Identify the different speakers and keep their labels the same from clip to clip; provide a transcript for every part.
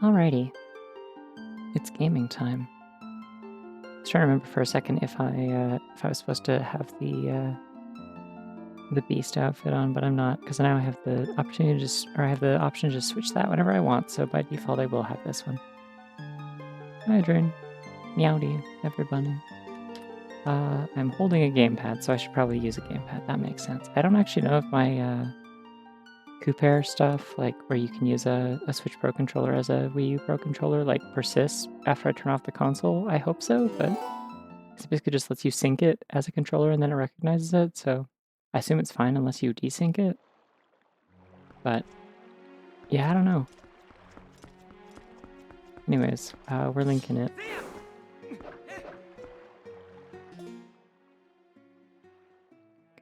Speaker 1: Alrighty. It's gaming time. I was trying to remember for a second if I was supposed to have the beast outfit on, but I'm not, because now I have the opportunity to just, or I have the option to just switch that whenever I want, so by default I will have this one. Hi, Adrian. Meowdy, everybody. I'm holding a gamepad, so I should probably use a gamepad. That makes sense. I don't actually know if my Coupair stuff, like where you can use a Switch Pro controller as a Wii U Pro controller, like persists after I turn off the console. I hope so, but it basically just lets you sync it as a controller and then it recognizes it, so I assume it's fine unless you desync it. But yeah, I don't know. Anyways, we're linking it.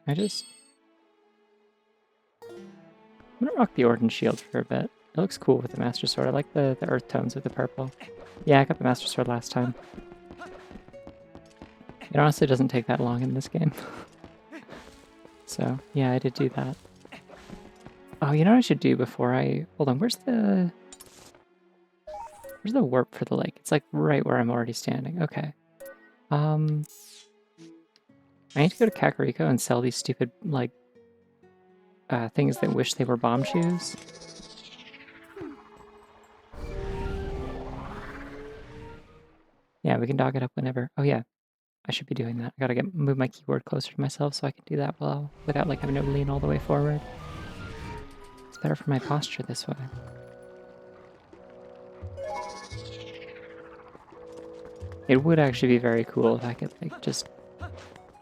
Speaker 1: Can I just... I'm gonna rock the Orton shield for a bit. It looks cool with the Master Sword. I like the earth tones with the purple. Yeah, I got the Master Sword last time. It honestly doesn't take that long in this game. So, yeah, I did do that. Oh, you know what I should do before I... Hold on, where's the warp for the lake? It's like right where I'm already standing. Okay. I need to go to Kakariko and sell these stupid, like, things that wish they were bomb shoes. Yeah, we can dog it up whenever. Oh yeah, I should be doing that. I gotta move my keyboard closer to myself so I can do that without like having to lean all the way forward. It's better for my posture this way. It would actually be very cool if I could like just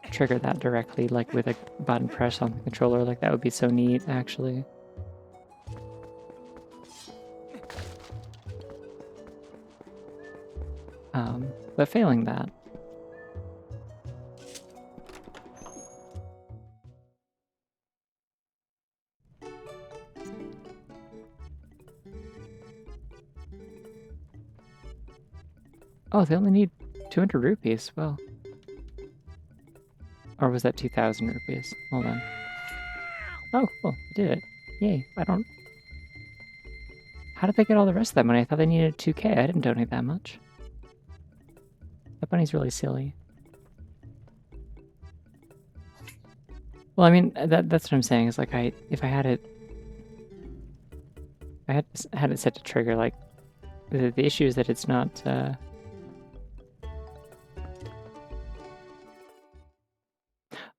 Speaker 1: trigger that directly, like with a button press on the controller. Like that would be so neat, actually. But failing that. Oh, they only need 200 rupees. Well. Or was that 2,000 rupees? Hold on. Oh, cool. I did it. Yay. How did they get all the rest of that money? I thought they needed 2K. I didn't donate that much. That bunny's really silly. Well, I mean, that's what I'm saying. Is like if I had it, I had it set to trigger. Like the issue is that it's not.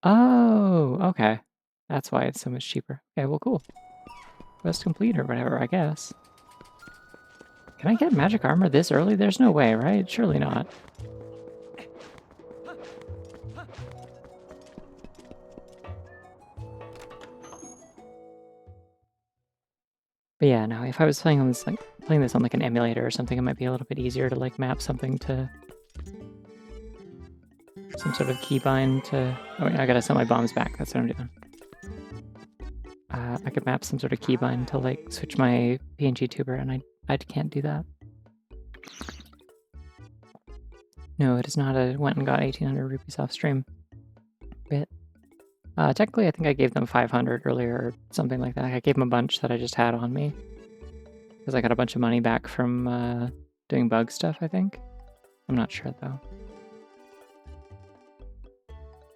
Speaker 1: Oh, okay. That's why it's so much cheaper. Okay, well, cool. Quest complete or whatever, I guess. Can I get magic armor this early? There's no way, right? Surely not. But yeah, no, if I was playing this on like an emulator or something, it might be a little bit easier to like map something to some sort of keybind to... Oh wait, I gotta sell my bombs back, that's what I'm doing. I could map some sort of keybind to like switch my PNG tuber, and I can't do that. No, it is not a went and got 1,800 rupees off stream bit. Technically, I think I gave them 500 earlier or something like that. I gave them a bunch that I just had on me. Because I got a bunch of money back from doing bug stuff, I think. I'm not sure, though.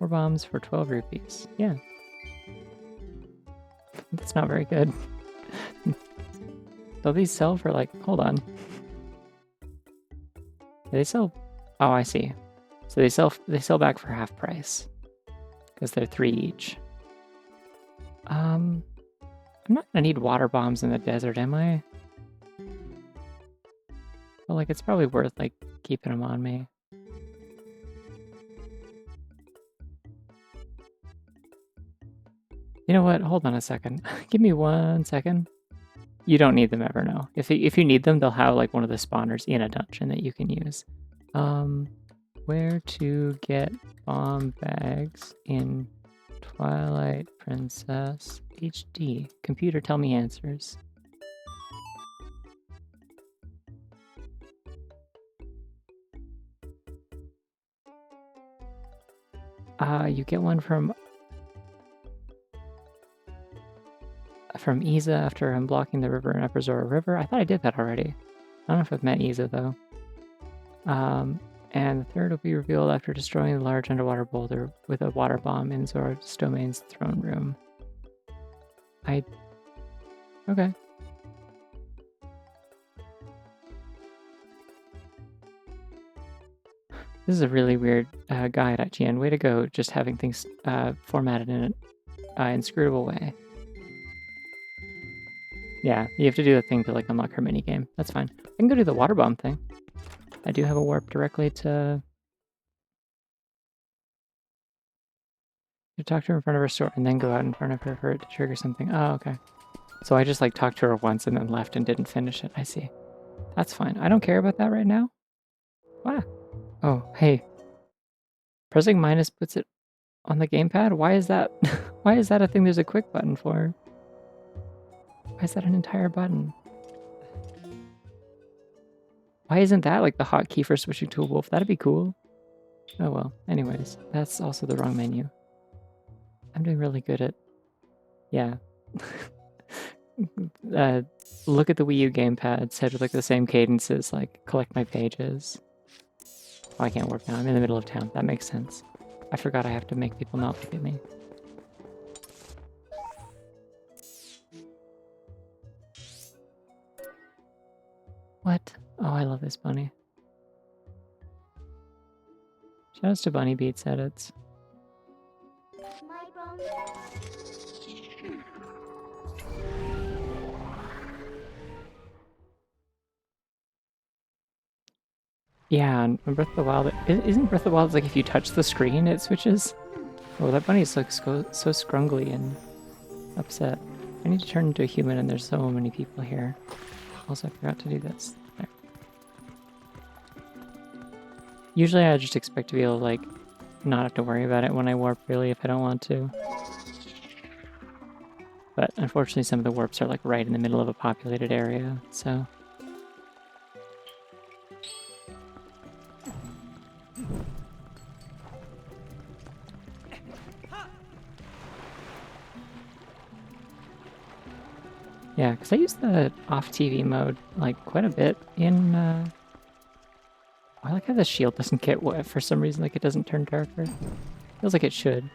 Speaker 1: 4 bombs for 12 rupees. Yeah. That's not very good. So these sell for like... Hold on. They sell... Oh, I see. So they sell back for half price. Because they're 3 each. I'm not gonna need water bombs in the desert, am I? Well, like, it's probably worth, like, keeping them on me. You know what? Hold on a second. Give me 1 second. You don't need them ever, no. If you need them, they'll have, like, one of the spawners in a dungeon that you can use. Where to get bomb bags in Twilight Princess HD? Computer, tell me answers. You get one from Isa after unblocking the river in Upper Zora River. I thought I did that already. I don't know if I've met Iza, though. And the third will be revealed after destroying the large underwater boulder with a water bomb in Zora's Domain's throne room. Okay. This is a really weird guide, IGN. Way to go, just having things formatted in an inscrutable way. Yeah, you have to do the thing to like unlock her minigame. That's fine. I can go do the water bomb thing. I do have a warp directly to talk to her in front of her store and then go out in front of her for it to trigger something. Oh, okay. So I just like talked to her once and then left and didn't finish it. I see. That's fine. I don't care about that right now. Wow. Oh, hey. Pressing minus puts it on the gamepad? Why is that? Why is that a thing there's a quick button for? Why is that an entire button? Why isn't that like the hotkey for switching to a wolf? That'd be cool. Oh well. Anyways, that's also the wrong menu. I'm doing really good at... Yeah. Look at the Wii U gamepad, set with like the same cadences, like collect my pages. Oh, I can't work now. I'm in the middle of town. That makes sense. I forgot I have to make people not look at me. What? Oh, I love this bunny. Shoutouts to Bunny Beats edits. Yeah, and Breath of the Wild... Isn't Breath of the Wild like if you touch the screen, it switches? Oh, that bunny's like so scrungly and upset. I need to turn into a human and there's so many people here. Also, I forgot to do this. There. Usually I just expect to be able to, like, not have to worry about it when I warp, really, if I don't want to. But unfortunately some of the warps are, like, right in the middle of a populated area, so... Yeah, because I use the off-TV mode, like, quite a bit in, I like how the shield doesn't get wet for some reason, like it doesn't turn darker. Feels like it should.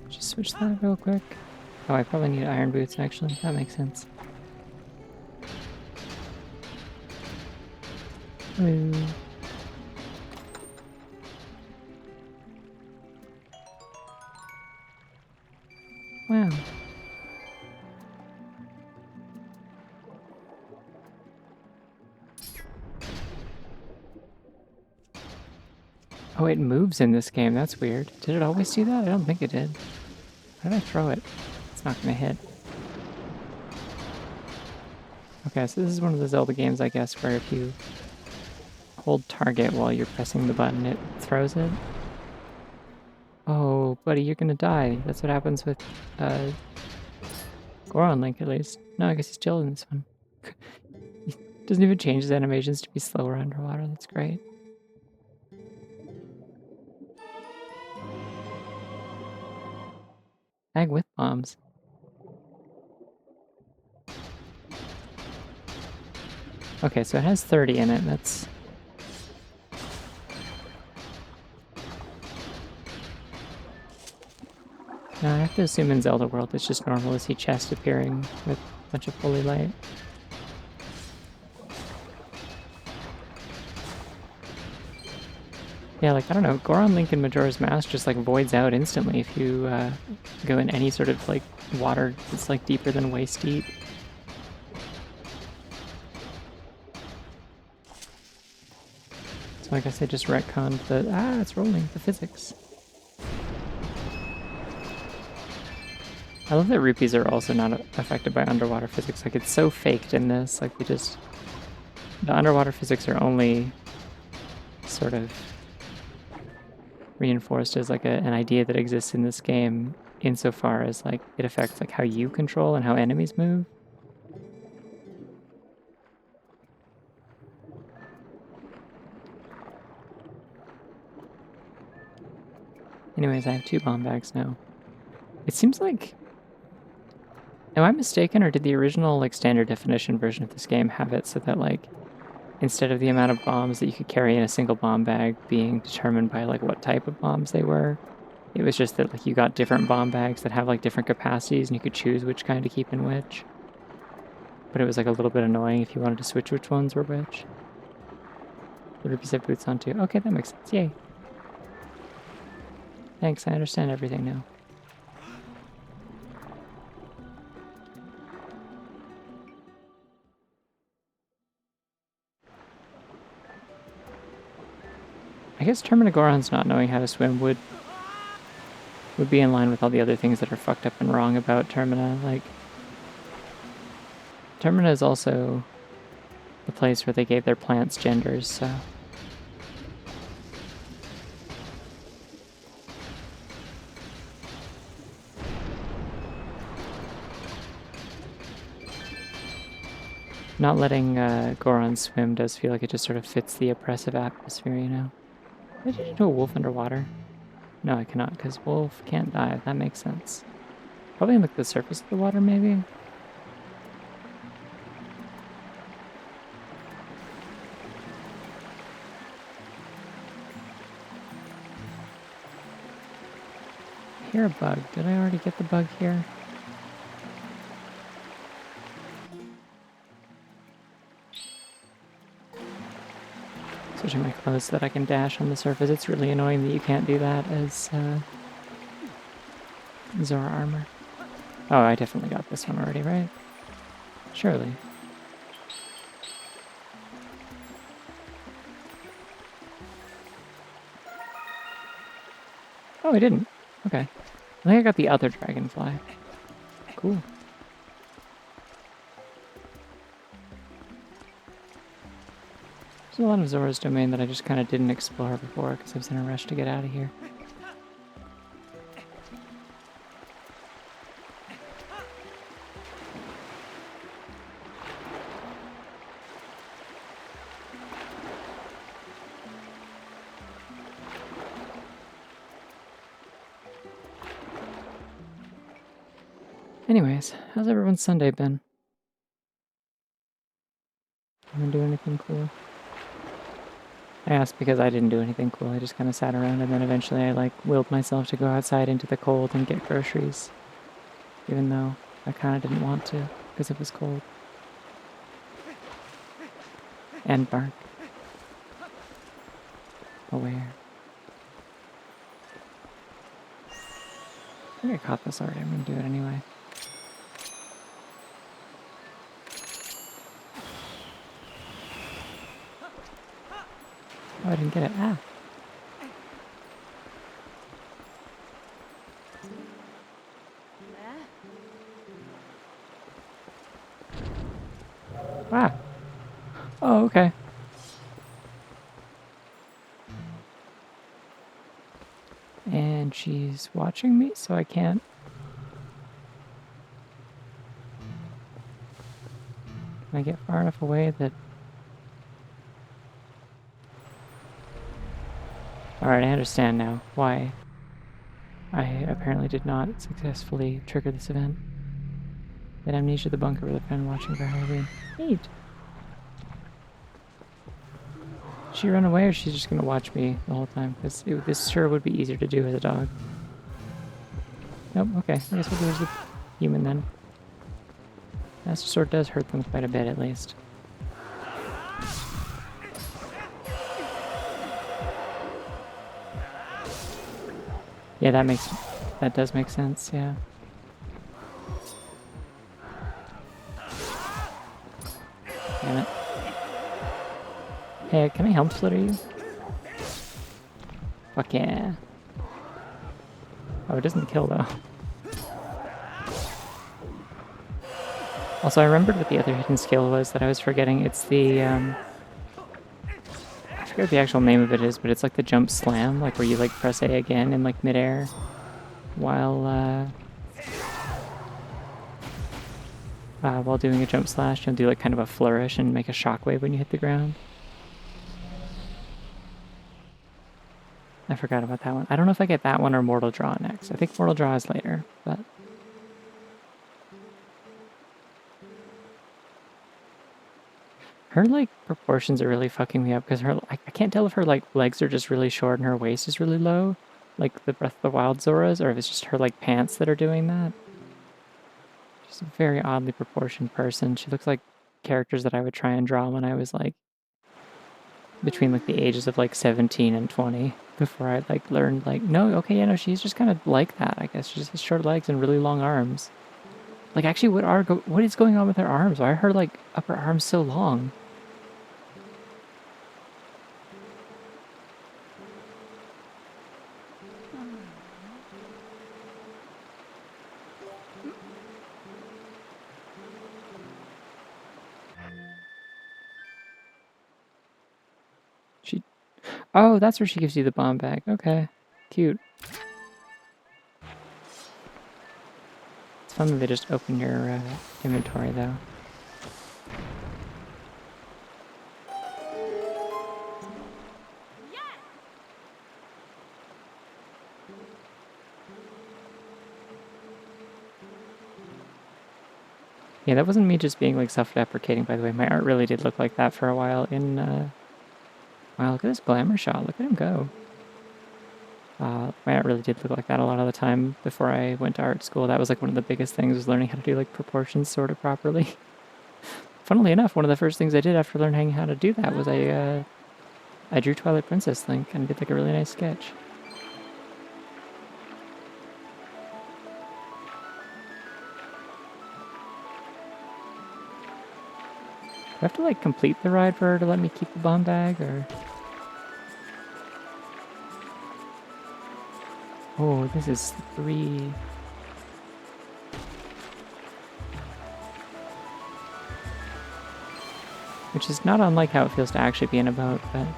Speaker 1: Just switch that real quick. Oh, I probably need iron boots, actually. That makes sense. Ooh. Wow. Oh, it moves in this game. That's weird. Did it always do that? I don't think it did. How did I throw it? It's not gonna hit. Okay, so this is one of the Zelda games, I guess, where if you hold target while you're pressing the button, it throws it. Oh, buddy, you're gonna die. That's what happens with, Goron Link, at least. No, I guess he's chill in this one. He doesn't even change his animations to be slower underwater. That's great. Bag with bombs. Okay, so it has 30 in it. That's... Now I have to assume in Zelda World it's just normal to see chest appearing with a bunch of holy light. Yeah, like, I don't know, Goron Link in Majora's Mask just, like, voids out instantly if you go in any sort of, like, water that's, like, deeper than waist deep. So I guess I just retconned the... Ah, it's rolling, the physics. I love that rupees are also not affected by underwater physics. Like, it's so faked in this. Like, we just... The underwater physics are only sort of reinforced as, like, an idea that exists in this game insofar as, like, it affects, like, how you control and how enemies move. Anyways, I have 2 bomb bags now. It seems like... Am I mistaken, or did the original, like, standard definition version of this game have it so that, like, instead of the amount of bombs that you could carry in a single bomb bag being determined by, like, what type of bombs they were, it was just that, like, you got different bomb bags that have, like, different capacities, and you could choose which kind to keep in which. But it was, like, a little bit annoying if you wanted to switch which ones were which. The rupees have boots on, too. Okay, that makes sense. Yay. Thanks, I understand everything now. I guess Terminagoron's not knowing how to swim would be in line with all the other things that are fucked up and wrong about Termina. Like, Termina is also the place where they gave their plants genders, so... Not letting Goron swim does feel like it just sort of fits the oppressive atmosphere, you know? Can I turn into a wolf underwater? No, I cannot, because wolf can't dive. That makes sense. Probably on, like, the surface of the water, maybe? I hear a bug. Did I already get the bug here? Switching my clothes so that I can dash on the surface. It's really annoying that you can't do that as Zora armor. Oh, I definitely got this one already, right? Surely. Oh, I didn't. Okay. I think I got the other dragonfly. Cool. There's a lot of Zora's domain that I just kind of didn't explore before because I was in a rush to get out of here. Anyways, how's everyone's Sunday been? Anyone do anything cool? I asked because I didn't do anything cool. I just kind of sat around, and then eventually I, like, willed myself to go outside into the cold and get groceries. Even though I kind of didn't want to, because it was cold. And bark. Aware. I think I caught this already. I'm gonna do it anyway. Oh, I didn't get it. Ah. Ah. Oh, okay. And she's watching me, so I can't. Can I get far enough away that... Alright, I understand now why I apparently did not successfully trigger this event. That Amnesia the bunker with a friend watching for Halloween. Neat! Did she run away, or she's just gonna watch me the whole time? Because this sure would be easier to do as a dog. Nope, okay. I guess we'll do as a human then. Master Sword does hurt them quite a bit, at least. Yeah, that does make sense, yeah. Damn it. Hey, can I helm flitter you? Fuck yeah. Oh, it doesn't kill though. Also, I remembered what the other hidden skill was that I was forgetting. It's the, I forget what the actual name of it is, but it's like the jump slam, like where you like press A again in like midair while doing a jump slash. You'll do like kind of a flourish and make a shockwave when you hit the ground. I forgot about that one. I don't know if I get that one or Mortal Draw next. I think Mortal Draw is later, but... Her, like, proportions are really fucking me up, because her, I can't tell if her, like, legs are just really short and her waist is really low, like the Breath of the Wild Zoras, or if it's just her, like, pants that are doing that. She's a very oddly proportioned person. She looks like characters that I would try and draw when I was, like, between, like, the ages of, like, 17 and 20, before I, like, learned, like, no, okay, yeah, no, she's just kind of like that, I guess. She just has short legs and really long arms. Like, actually, what is going on with her arms? Why are her, like, upper arms so long? Oh, that's where she gives you the bomb bag. Okay. Cute. It's fun that they just open your inventory, though. Yeah, that wasn't me just being, like, self-deprecating, by the way. My art really did look like that for a while in, Wow, look at this glamour shot. Look at him go. My art really did look like that a lot of the time before I went to art school. That was, like, one of the biggest things, was learning how to do, like, proportions sort of properly. Funnily enough, one of the first things I did after learning how to do that was I drew Twilight Princess Link and did, like, a really nice sketch. Do I have to, like, complete the ride for her to let me keep the bomb bag, or...? Oh, this is 3... Which is not unlike how it feels to actually be in a boat, but...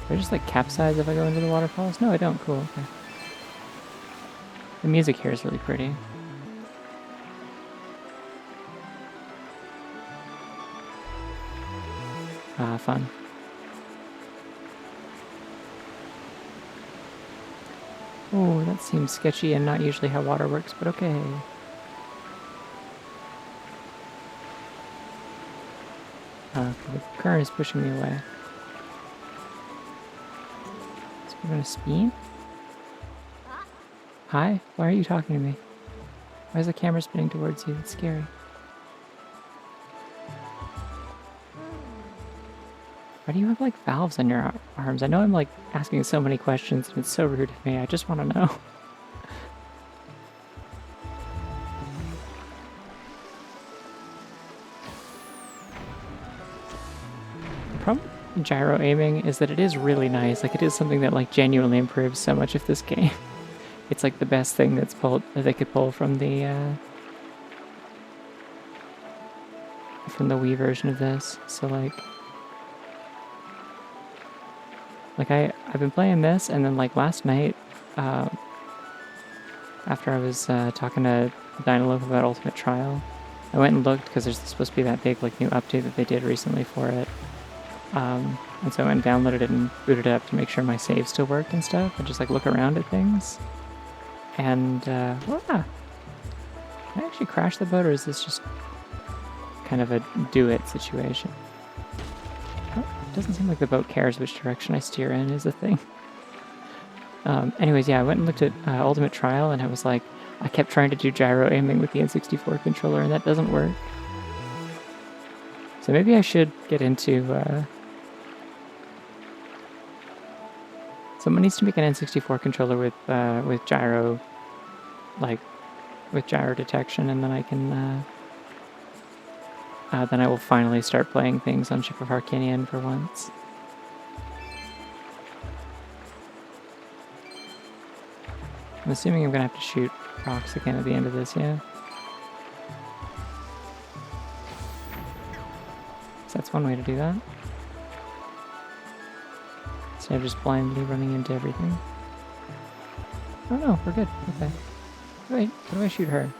Speaker 1: Do I just, like, capsize if I go into the waterfalls? No, I don't. Cool, okay. The music here is really pretty. Ah, fun. Oh, that seems sketchy and not usually how water works, but okay. The current is pushing me away. So we're gonna spin? Hi? Why are you talking to me? Why is the camera spinning towards you? It's scary. Why do you have, like, valves on your arms? I know I'm, like, asking so many questions and it's so rude of me. I just want to know. The problem with gyro aiming is that it is really nice. Like, it is something that, like, genuinely improves so much of this game. It's, like, the best thing that they could pull from the Wii version of this. So, like, I've been playing this, and then, like, last night, after I was talking to Dynalope about Ultimate Trial, I went and looked, because there's supposed to be that big, like, new update that they did recently for it. And so I went and downloaded it and booted it up to make sure my save still worked and stuff, and just, like, look around at things. And, Did I actually crash the boat, or is this just kind of a do-it situation? It doesn't seem like the boat cares which direction I steer in is the thing. Anyways, yeah, I went and looked at Ultimate Trial, and I was like, I kept trying to do gyro aiming with the N64 controller, and that doesn't work. So maybe I should get into... Someone needs to make an N64 controller with gyro, like, with gyro detection, and then I can... then I will finally start playing things on Ship of Harkinian for once. I'm assuming I'm gonna have to shoot rocks again at the end of this, yeah? So that's one way to do that. Instead of just blindly running into everything. Oh no, we're good. Okay. Wait, how do I shoot her?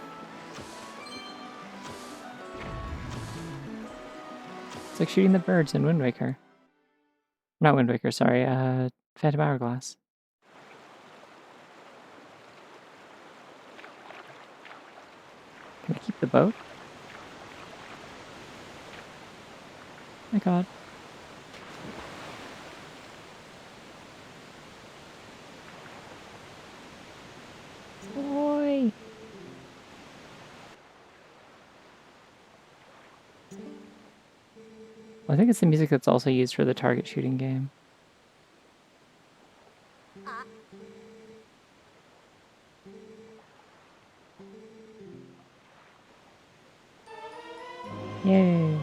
Speaker 1: like shooting the birds in Wind Waker. Not Wind Waker, sorry, Phantom Hourglass. Can I keep the boat? My god. Boy! Well, I think it's the music that's also used for the target shooting game. Yay!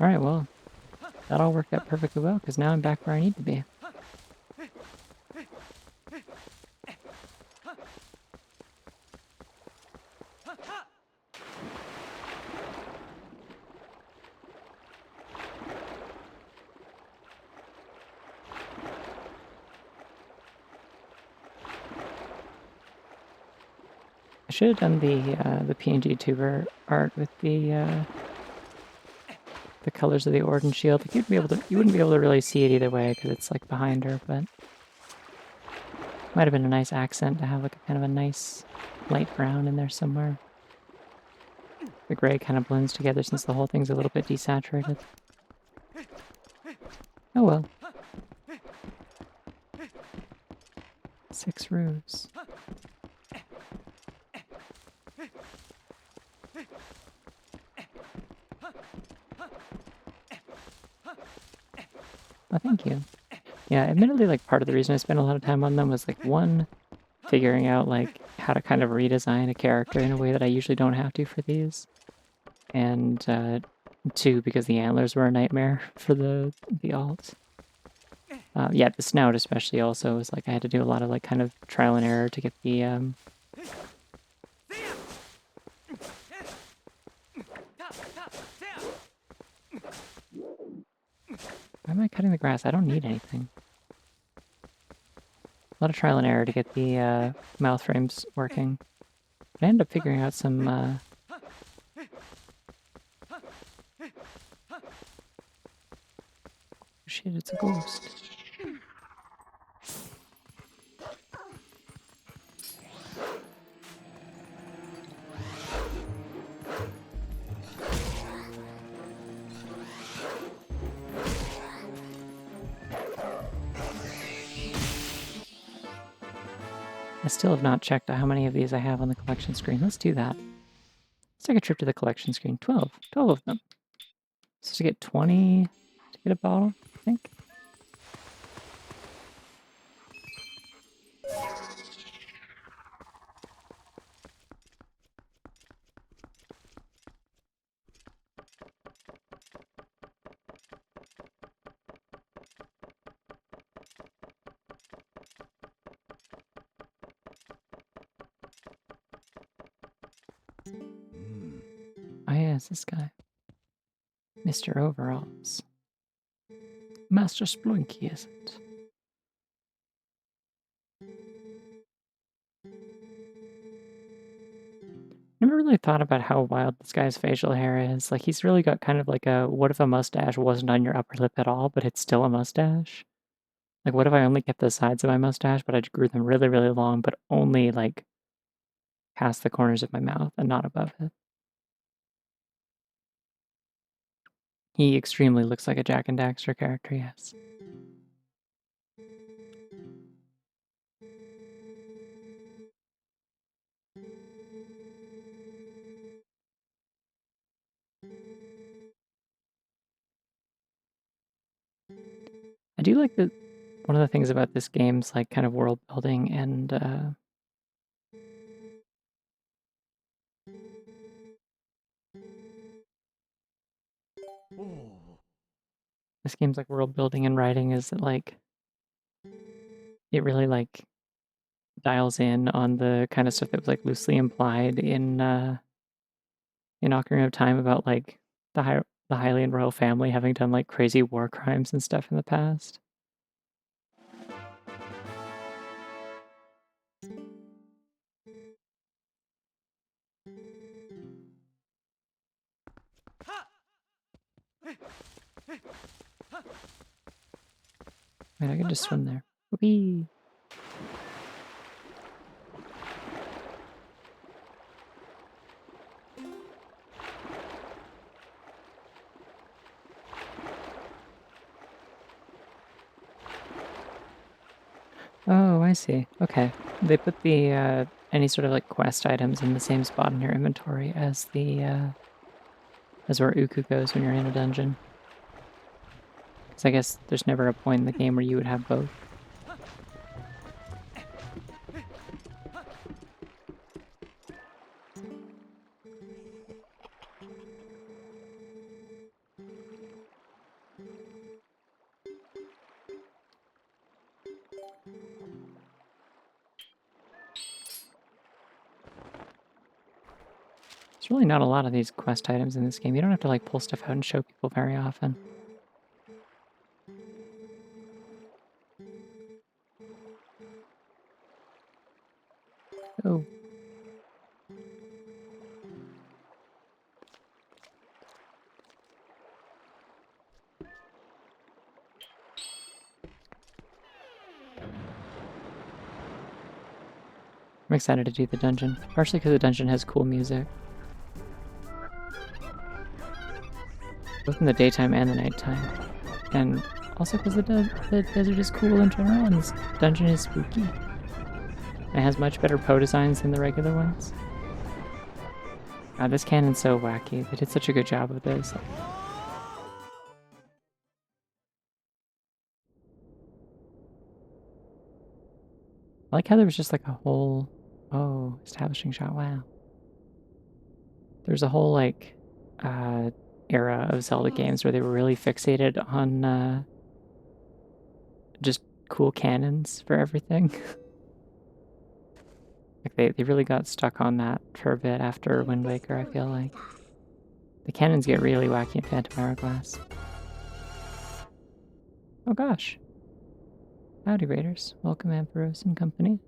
Speaker 1: Alright, well, that all worked out perfectly well, because now I'm back where I need to be. I should have done the PNG tuber art with the colors of the Orden shield. Like you wouldn't be able to really see it either way because it's like behind her, but might have been a nice accent to have like a kind of a nice light brown in there somewhere. The gray kind of blends together since the whole thing's a little bit desaturated. Oh well. 6 roos. Oh, thank you. Yeah, admittedly, like, part of the reason I spent a lot of time on them was, like, one, figuring out, like, how to kind of redesign a character in a way that I usually don't have to for these. And, 2, because the antlers were a nightmare for the alt. Yeah, the snout especially also was, like, I had to do a lot of, like, kind of trial and error to get the, Why am I cutting the grass? I don't need anything. A lot of trial and error to get the mouth frames working. But I ended up figuring out some shit, it's a ghost. I still have not checked how many of these I have on the collection screen. Let's do that. Let's take a trip to the collection screen. 12. 12 of them. So to get 20 to get a bottle, I think. Oh yeah, it's this guy. Mr. Overalls. Master Splunky, is it? Never really thought about how wild this guy's facial hair is. Like, he's really got kind of like a, what if a mustache wasn't on your upper lip at all, but it's still a mustache? Like, what if I only kept the sides of my mustache, but I grew them really, really long, but only, like, past the corners of my mouth and not above it? He extremely looks like a Jak and Daxter character, yes. I do like that one of the things about this game's like kind of world building and this game's like world building and writing is that like it really like dials in on the kind of stuff that was like loosely implied in Ocarina of Time about like the Hylian royal family having done like crazy war crimes and stuff in the past. Man, I can just swim there. Whee! Oh, I see. Okay. They put the any sort of like quest items in the same spot in your inventory as the as where Uku goes when you're in a dungeon. Because I guess there's never a point in the game where you would have both. There's really not a lot of these quest items in this game. You don't have to like pull stuff out and show people very often. Oh. I'm excited to do the dungeon, partially because the dungeon has cool music. Both in the daytime and the nighttime. And also because the desert is cool in general and this dungeon is spooky. It has much better Poe designs than the regular ones. God, this cannon's so wacky. They did such a good job of this. I like how there was just like a whole... Oh, establishing shot, wow. There's a whole like era of Zelda games where they were really fixated on just cool cannons for everything. Like they really got stuck on that for a bit after Wind Waker, I feel like. The cannons get really wacky in Phantom Hourglass. Oh gosh. Howdy, Raiders. Welcome, Ampharos and company.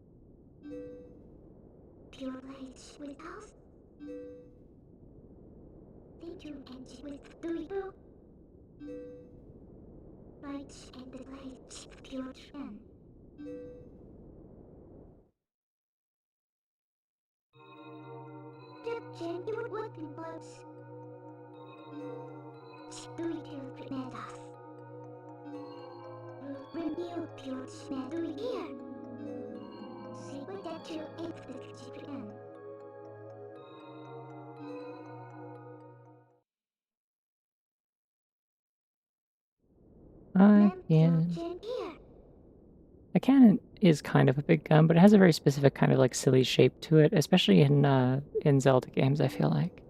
Speaker 1: A cannon is kind of a big gun, but it has a very specific kind of like silly shape to it, especially in Zelda games, I feel like.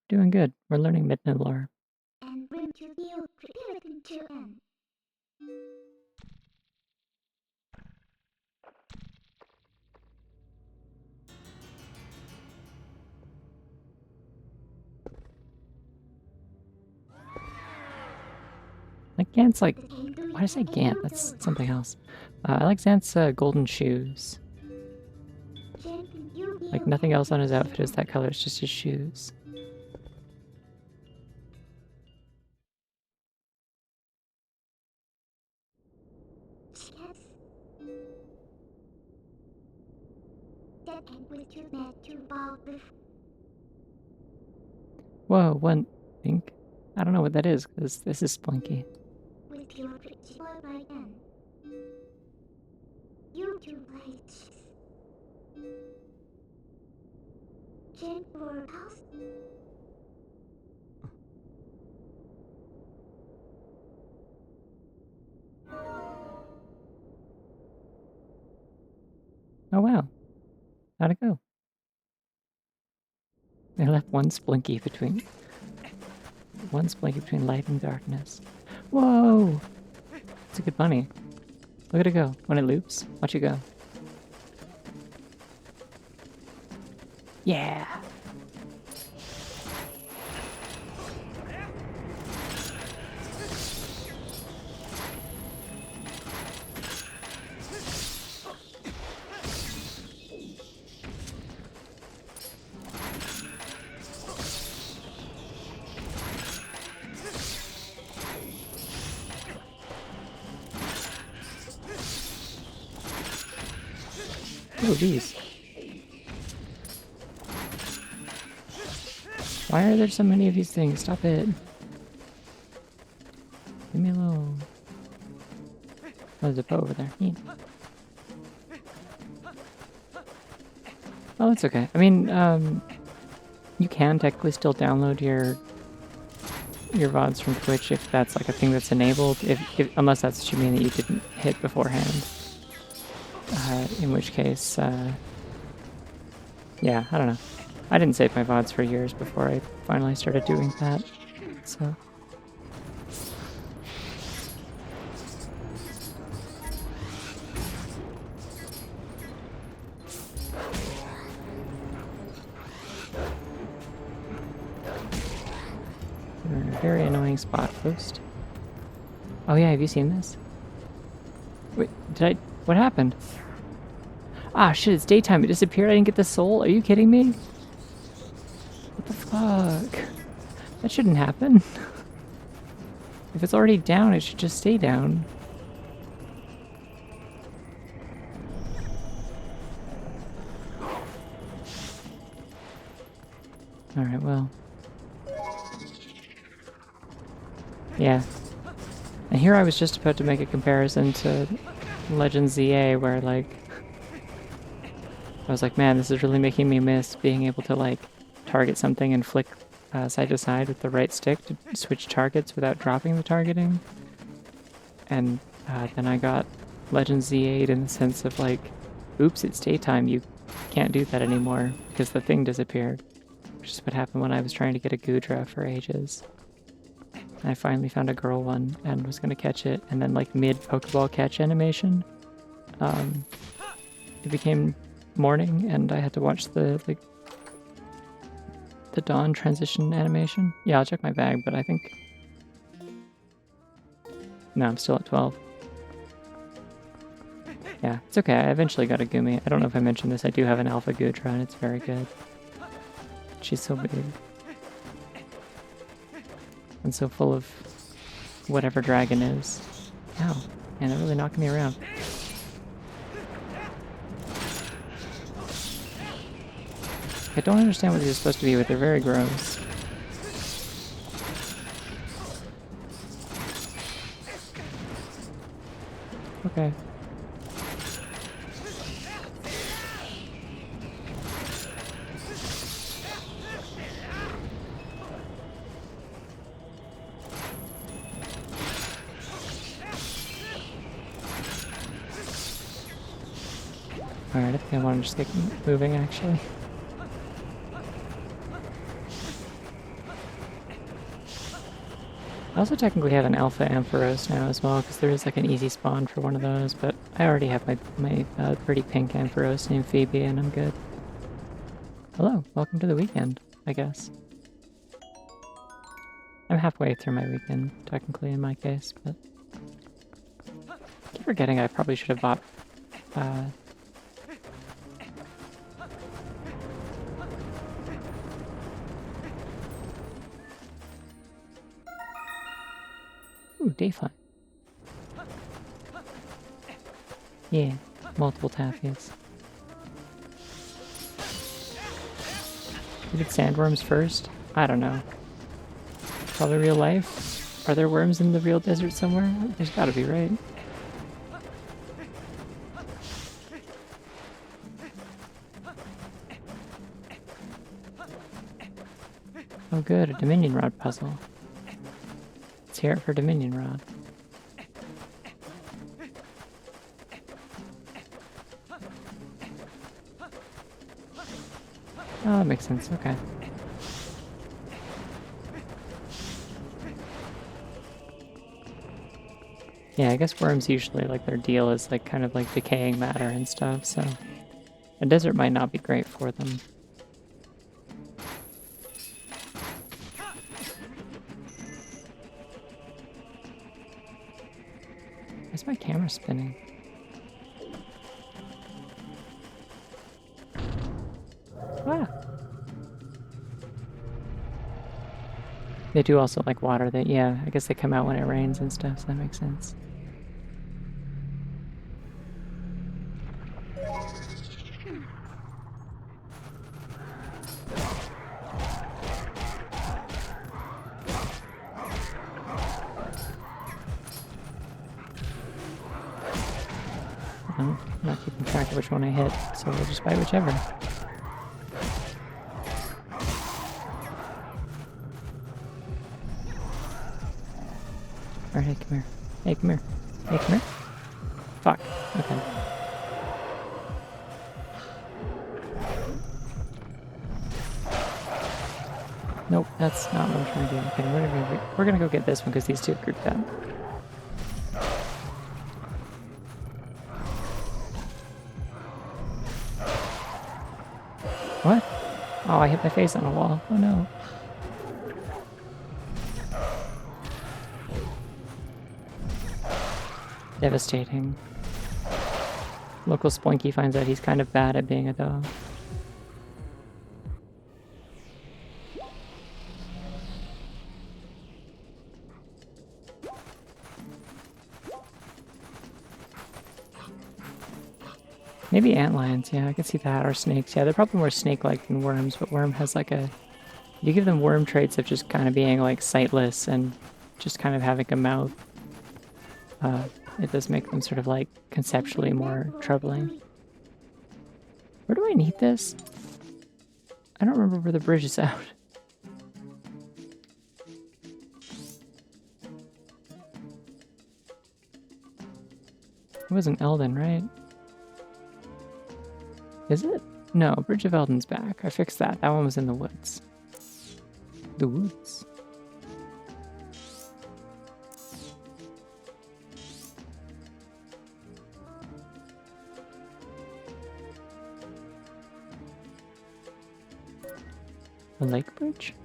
Speaker 1: Doing good. We're learning Midna lore. Like Gant's like... Why did I say Gant? That's something else. I like Xant's golden shoes. Like nothing else on his outfit is that color, it's just his shoes. Whoa, one pink? I don't know what that is, because this is Splinky. Oh wow. How'd it go? They left one Splinky between light and darkness. Whoa! It's a good bunny. Look at it go. When it loops, watch it go. Yeah! Oh, these. Why are there so many of these things? Stop it. Leave me alone. Oh, there's a bow over there. Neat. Oh, that's okay. I mean, you can technically still download your VODs from Twitch if that's like a thing that's enabled, unless that's what you mean that you didn't hit beforehand. In which case, yeah, I don't know. I didn't save my VODs for years before I finally started doing that, so. You're in a very annoying spot, Ghost. Oh yeah, have you seen this? Wait, what happened? Ah, shit, it's daytime. It disappeared. I didn't get the soul. Are you kidding me? What the fuck? That shouldn't happen. If it's already down, it should just stay down. Alright, well. Yeah. And here I was just about to make a comparison to Legend ZA, where, like, I was like, man, this is really making me miss being able to, like, target something and flick side to side with the right stick to switch targets without dropping the targeting. And then I got Legend Z8 in the sense of, like, oops, it's daytime, you can't do that anymore because the thing disappeared. Which is what happened when I was trying to get a Gudra for ages. And I finally found a girl one and was going to catch it, and then, like, mid-Pokeball catch animation, it became morning and I had to watch the, like, the dawn transition animation. Yeah, I'll check my bag, but I think... No, I'm still at 12. Yeah, it's okay. I eventually got a Gumi. I don't know if I mentioned this. I do have an Alpha Gudra and it's very good. She's so big. And so full of whatever dragon is. Ow. Man, they're really knocking me around. I don't understand what these are supposed to be, but they're very gross. Okay. Alright, I think I want to just get moving, actually. I also technically have an Alpha Ampharos now as well, because there is like an easy spawn for one of those, but I already have my pretty pink Ampharos named Phoebe, and I'm good. Hello, welcome to the weekend, I guess. I'm halfway through my weekend, technically, in my case, but... I keep forgetting I probably should have bought... Ooh, Dayfly. Yeah, multiple Taffies. We did sandworms first? I don't know. Probably real life? Are there worms in the real desert somewhere? There's gotta be, right? Oh good, a Dominion Rod puzzle. Let's hear it for Dominion Rod. Oh, that makes sense, okay. Yeah, I guess worms usually, like, their deal is, like, kind of like decaying matter and stuff, so a desert might not be great for them. Why's my camera spinning? Ah! They do also like water. That yeah, I guess they come out when it rains and stuff, so that makes sense. I'm not keeping track of which one I hit, so we'll just fight whichever. Alright, hey, come here. Hey, come here. Hey, come here. Fuck. Okay. Nope, that's not what I'm trying to do. Okay, we're gonna go get this one because these two grouped up. What? Oh, I hit my face on a wall. Oh no. Devastating. Local Splinky finds out he's kind of bad at being a dog. Maybe antlions, yeah, I can see that, or snakes. Yeah, they're probably more snake-like than worms, but worm has like a... You give them worm traits of just kind of being like sightless and just kind of having a mouth. It does make them sort of like conceptually more troubling. Where do I need this? I don't remember where the bridge is out. It wasn't Eldon, right? Is it? No, Bridge of Eldon's back. I fixed that. That one was in the woods. The woods. The lake bridge?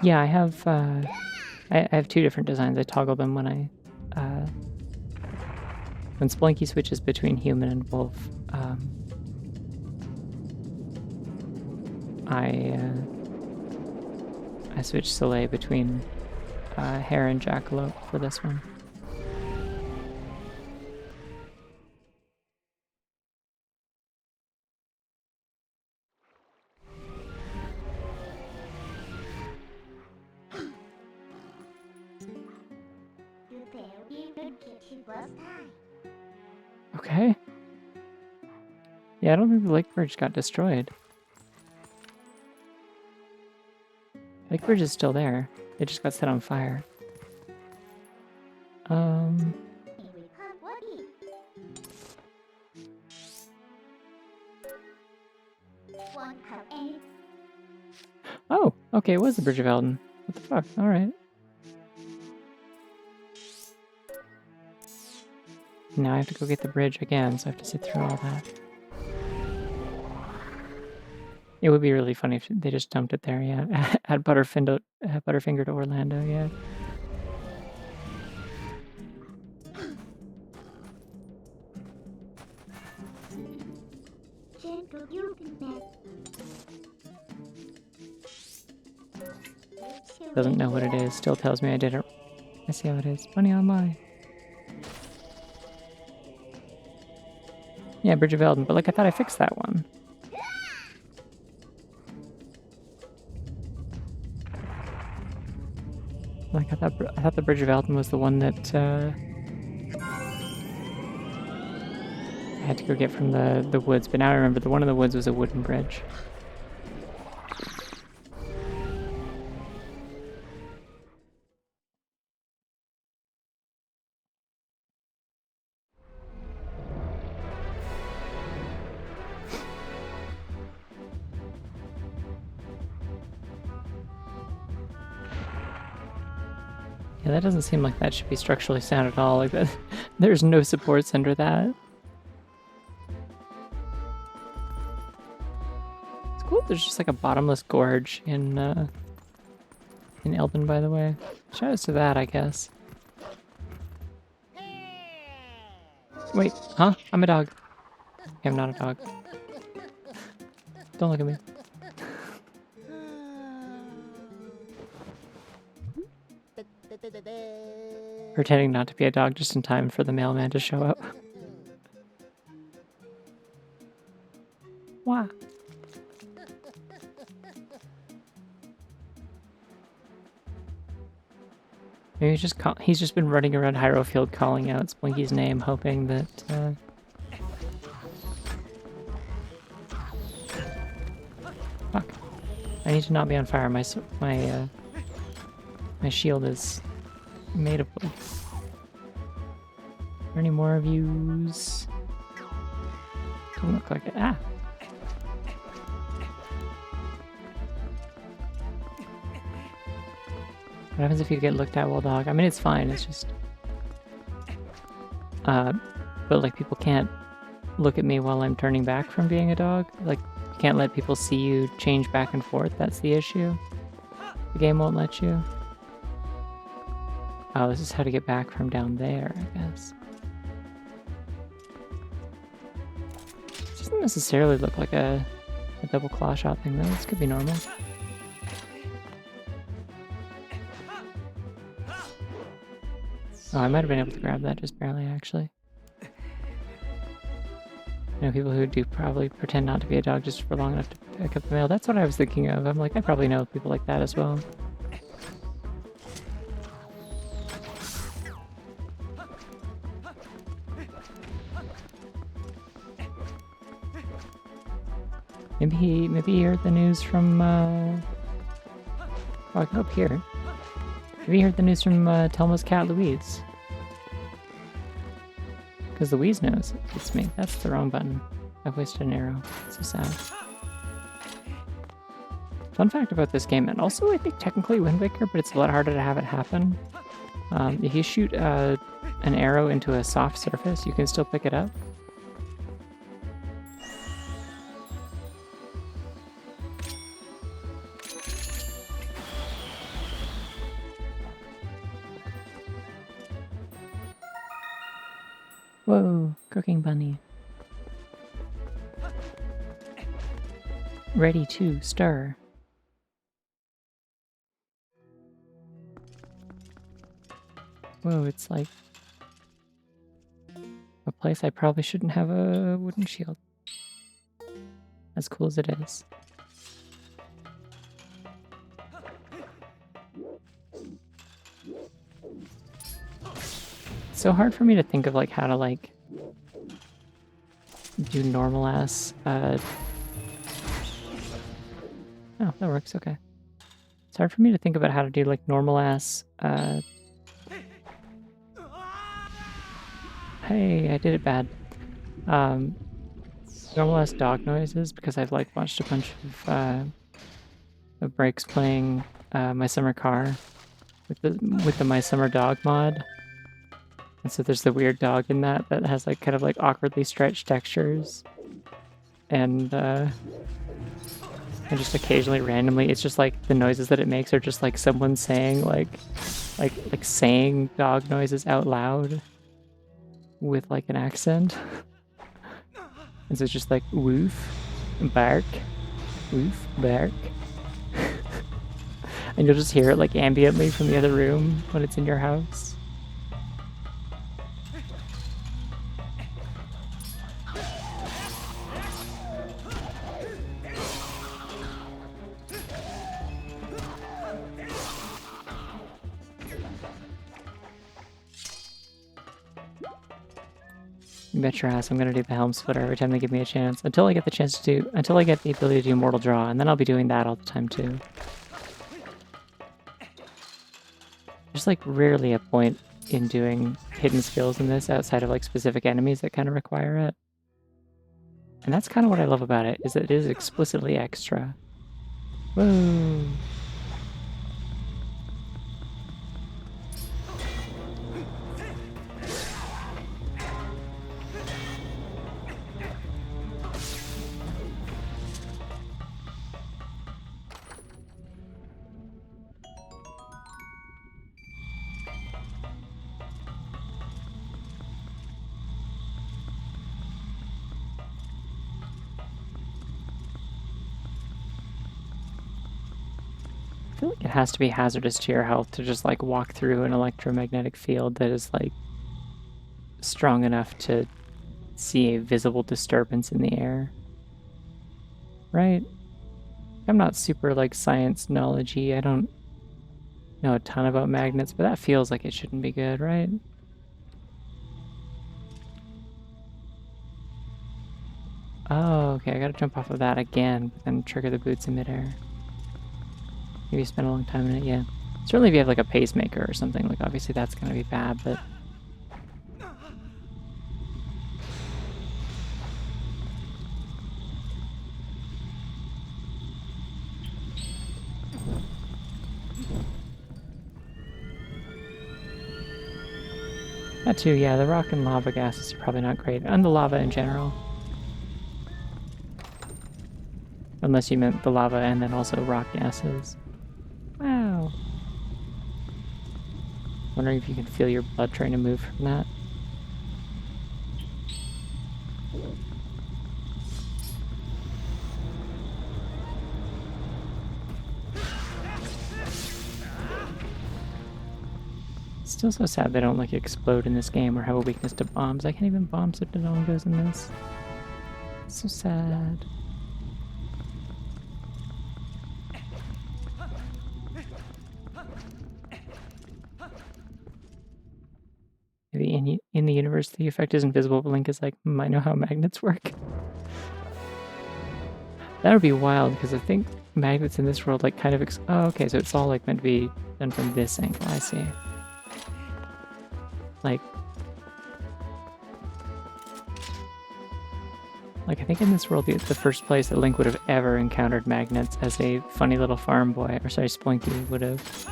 Speaker 1: Yeah, I have I have two different designs. I toggle them when when Spelunky switches between human and wolf. I switch Soleil between hare and jackalope for this one. Okay. Yeah, I don't think the lake bridge got destroyed. Lake bridge is still there. It just got set on fire. Oh, okay, it was the Bridge of Eldon. What the fuck? Alright. Now I have to go get the bridge again, so I have to sit through all that. It would be really funny if they just dumped it there, yeah. Add Butterfinger to Orlando, yeah. Doesn't know what it is, still tells me I did it. I see how it is. Money online. Yeah, Bridge of Eldon, but like I thought I fixed that one. Like I thought the Bridge of Eldon was the one that I had to go get from the woods, but now I remember the one in the woods was a wooden bridge. Yeah, that doesn't seem like that should be structurally sound at all. Like that, there's no supports under that. It's cool. There's just like a bottomless gorge in Elden, by the way. Shout out to that, I guess. Wait, huh? I'm a dog. Okay, I'm not a dog. Don't look at me. Pretending not to be a dog just in time for the mailman to show up. Wow. Maybe he's just been running around Hyrule Field calling out Splinky's name, hoping that fuck. I need to not be on fire. My shield is made of wood. Are there any more of yous? Doesn't look like it. Ah! What happens if you get looked at while dog? I mean, it's fine. It's just... but like people can't look at me while I'm turning back from being a dog. Like, you can't let people see you change back and forth. That's the issue. The game won't let you. Oh, this is how to get back from down there, I guess. It doesn't necessarily look like a double claw shot thing, though. This could be normal. Oh, I might have been able to grab that just barely, actually. You know, people who do probably pretend not to be a dog just for long enough to pick up the mail. That's what I was thinking of. I'm like, I probably know people like that as well. Maybe he heard the news from, oh, I can go up here. Maybe he heard the news from, Telma's cat, Louise. Because Louise knows it's me. That's the wrong button. I've wasted an arrow. So sad. Fun fact about this game, and also I think technically Wind Waker, but it's a lot harder to have it happen. If you shoot an arrow into a soft surface, you can still pick it up. Whoa, cooking bunny. Ready to stir. Whoa, it's like a place I probably shouldn't have a wooden shield. As cool as it is. It's so hard for me to think of like how to like do normal ass oh, that works, okay. It's hard for me to think about how to do like normal ass hey, I did it bad. Normal ass dog noises because I've like watched a bunch of breaks playing My Summer Car with the My Summer Dog mod. And so there's the weird dog in that has like kind of like awkwardly stretched textures. And just occasionally randomly it's just like the noises that it makes are just like someone saying like saying dog noises out loud with like an accent. And so it's just like woof, bark, woof, bark. And you'll just hear it like ambiently from the other room when it's in your house. You bet your ass I'm gonna do the Helm Splitter every time they give me a chance. Until I get the ability to do Mortal Draw, and then I'll be doing that all the time too. There's like rarely a point in doing hidden skills in this outside of like specific enemies that kind of require it. And that's kind of what I love about it, is that it is explicitly extra. Whoa! I feel like it has to be hazardous to your health to just like walk through an electromagnetic field that is like strong enough to see a visible disturbance in the air. Right? I'm not super like science knowledge-y. I don't know a ton about magnets, but that feels like it shouldn't be good, right? Oh, okay, I gotta jump off of that again, but then trigger the boots in midair. Maybe spend a long time in it, yeah. Certainly if you have like a pacemaker or something, like obviously that's gonna be bad, but... That too, yeah, the rock and lava gases are probably not great, and the lava in general. Unless you meant the lava and then also rock gases. Wow. Wondering if you can feel your blood trying to move from that. Still so sad they don't like explode in this game or have a weakness to bombs. I can't even bomb Citadongos in this. So sad. Maybe in the universe the effect is invisible, but Link is like, I know how magnets work. That would be wild, because I think magnets in this world like kind of oh, okay, so it's all like meant to be done from this angle, I see. Like I think in this world, the first place that Link would have ever encountered magnets as a funny little farm boy, or sorry, Splinky would have,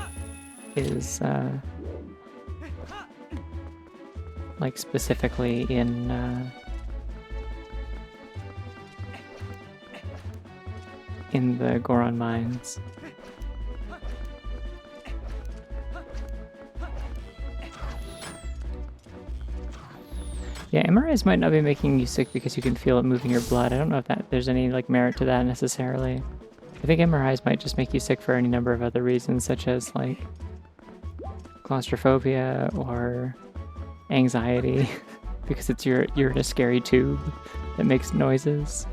Speaker 1: is, like, specifically in the Goron mines. Yeah, MRIs might not be making you sick because you can feel it moving your blood. I don't know if there's any like merit to that necessarily. I think MRIs might just make you sick for any number of other reasons, such as like claustrophobia or anxiety, because you're in a scary tube that makes noises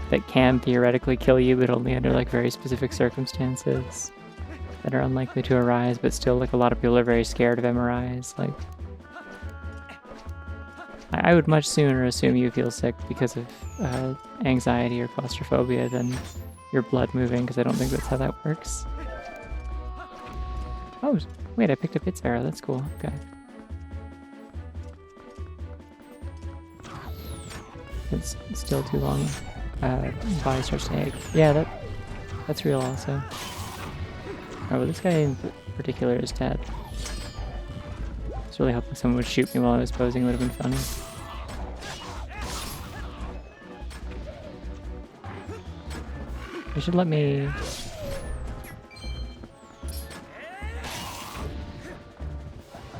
Speaker 1: that can theoretically kill you, but only under like very specific circumstances that are unlikely to arise. But still, like a lot of people are very scared of MRIs. Like, I would much sooner assume you feel sick because of anxiety or claustrophobia than your blood moving, because I don't think that's how that works. Oh, wait, I picked up its arrow. That's cool. Okay. It's still too long. Body starts to ache. Yeah, that's real also. Oh, but this guy in particular is dead. I was really hoping someone would shoot me while I was posing. It would have been funny. They should let me...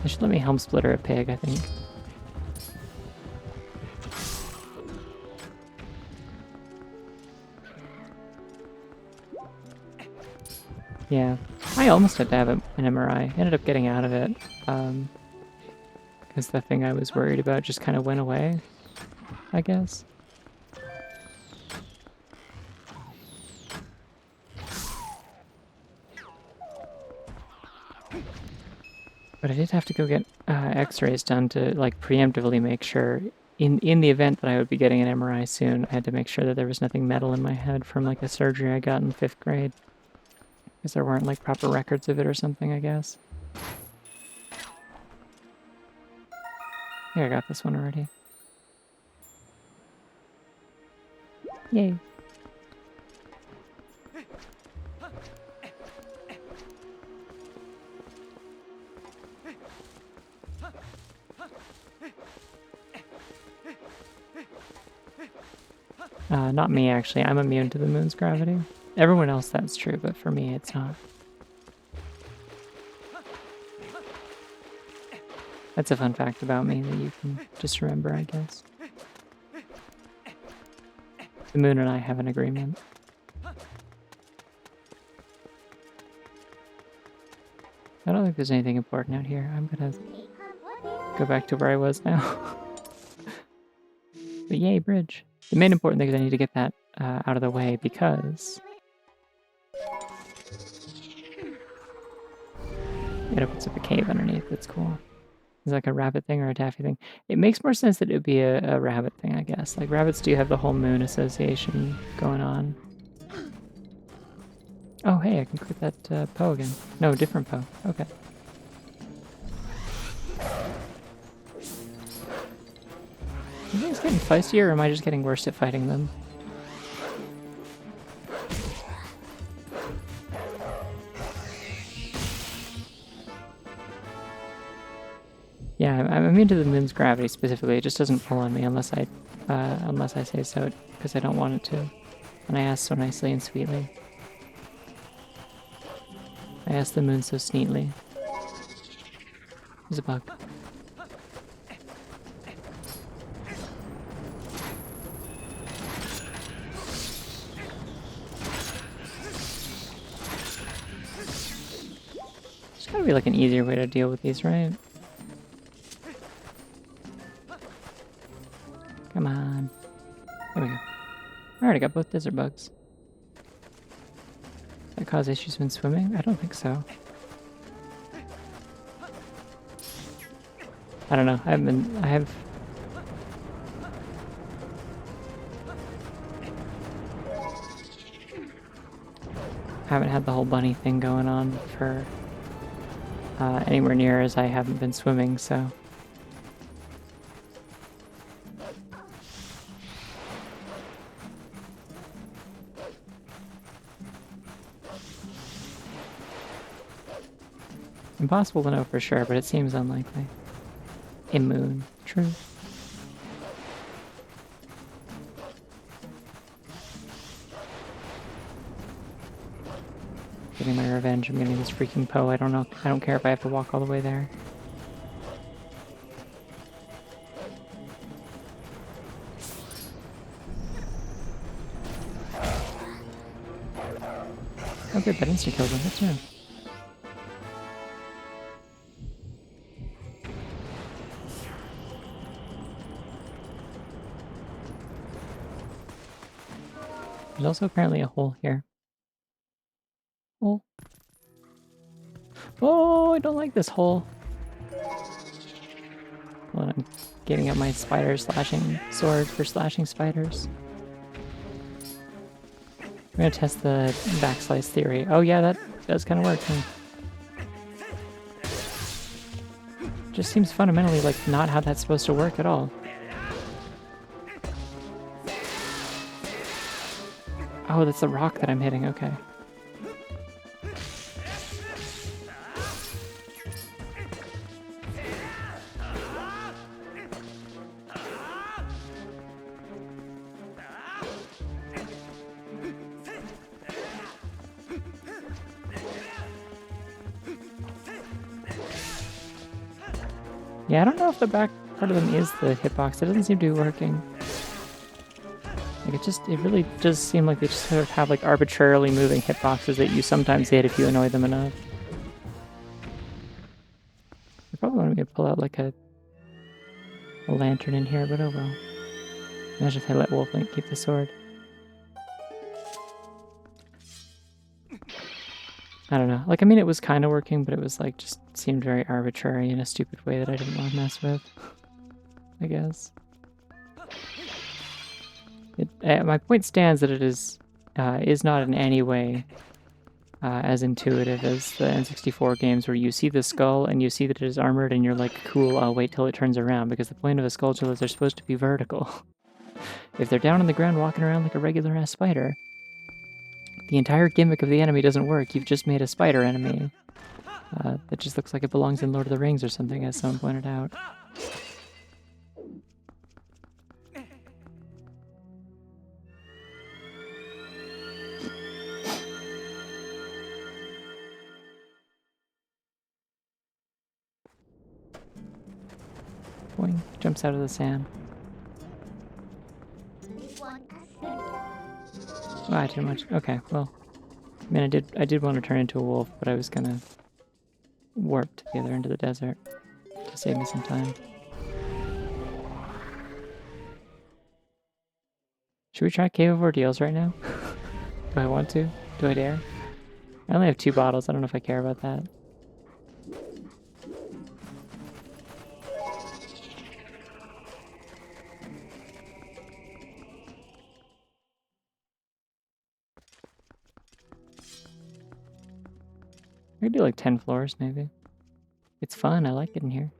Speaker 1: They should let me helm splitter a pig, I think. Yeah, I almost had to have an MRI. Ended up getting out of it, because the thing I was worried about just kind of went away, I guess. But I did have to go get x-rays done to like preemptively make sure, in the event that I would be getting an MRI soon, I had to make sure that there was nothing metal in my head from like a surgery I got in 5th grade. Because there weren't like proper records of it or something, I guess. Yeah, I got this one already. Yay. Not me, actually. I'm immune to the moon's gravity. Everyone else, that's true, but for me, it's not. That's a fun fact about me that you can just remember, I guess. The moon and I have an agreement. I don't think there's anything important out here. I'm gonna go back to where I was now. But yay, bridge. The main important thing is I need to get that out of the way because it opens up a cave underneath. That's cool. Is it like a rabbit thing or a taffy thing? It makes more sense that it would be a rabbit thing, I guess. Like rabbits do have the whole moon association going on. Oh, hey, I can click that Poe again. No, different Poe. Okay. Are things getting feistier, or am I just getting worse at fighting them? Yeah, I'm immune to the moon's gravity specifically. It just doesn't pull on me unless I say so, because I don't want it to. And I ask so nicely and sweetly. I ask the moon so sneetly. There's a bug. There's gotta be like an easier way to deal with these, right? Come on. There we go. I already got both desert bugs. Does that cause issues when swimming? I don't think so. I don't know. I haven't had the whole bunny thing going on for anywhere near as I haven't been swimming, so. Impossible to know for sure, but it seems unlikely. Immune. True. Getting my revenge. I'm getting this freaking Poe. I don't know. I don't care if I have to walk all the way there. Oh good, that insta-killed him. That's new. There's also apparently a hole here. Hole. Oh, I don't like this hole. Hold on, I'm getting up my spider slashing sword for slashing spiders. I'm gonna test the backslice theory. Oh yeah, that does kind of work. Huh? Just seems fundamentally like not how that's supposed to work at all. Oh, that's the rock that I'm hitting. Okay. Yeah, I don't know if the back part of them is the hitbox. It doesn't seem to be working. Like it really does seem like they just sort of have like arbitrarily moving hitboxes that you sometimes hit if you annoy them enough. They probably wanted me to pull out like a lantern in here, but oh well. Imagine if I let Wolflink keep the sword. I don't know. Like, I mean, it was kind of working, but it was like just seemed very arbitrary in a stupid way that I didn't want to mess with, I guess. My point stands that it is not in any way as intuitive as the N64 games where you see the skull and you see that it is armored and you're like, cool, I'll wait till it turns around, because the point of a skulltula is they're supposed to be vertical. If they're down on the ground walking around like a regular-ass spider, the entire gimmick of the enemy doesn't work. You've just made a spider enemy that just looks like it belongs in Lord of the Rings or something, as someone pointed out. Boing, jumps out of the sand. Ah, too much. Okay, well, I mean, I did want to turn into a wolf, but I was gonna warp to the other end of the desert to save me some time. Should we try Cave of Ordeals right now? Do I want to? Do I dare? I only have 2 bottles. I don't know if I care about that. I could do like 10 floors, maybe. It's fun. I like it in here.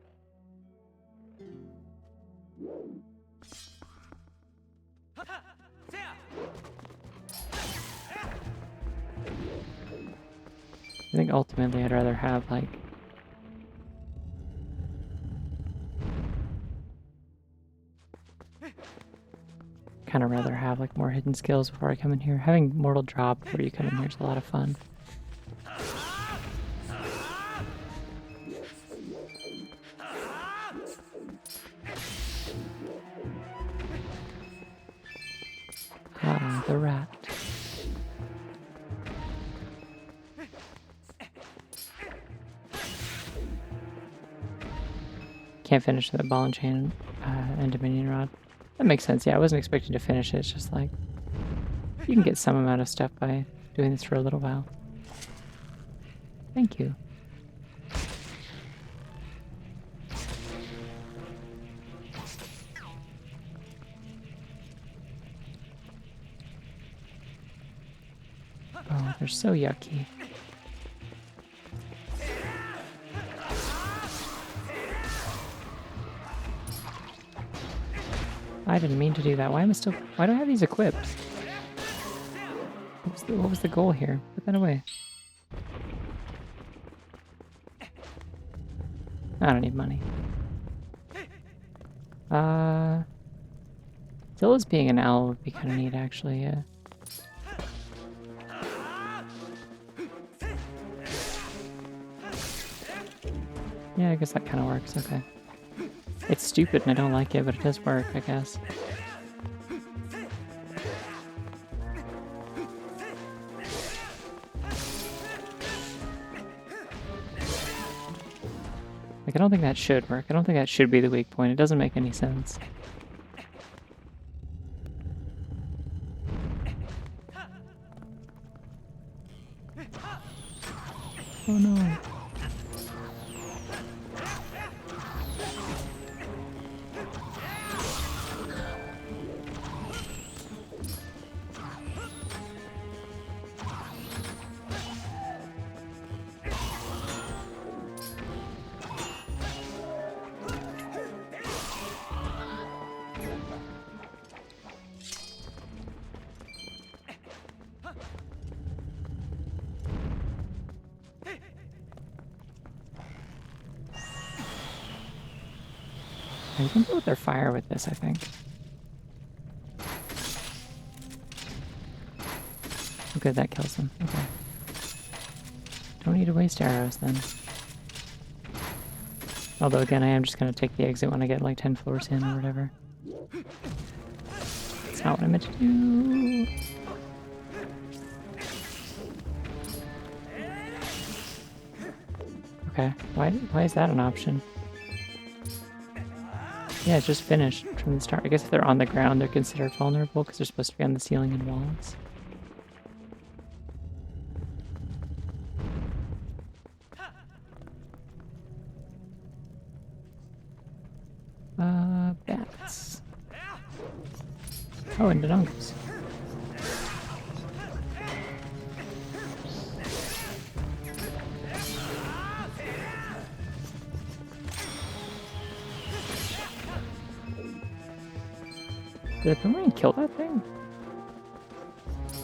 Speaker 1: I think ultimately I'd rather have like kind of rather have like more hidden skills before I come in here. Having mortal drop before you come in here is a lot of fun. Ah, the rat. Can't finish the ball and chain and Dominion Rod. That makes sense. Yeah, I wasn't expecting to finish it. It's just like you can get some amount of stuff by doing this for a little while. Thank you. Oh, they're so yucky. I didn't mean to do that. Why do I have these equipped? What was the goal here? Put that away. I don't need money. Zilla's being an owl would be kind of neat, actually, yeah. Yeah, I guess that kind of works, okay. It's stupid and I don't like it, but it does work, I guess. Like, I don't think that should work. I don't think that should be the weak point. It doesn't make any sense. Oh no. You can go with their fire with this, I think. Oh, good, that kills them. Okay. Don't need to waste arrows then. Although again, I am just gonna take the exit when I get like 10 floors in or whatever. That's not what I meant to do. Okay, why is that an option? Yeah, it's just finished from the start. I guess if they're on the ground, they're considered vulnerable because they're supposed to be on the ceiling and walls. Bats. Oh, and Dodongus. Did the boomerang kill that thing?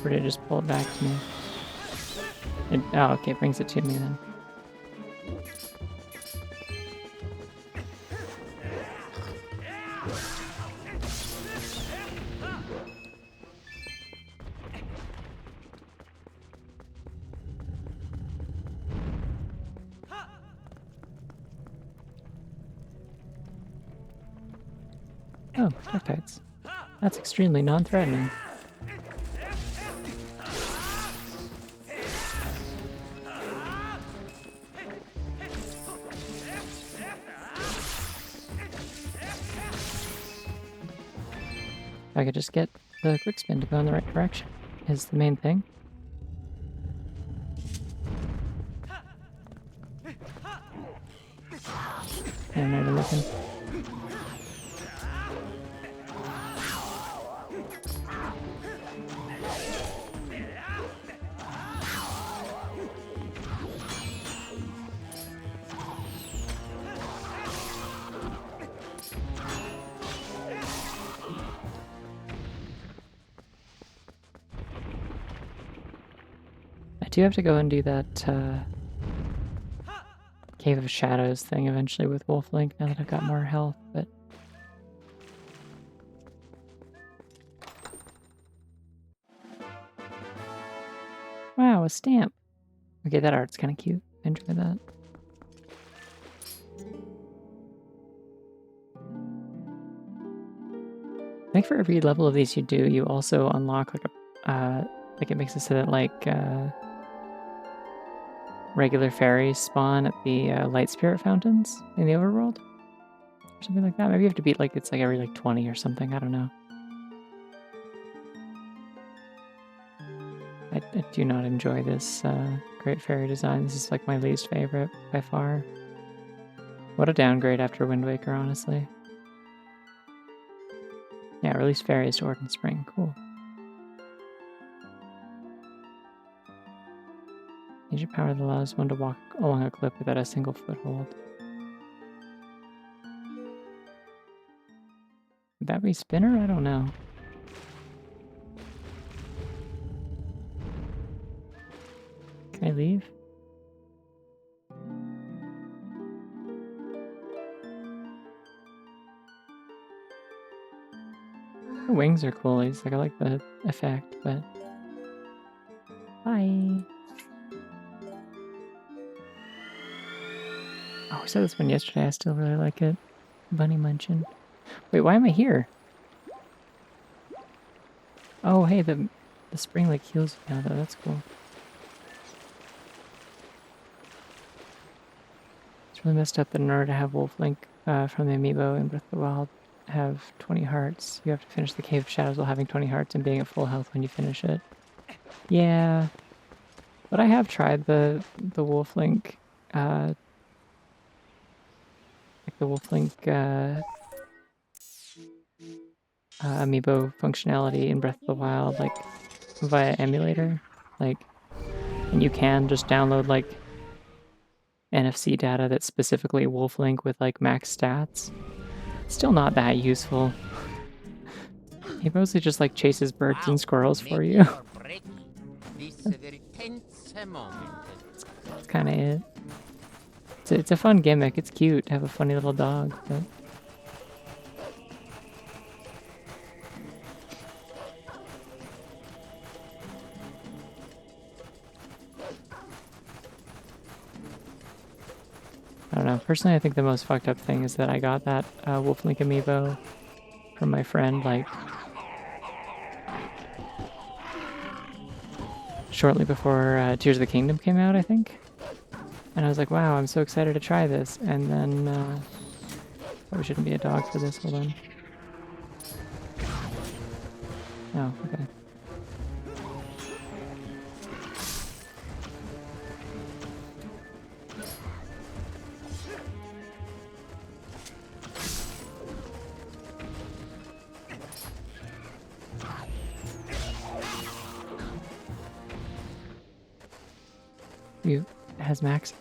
Speaker 1: Or did it just pull it back to me? Oh, okay, it brings it to me then. Oh, Darktides. That's extremely non-threatening. If I could just get the quick spin to go in the right direction is the main thing. And they're looking. I do have to go and do that Cave of Shadows thing eventually with Wolflink now that I've got more health, but wow, a stamp. Okay, that art's kind of cute. I enjoy that. I think for every level of these you do, you also unlock like it makes it so that like regular fairies spawn at the light spirit fountains in the overworld, or something like that. Maybe you have to beat like it's like every like 20 or something. I don't know. I do not enjoy this great fairy design. This is like my least favorite by far. What a downgrade after Wind Waker, honestly. Yeah, release fairies to Orton Spring. Cool. Ancient power that allows one to walk along a cliff without a single foothold. Would that be Spinner? I don't know. Can I leave? The wings are cool. Like I like the effect, but bye. Oh, I said this one yesterday. I still really like it. Bunny Munchin. Wait, why am I here? Oh, hey, the spring like heals you now though. That's cool. It's really messed up that in order to have Wolflink from the amiibo in Breath of the Wild have 20 hearts, you have to finish the Cave of Shadows while having 20 hearts and being at full health when you finish it. Yeah, but I have tried the Wolflink, like the Wolflink amiibo functionality in Breath of the Wild, like via emulator, like, and you can just download like NFC data that's specifically Wolflink with like max stats. Still not that useful. He mostly just like chases birds and squirrels for you. That's kind of it. It's a fun gimmick. It's cute to have a funny little dog, but I don't know. Personally, I think the most fucked up thing is that I got that Wolflink amiibo from my friend like shortly before Tears of the Kingdom came out, I think. And I was like, wow, I'm so excited to try this. And then, probably shouldn't be a dog for this. Hold on. Oh, okay.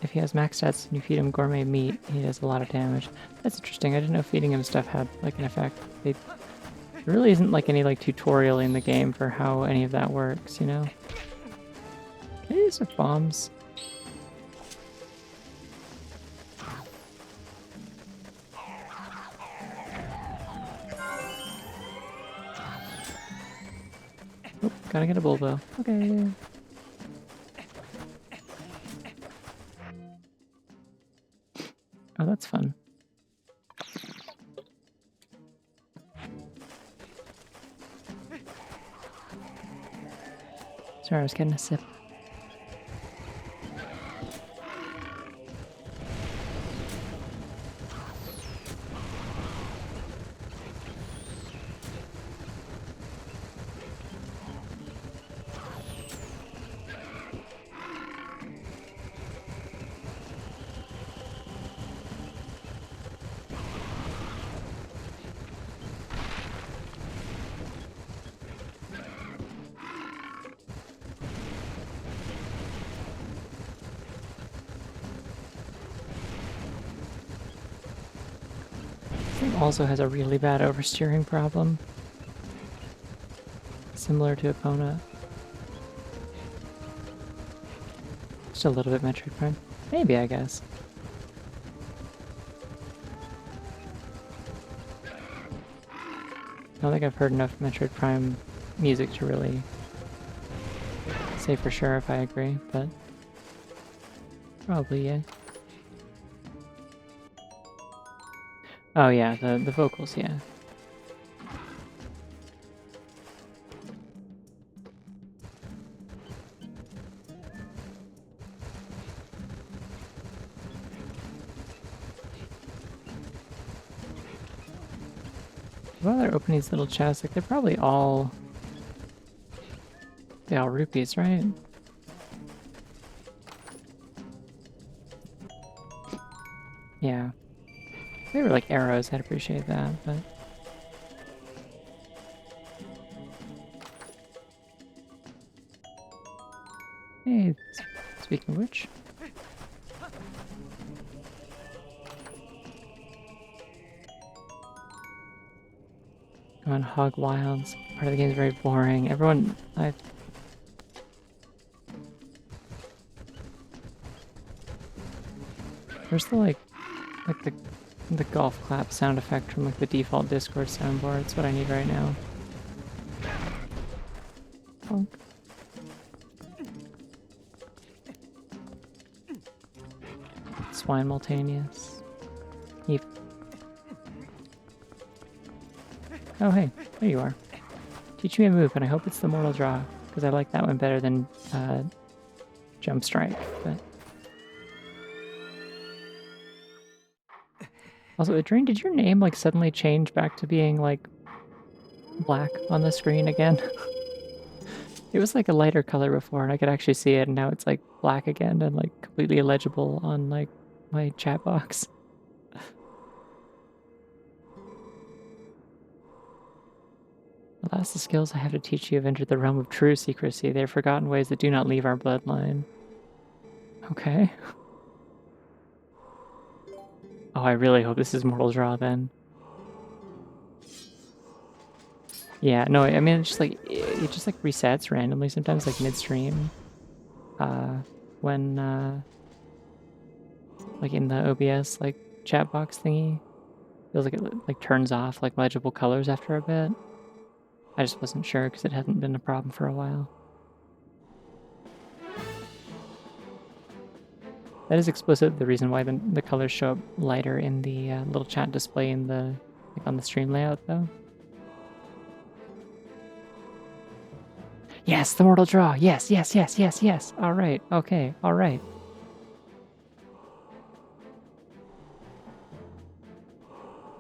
Speaker 1: If he has max stats and you feed him gourmet meat, he does a lot of damage. That's interesting. I didn't know feeding him stuff had like an effect. There really isn't like any like tutorial in the game for how any of that works, you know? Can I use some bombs? Oh, gotta get a Bulbo. Okay. Oh, that's fun. Sorry, I was getting a sip. also has a really bad oversteering problem. Similar to Epona. Just a little bit Metroid Prime. Maybe, I guess. I don't think I've heard enough Metroid Prime music to really say for sure if I agree, but probably, yeah. Oh yeah, the vocals, yeah. While they're opening these little chests, like they're probably all rupees, right? Yeah. If they were like arrows, I'd appreciate that, but hey, speaking of which. Go on Hog Wilds. Part of the game is very boring. Everyone, where's the like the golf clap sound effect from like the default Discord soundboard? It's what I need right now. Bonk. Swine Multaneous. Yeep. Oh hey, there you are. Teach me a move, and I hope it's the Mortal Draw, because I like that one better than Jump Strike, but... Also, Adrian, did your name like suddenly change back to being like black on the screen again? It was like a lighter color before and I could actually see it, and now it's like black again and like completely illegible on like my chat box. Alas, the skills I have to teach you have entered the realm of true secrecy. They have forgotten ways that do not leave our bloodline. Okay. Oh, I really hope this is Mortal Draw then. Yeah, no, I mean, it's just like, it just like resets randomly sometimes, like midstream. When, like in the OBS, like chat box thingy, feels like it like turns off like legible colors after a bit. I just wasn't sure because it hadn't been a problem for a while. That is explicit the reason why the colors show up lighter in the little chat display in the like on the stream layout though. Yes, the Mortal Draw. Yes, yes, yes, yes, yes. All right. Okay. All right.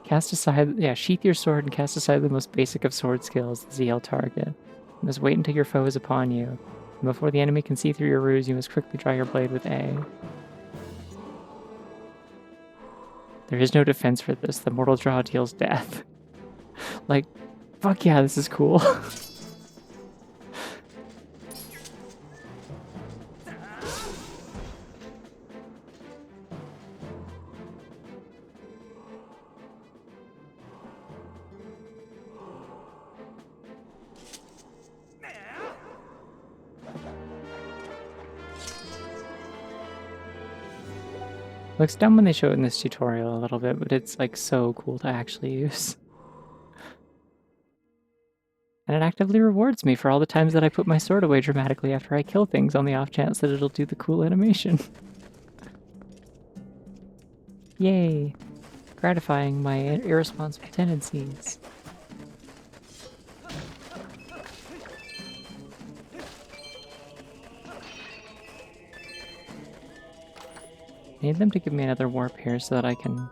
Speaker 1: Cast aside, yeah, sheath your sword and cast aside the most basic of sword skills, the ZL target. You must wait until your foe is upon you. And before the enemy can see through your ruse, you must quickly draw your blade with A. There is no defense for this. The Mortal Draw deals death. Like, fuck yeah, this is cool. Looks dumb when they show it in this tutorial a little bit, but it's like so cool to actually use. And it actively rewards me for all the times that I put my sword away dramatically after I kill things on the off chance that it'll do the cool animation. Yay! Gratifying my irresponsible tendencies. I need them to give me another warp here so that I can...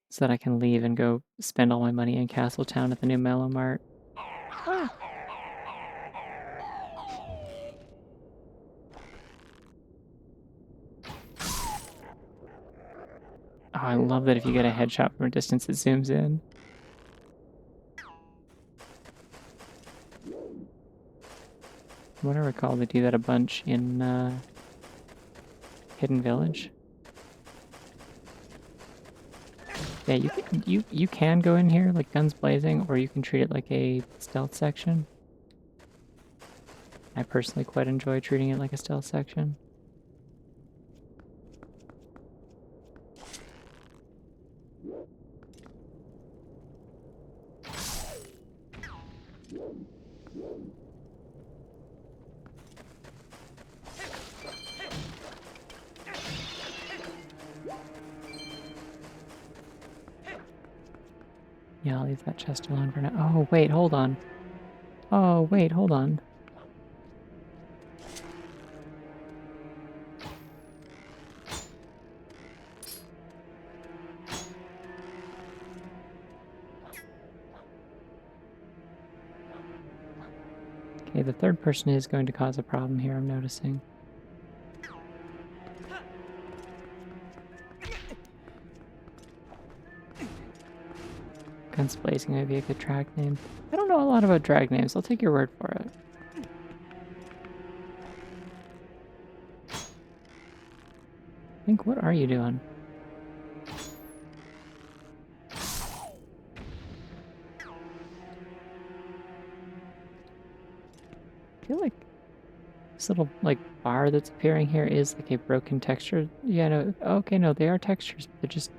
Speaker 1: so that I can leave and go spend all my money in Castletown at the new Mellow Mart. Ah. Oh, I love that if you get a headshot from a distance, it zooms in. What I recall, they do that a bunch in Hidden Village. Yeah, you can go in here like guns blazing, or you can treat it like a stealth section. I personally quite enjoy treating it like a stealth section. Yeah, I'll leave that chest alone for now. Oh, wait, hold on. Oh, wait, hold on. Okay, the third person is going to cause a problem here, I'm noticing. Guns Blazing may be a good drag name. I don't know a lot about drag names. I'll take your word for it. Think, what are you doing? I feel like this little, like, bar that's appearing here is like a broken texture. Yeah, no, okay, no, they are textures. They're just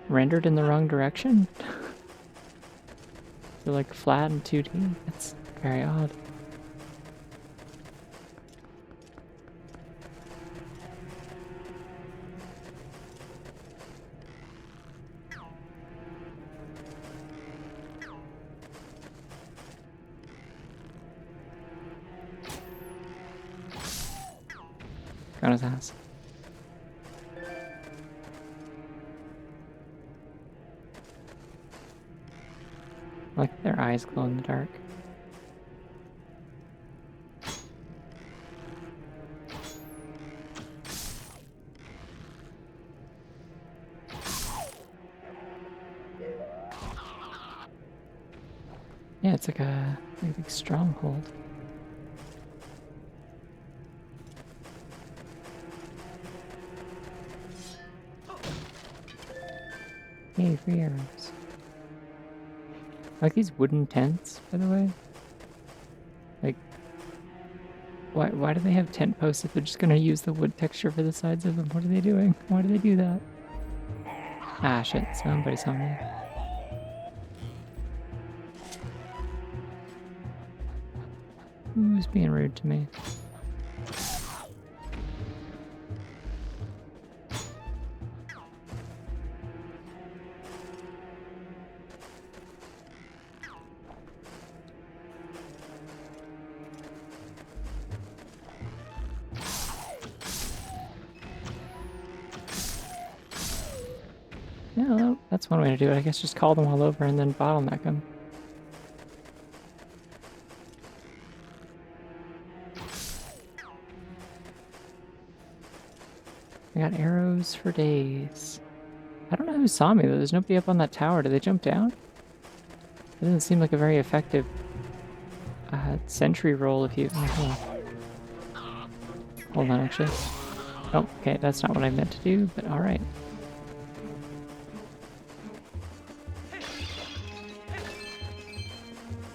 Speaker 1: rendered in the wrong direction. They're like flat and 2D. That's very odd. Got his ass. Like their eyes glow in the dark. Yeah, it's like a big stronghold. Hey, free arrows. I like these wooden tents, by the way. Like, why do they have tent posts if they're just gonna use the wood texture for the sides of them? What are they doing? Why do they do that? Ah, shit, somebody saw me. Who's being rude to me? Yeah, well, that's one way to do it. I guess just call them all over and then bottleneck them. I got arrows for days. I don't know who saw me, though. There's nobody up on that tower. Did they jump down? It doesn't seem like a very effective sentry roll if you... Oh, hold on, actually. Oh, okay, that's not what I meant to do, but alright.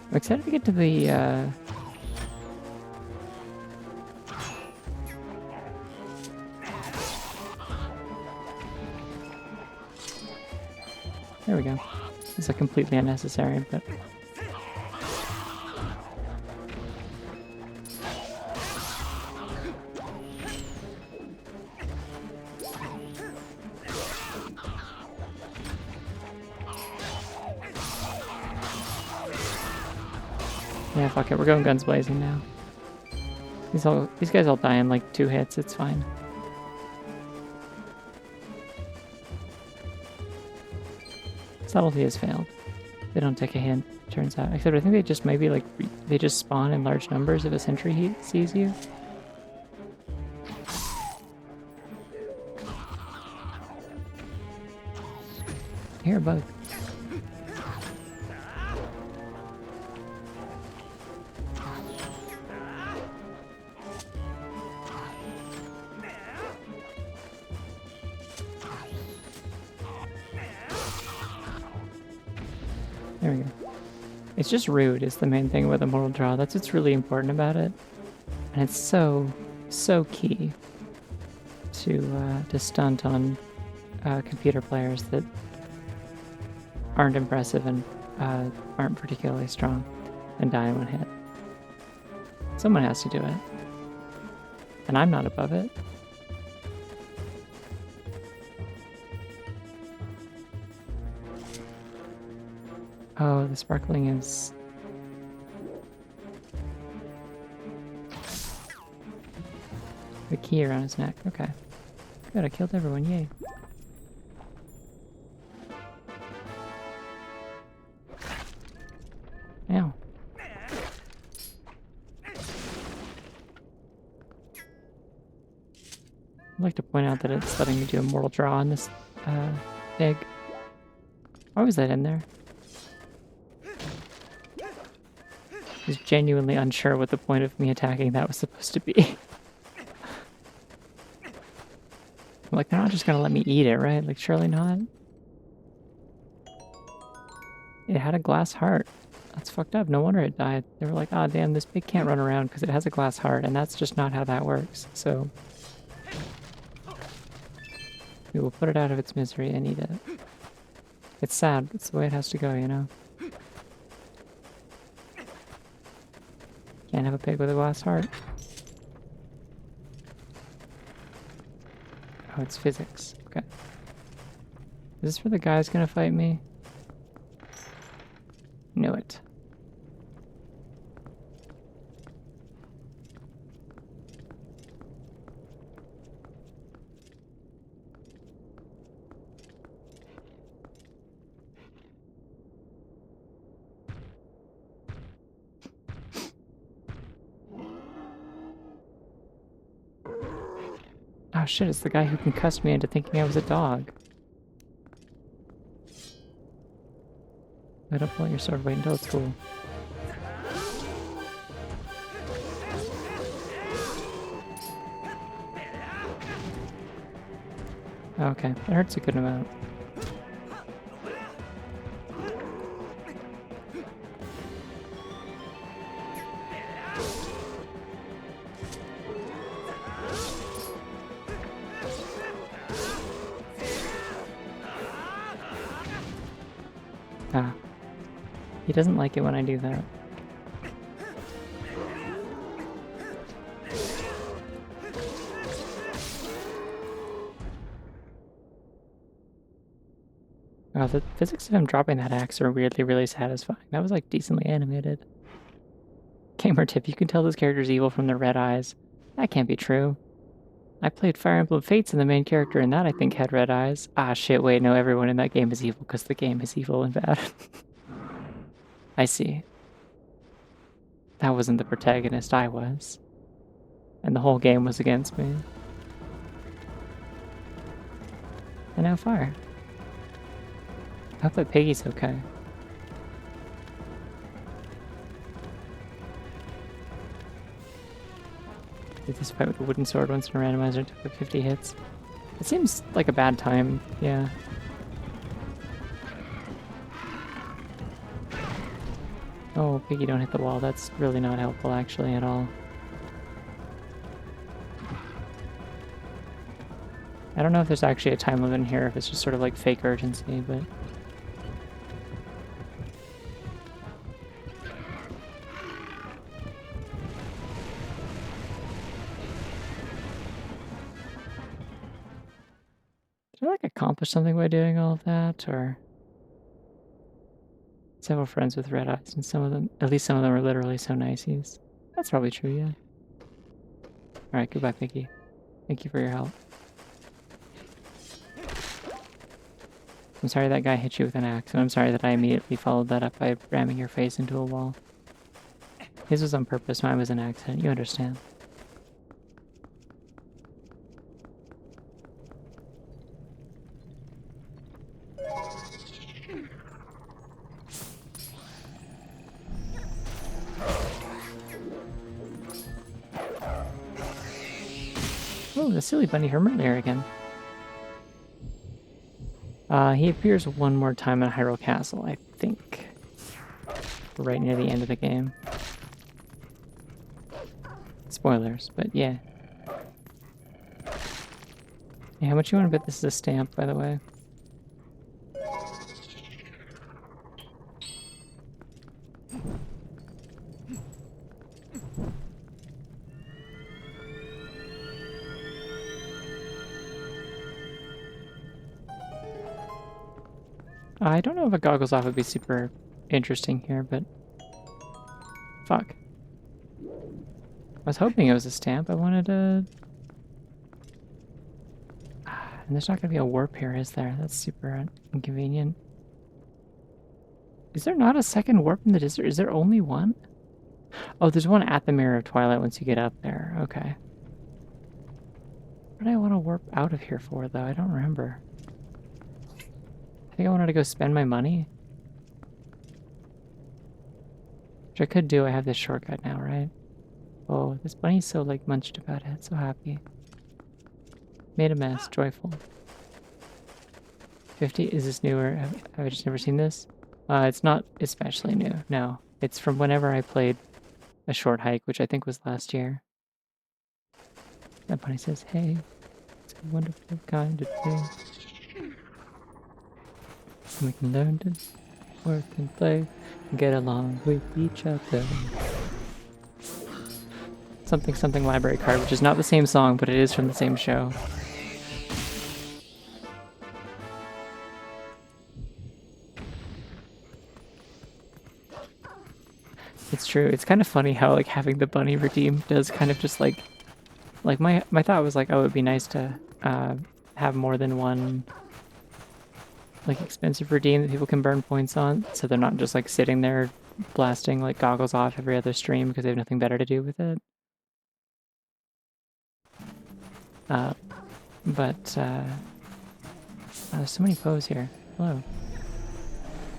Speaker 1: I'm excited to get to the, There we go. It's like completely unnecessary, but... Yeah, fuck it, we're going guns blazing now. These guys all die in like 2 hits, it's fine. Subtlety has failed. They don't take a hint, turns out. Except I think they just maybe like, they just spawn in large numbers if a sentry sees you. I hear a bug. There we go. It's just rude is the main thing with a mortal draw. That's what's really important about it. And it's so key to stunt on computer players that aren't impressive and aren't particularly strong and die in one hit. Someone has to do it. And I'm not above it. Oh, the sparkling is... the key around his neck. Okay. Good, I killed everyone. Yay. Ow. I'd like to point out that it's letting me do a mortal draw on this pig. Why was that in there? I was genuinely unsure what the point of me attacking that was supposed to be. I'm like, they're not just gonna let me eat it, right? Like, surely not. It had a glass heart. That's fucked up. No wonder it died. They were like, ah, damn, this pig can't run around because it has a glass heart, and that's just not how that works. So we will put it out of its misery and eat it. It's sad. It's the way it has to go, you know? Can't have a pig with a glass heart. Oh, it's physics. Okay. Is this where the guy's gonna fight me? Knew it. Oh shit, it's the guy who concussed me into thinking I was a dog. Don't pull out your sword, wait until it's cool. Okay, that hurts a good amount. Ah. He doesn't like it when I do that. Oh, the physics of him dropping that axe are weirdly really satisfying. That was like decently animated. Gamer tip, you can tell this character's evil from their red eyes. That can't be true. I played Fire Emblem Fates and the main character in that I think had red eyes. Ah shit, wait, no, everyone in that game is evil because the game is evil and bad. I see. That wasn't the protagonist, I was. And the whole game was against me. And now fire. I hope that Piggy's okay. Did this fight with a wooden sword once in a randomizer took like 50 hits. It seems like a bad time, yeah. Oh, Piggy, don't hit the wall. That's really not helpful, actually, at all. I don't know if there's actually a time limit in here, if it's just sort of like fake urgency, but... Did I, like, accomplish something by doing all of that, or... Several friends with red eyes, and some of them, at least some of them are literally so niceys. That's probably true, yeah. Alright, goodbye, Piggy. Thank you for your help. I'm sorry that guy hit you with an axe, and I'm sorry that I immediately followed that up by ramming your face into a wall. His was on purpose, mine was an accident, you understand. Oh, the silly bunny from earlier again. He appears one more time in Hyrule Castle, I think. right near the end of the game. Spoilers, but yeah. Hey, how much you want to bet this is a stamp, by the way? I don't know if a goggles off would be super interesting here, but fuck. I was hoping it was a stamp. I wanted to... And there's not going to be a warp here, is there? That's super inconvenient. Is there not a second warp in the desert? Is there only one? Oh, there's one at the Mirror of Twilight once you get up there. Okay. What did I want to warp out of here for, though? I don't remember. I think I wanted to go spend my money. Which I could do. I have this shortcut now, right? Oh, this bunny's so, like, munched about it. So happy. Made a mess. Joyful. 50? Is this newer? Have I just never seen this? It's not especially new. No. It's from whenever I played a short hike, which I think was last year. That bunny says, hey, it's a wonderful kind of day. We can learn to work and play and get along with each other. Something something library card, which is not the same song, but it is from the same show. It's true. It's kind of funny how like having the bunny redeem does kind of just like my thought was like, oh, it'd be nice to have more than one like expensive redeem that people can burn points on, so they're not just like sitting there blasting like goggles off every other stream because they have nothing better to do with it. There's so many Poes here. Hello.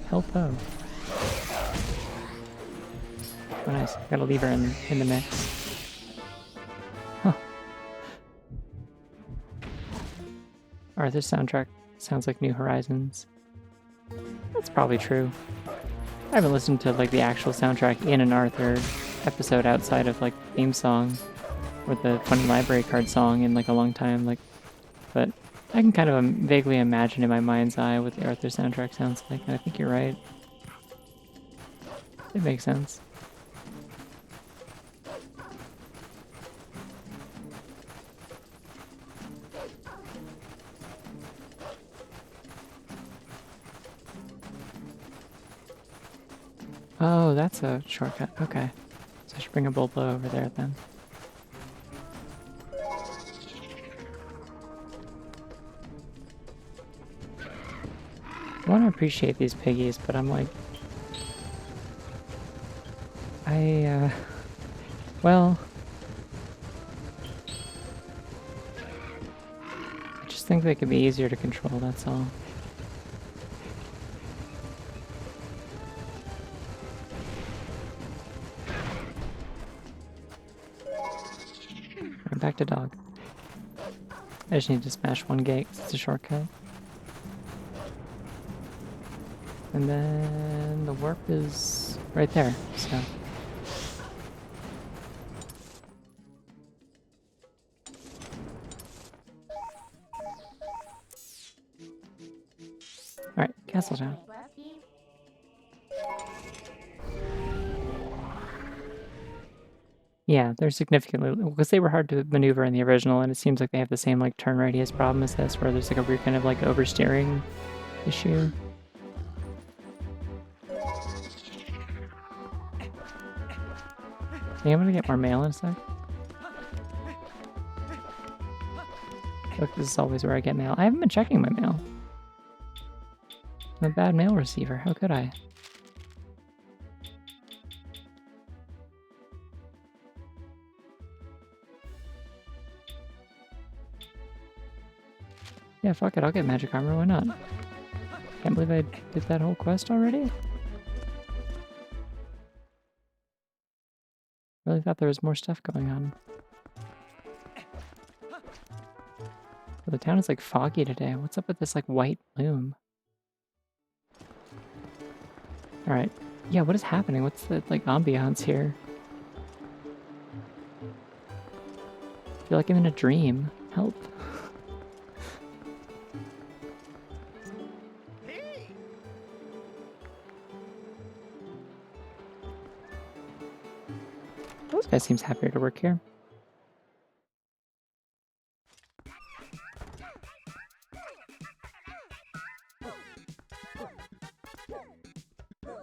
Speaker 1: Help Poe. Oh, nice. Gotta leave her in the mix. Huh. Arthur's soundtrack sounds like New Horizons. That's probably true. I haven't listened to like the actual soundtrack in an Arthur episode outside of like the theme song or the funny library card song in like a long time. Like, but I can kind of vaguely imagine in my mind's eye what the Arthur soundtrack sounds like, and I think you're right. It makes sense. Oh, that's a shortcut. Okay. So I should bring a Bulba over there then. I want to appreciate these piggies, but I'm like... well... I just think they could be easier to control, that's all. Back to dog. I just need to smash one gate because it's a shortcut. And then the warp is right there, so. Alright, Castle Town. Yeah, they're significantly, because they were hard to maneuver in the original, and it seems like they have the same like turn radius problem as this, where there's like a weird kind of like oversteering issue. I think I'm gonna get more mail in a sec. Look, this is always where I get mail. I haven't been checking my mail. I'm a bad mail receiver. How could I? Yeah, fuck it, I'll get magic armor, why not? Can't believe I did that whole quest already? Really thought there was more stuff going on. Well, the town is like foggy today. What's up with this like white bloom? Alright, Yeah, what is happening? What's the, like, ambiance here? I feel like I'm in a dream. Help. Those guy seems happier to work here.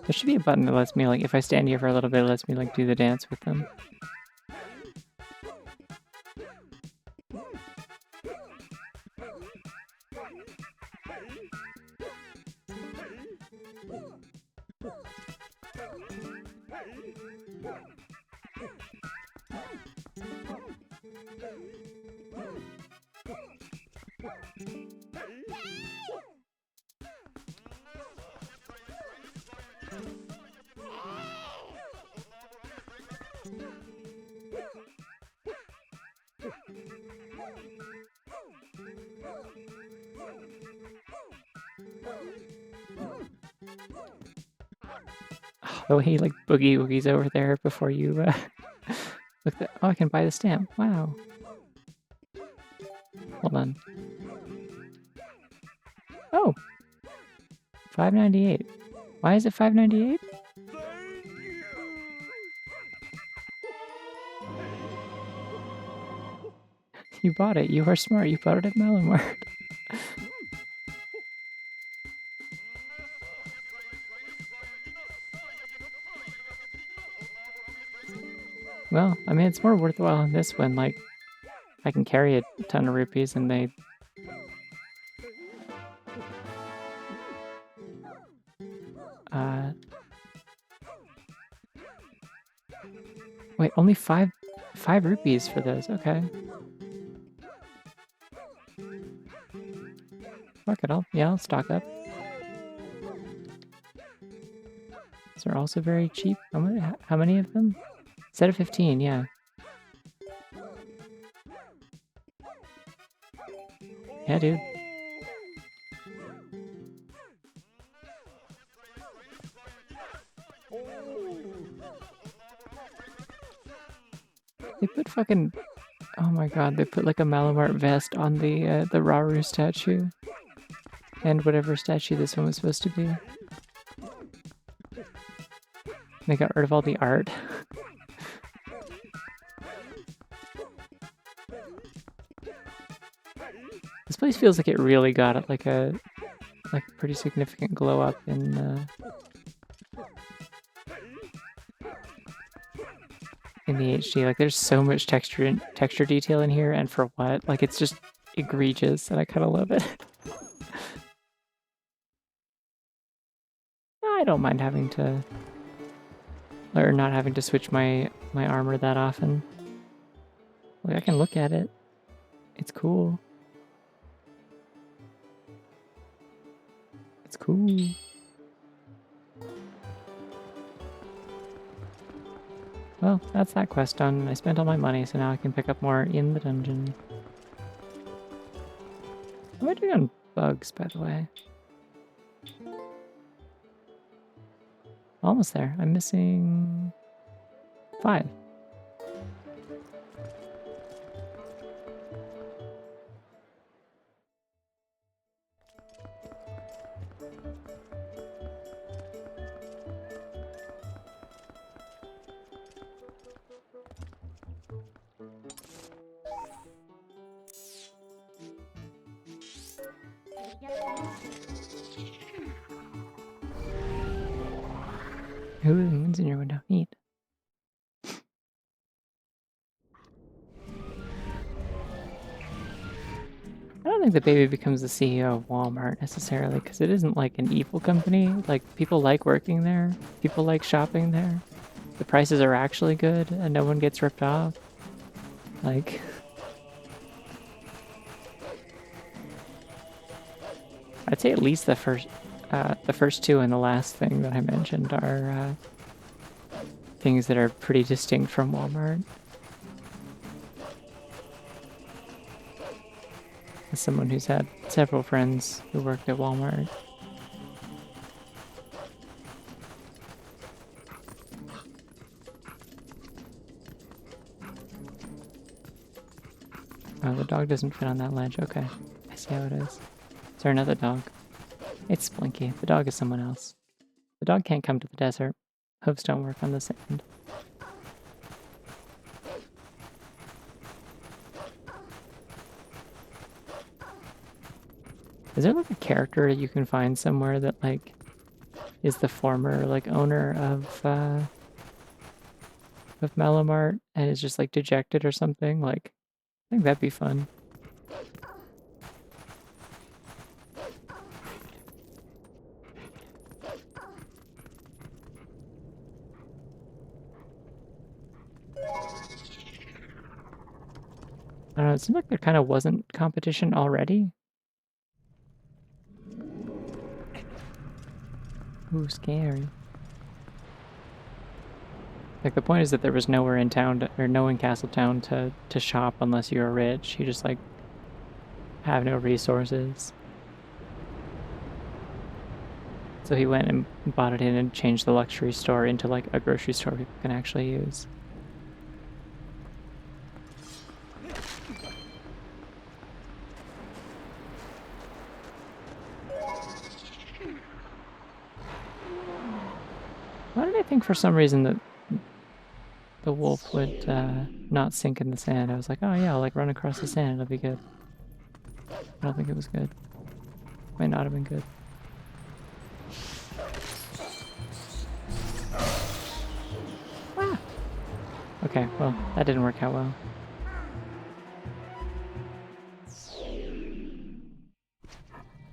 Speaker 1: There should be a button that lets me, like, if I stand here for a little bit, it lets me, like, do the dance with them. Oh, he like boogie woogies over there before you look at. Oh, I can buy the stamp. Wow. Hold on. Oh, $5.98. Why is it $5.98? You bought it. You are smart. You bought it at Malamart. Well, I mean, it's more worthwhile in this when, like, I can carry a ton of rupees and they... Wait, only five rupees for those. Okay. Fuck it, I'll stock up. These are also very cheap. How many of them? Instead of 15, yeah. Yeah, dude. They put fucking... Oh my god, they put like a Malamart vest on the Rauru statue. And whatever statue this one was supposed to be. They got rid of all the art. This place feels like it really got like a pretty significant glow up in the HD. Like there's so much texture detail in here, and for what? Like it's just egregious, and I kind of love it. I don't mind having to, or not having to switch my armor that often. Like I can look at it. It's cool. It's cool. Well, that's that quest done. I spent all my money, so now I can pick up more in the dungeon. What am I doing on bugs, by the way? Almost there. I'm missing 5. Ooh, the moon's in your window. Neat. I don't think the baby becomes the CEO of Walmart necessarily, because it isn't like an evil company. Like, people like working there. People like shopping there. The prices are actually good, and no one gets ripped off. Like... I'd say at least the first 2 and the last thing that I mentioned are things that are pretty distinct from Walmart. As someone who's had several friends who worked at Walmart. dog doesn't fit on that ledge. Okay. I see how it is. Is there another dog? It's Splinky. The dog is someone else. The dog can't come to the desert. Hooves don't work on the sand. Is there like a character you can find somewhere that like is the former like owner of Malamart and is just like dejected or something? Like, I think that'd be fun. I don't know, it seemed like there kind of wasn't competition already. Ooh, scary. Like, the point is that there was nowhere in town, or no in Castletown to shop unless you were rich. You just, like, have no resources. So he went and bought it in and changed the luxury store into, like, a grocery store people can actually use. Why did I think for some reason that the wolf would not sink in the sand? I was like, oh yeah, I'll like run across the sand, it'll be good. I don't think it was good. Might not have been good. Ah! Okay, well, that didn't work out well.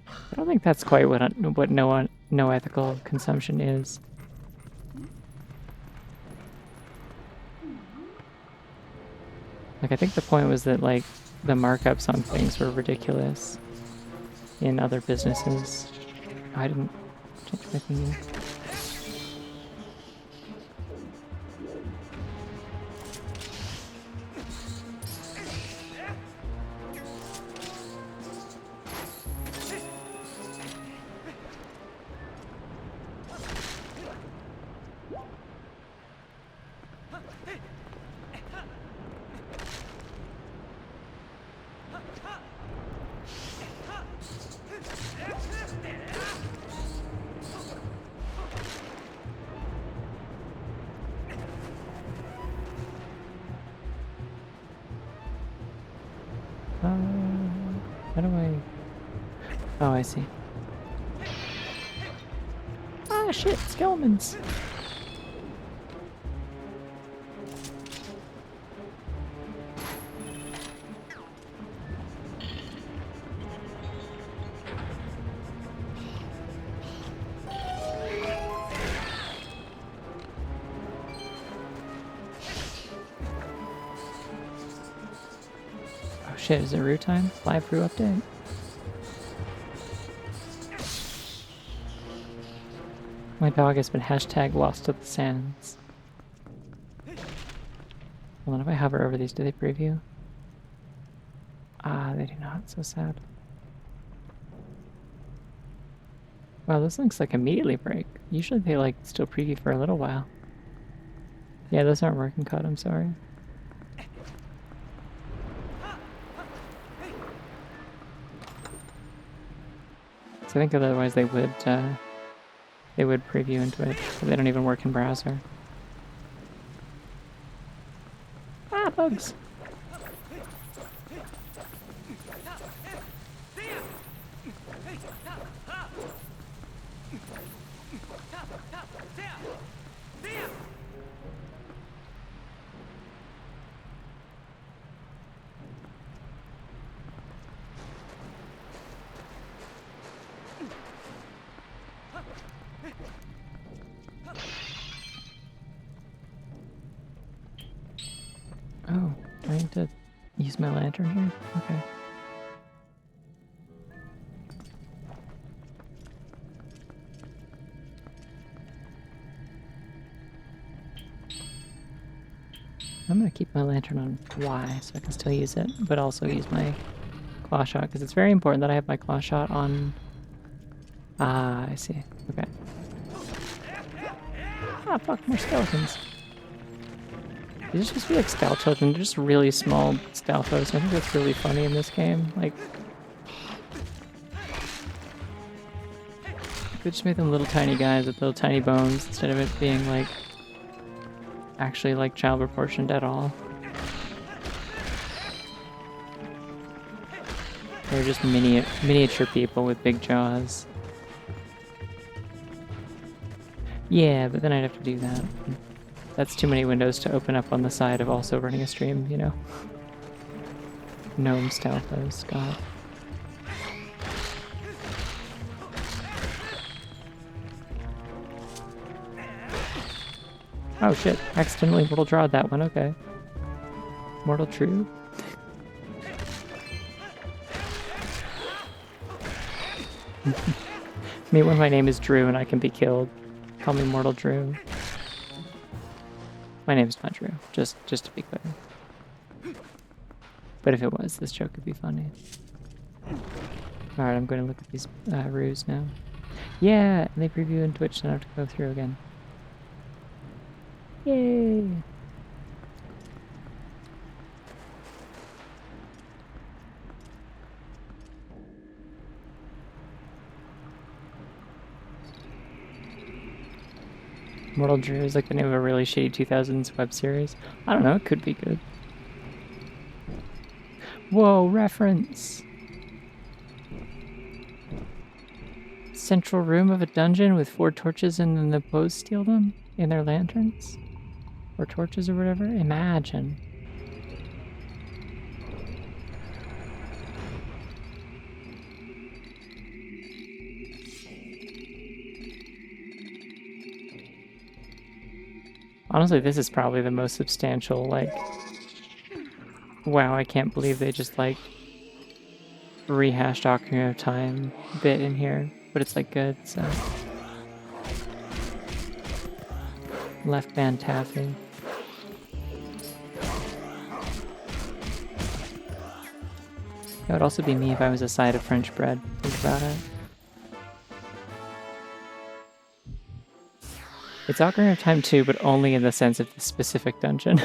Speaker 1: I don't think that's quite what no ethical consumption is. Like, I think the point was that, like, the markups on things were ridiculous in other businesses. Oh, I didn't change my thingy. How do I... Oh, I see. Ah, shit, skeletons! Oh shit, is it Roo time? Live Roo update? My dog has been hashtag lost to the sands. Hold on, if I hover over these, do they preview? Ah, they do not. So sad. Wow, those links like immediately break. Usually they like still preview for a little while. Yeah, those aren't working, Cut. I'm sorry. So I think otherwise they would preview into it, but they don't even work in browser. Ah, bugs! Oh, I need to use my lantern here? Okay. I'm gonna keep my lantern on Y so I can still use it, but also use my claw shot, because it's very important that I have my claw shot on... Ah, I see. Okay. Ah, fuck, more skeletons. These are supposed to be like stealth children, they're just really small stealthos. I think that's really funny in this game. Like, they just made them little tiny guys with little tiny bones instead of it being like actually like child proportioned at all. They're just miniature people with big jaws. Yeah, but then I'd have to do that. That's too many windows to open up on the side of also running a stream, you know? Gnome stealthos, god. Oh shit, accidentally Mortal Drawed that one, okay. Mortal True? Me when my name is Drew and I can be killed. Call me Mortal Drew. My name's not Drew, just to be clear. But if it was, this joke could be funny. Alright, I'm going to look at these roos now. Yeah, and they preview in Twitch, so I don't have to go through again. Yay! Mortal Drew is like the name of a really shitty 2000s web series. I don't know, it could be good. Whoa, reference! Central room of a dungeon with 4 torches and then the bows steal them in their lanterns? Or torches or whatever? Imagine. Honestly, this is probably the most substantial, like... Wow, I can't believe they just, like, rehashed Ocarina of Time bit in here. But it's, like, good, so... Left band taffy. That would also be me if I was a side of French bread. Think about it. It's Ocarina of Time 2, but only in the sense of the specific dungeon.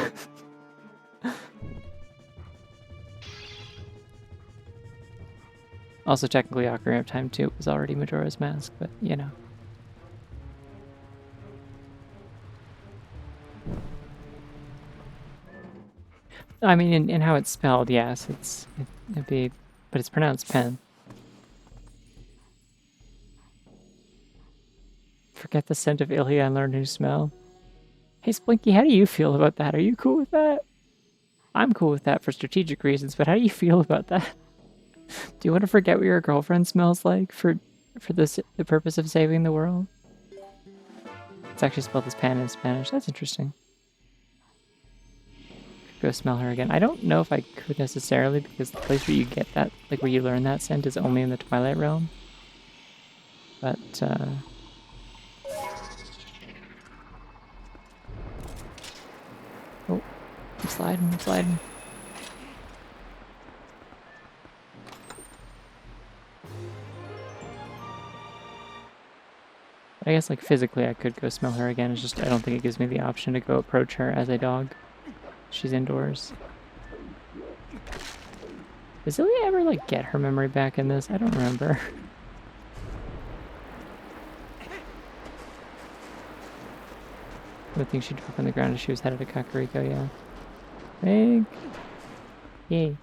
Speaker 1: Also, technically, Ocarina of Time 2 was already Majora's Mask, but, you know. I mean, in how it's spelled, yes, it'd be, but it's pronounced pen. Forget the scent of Ilya and learn a new smell. Hey, Splinky, how do you feel about that? Are you cool with that? I'm cool with that for strategic reasons, but how do you feel about that? Do you want to forget what your girlfriend smells like for the purpose of saving the world? It's actually spelled as pan in Spanish. That's interesting. Go smell her again. I don't know if I could necessarily, because the place where you get that, like where you learn that scent, is only in the Twilight realm. But, oh, I'm sliding, I'm sliding. I guess, like, physically I could go smell her again. It's just, I don't think it gives me the option to go approach her as a dog. She's indoors. Does Ilya ever, like, get her memory back in this? I don't remember. I would think she'd drop on the ground if she was headed to Kakariko, yeah. Big. Yay.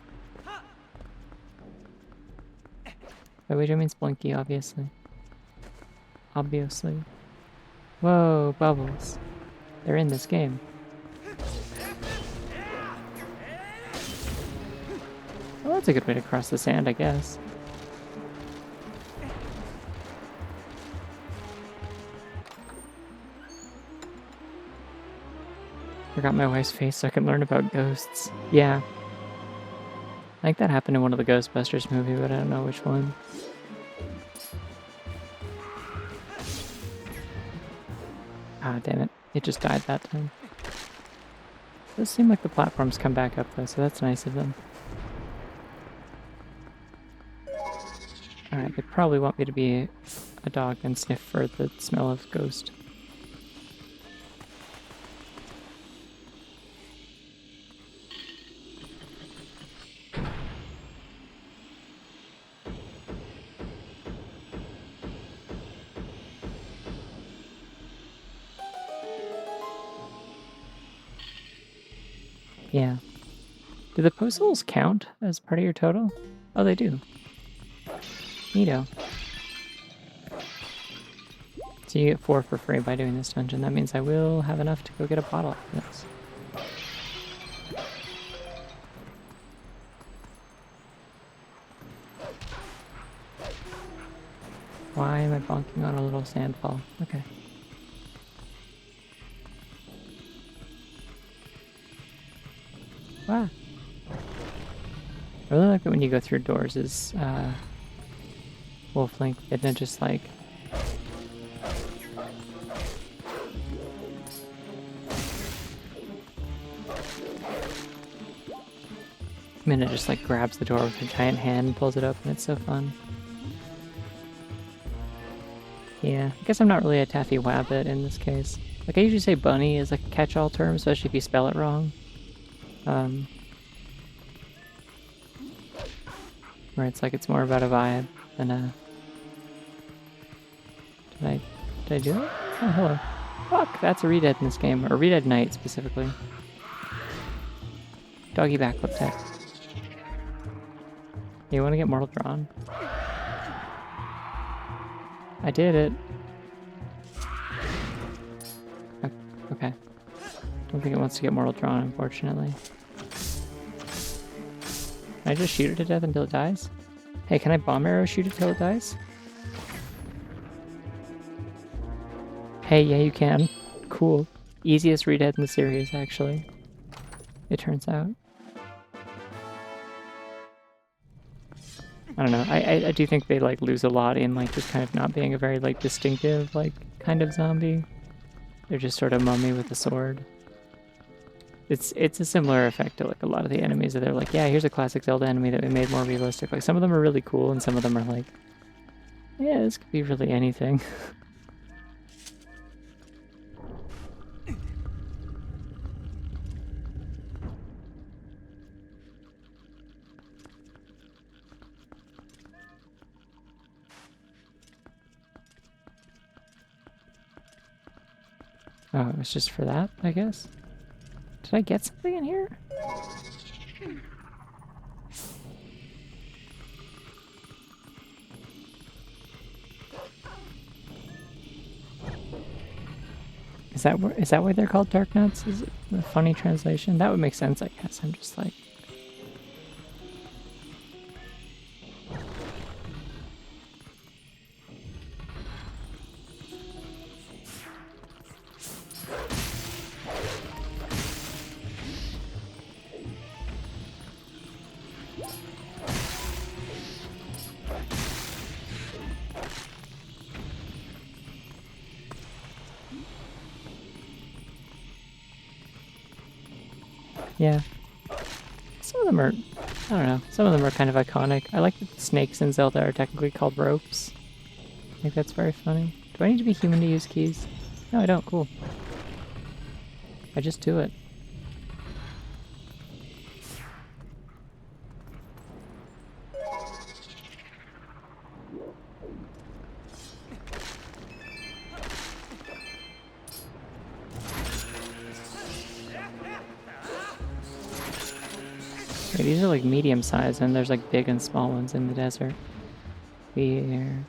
Speaker 1: By which I mean Splinky, obviously. Obviously. Whoa, bubbles. They're in this game. Well, that's a good way to cross the sand, I guess. Forgot my wife's face so I can learn about ghosts. Yeah. I think that happened in one of the Ghostbusters movie, but I don't know which one. Ah, damn it. It just died that time. It does seem like the platforms come back up, though, so that's nice of them. Alright, they probably want me to be a dog and sniff for the smell of ghost. Yeah. Do the postals count as part of your total? Oh, they do. Neato. So you get 4 for free by doing this dungeon. That means I will have enough to go get a bottle after this. Why am I bonking on a little sandfall? Okay. Wow. I really like that when you go through doors is Wolf Link didn't just like Minna just like grabs the door with her giant hand and pulls it open. It's so fun. Yeah, I guess I'm not really a taffy wabbit in this case. Like I usually say bunny is like a catch-all term, especially if you spell it wrong. Where it's like it's more about a vibe than a... Did I do it? Oh, hello. Fuck, that's a redead in this game, or redead knight specifically. Doggy backflip tech. You want to get Mortal Drawn? I did it. Okay. Don't think it wants to get Mortal Drawn, unfortunately. Can I just shoot it to death until it dies? Hey, can I bomb arrow shoot it till it dies? Hey, yeah, you can. Cool. Easiest redead in the series, actually. It turns out. I don't know. I do think they like lose a lot in like just kind of not being a very like distinctive like kind of zombie. They're just sort of mummy with a sword. It's a similar effect to like a lot of the enemies that they're like, yeah, here's a classic Zelda enemy that we made more realistic. Like some of them are really cool and some of them are like, yeah, this could be really anything. Oh, it was just for that, I guess? Did I get something in here? Is that why they're called dark nuts? Is it a funny translation? That would make sense, I guess. I'm just like... Yeah. Some of them are, I don't know, some of them are kind of iconic. I like that the snakes in Zelda are technically called ropes. I think that's very funny. Do I need to be human to use keys? No, I don't. Cool. I just do it. Okay, these are like medium sized and there's like big and small ones in the desert. Weird.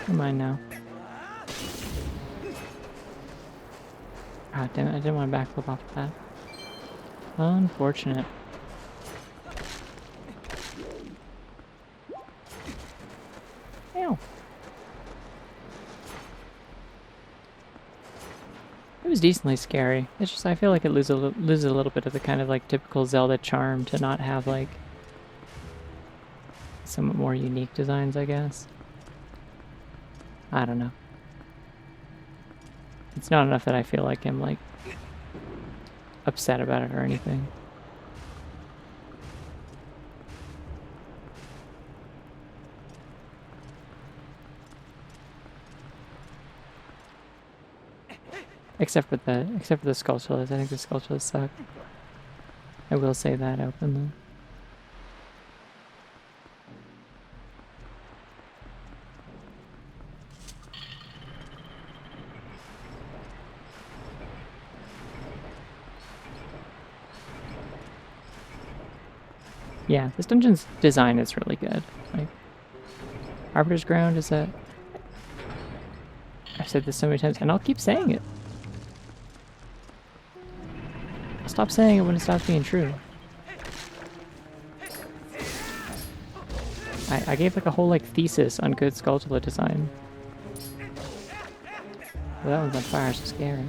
Speaker 1: Never mind now. God damn it, I didn't want to backflip off of that. Unfortunate. Ow. It was decently scary. It's just, I feel like it loses a little bit of the kind of like typical Zelda charm to not have like some more unique designs, I guess. I don't know. It's not enough that I feel like I'm like upset about it or anything. Except for the sculptures. I think the sculptures suck. I will say that openly. Yeah, this dungeon's design is really good. Like, Arbiter's Ground is a... I've said this so many times, and I'll keep saying it. I'll stop saying it when it stops being true. I gave like a whole like thesis on good Skulltula design. Well, that one's on fire, so scary.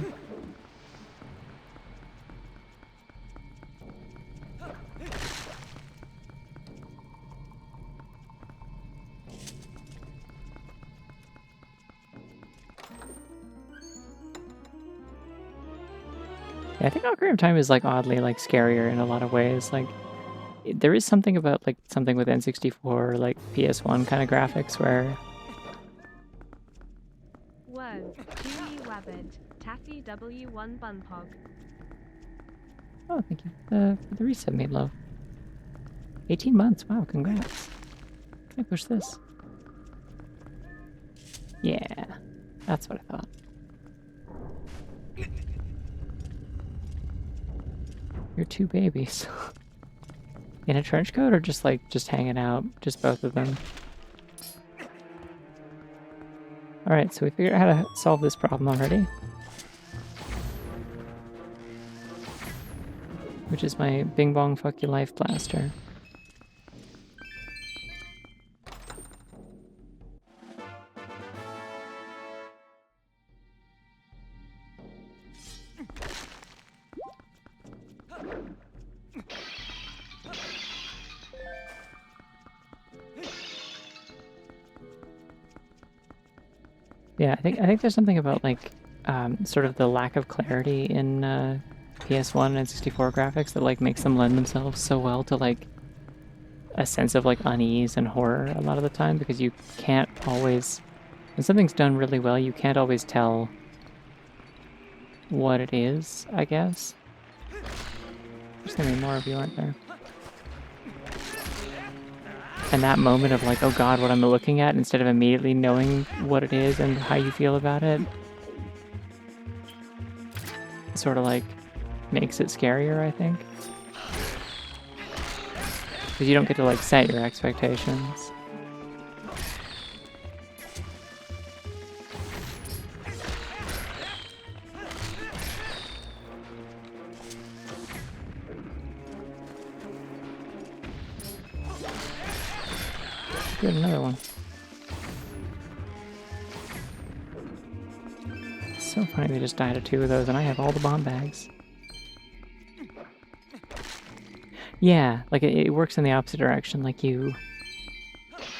Speaker 1: Yeah, I think Ocarina of Time is like oddly like scarier in a lot of ways. Like there is something about like something with N64 like PS1 kind of graphics where
Speaker 2: Whoa, Julie Wabbit, Taffy W1 Bunpog.
Speaker 1: oh, thank you for the reset, Meatloaf. 18 months, wow, congrats. Can I push this? Yeah, that's what I thought. You're two babies. In a trench coat or just like just hanging out? Just both of them. Alright, so we figured out how to solve this problem already. Which is my Bing Bong Fuck Your Life blaster. Yeah, I think there's something about like sort of the lack of clarity in PS1 and 64 graphics that like makes them lend themselves so well to like a sense of like unease and horror a lot of the time, because you can't always, when something's done really well, you can't always tell what it is, I guess. There's gonna be more of you, aren't there? And that moment of like, oh god, what I'm looking at, instead of immediately knowing what it is and how you feel about it, sort of like makes it scarier, I think. Because you don't get to like set your expectations. Good, another one. It's so funny they just died of two of those and I have all the bomb bags. Yeah, like it works in the opposite direction. Like you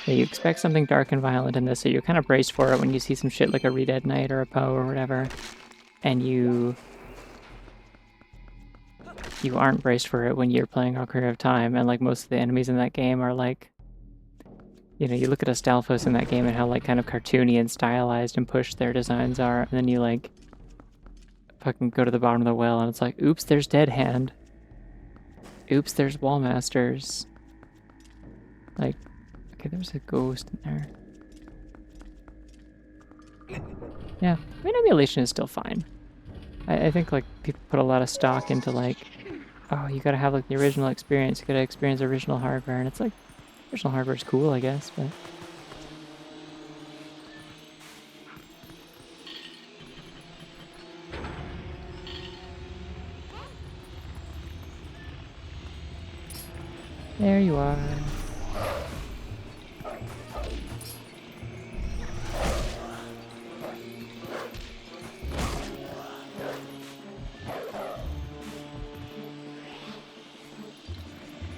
Speaker 1: expect something dark and violent in this, so you're kind of braced for it when you see some shit like a Re-Dead Knight or a Poe or whatever, and you aren't braced for it when you're playing Ocarina of Time, and like most of the enemies in that game are like, you know, you look at Astolfos in that game and how like kind of cartoony and stylized and pushed their designs are, and then you like fucking go to the bottom of the well and it's like, oops, there's Dead Hand. Oops, there's Wallmasters. Like, okay, there's a ghost in there. Yeah, I mean, emulation is still fine. I think like people put a lot of stock into like, oh, you gotta have like the original experience, you gotta experience original hardware, and it's like, original hardware's cool, I guess, but... There you are.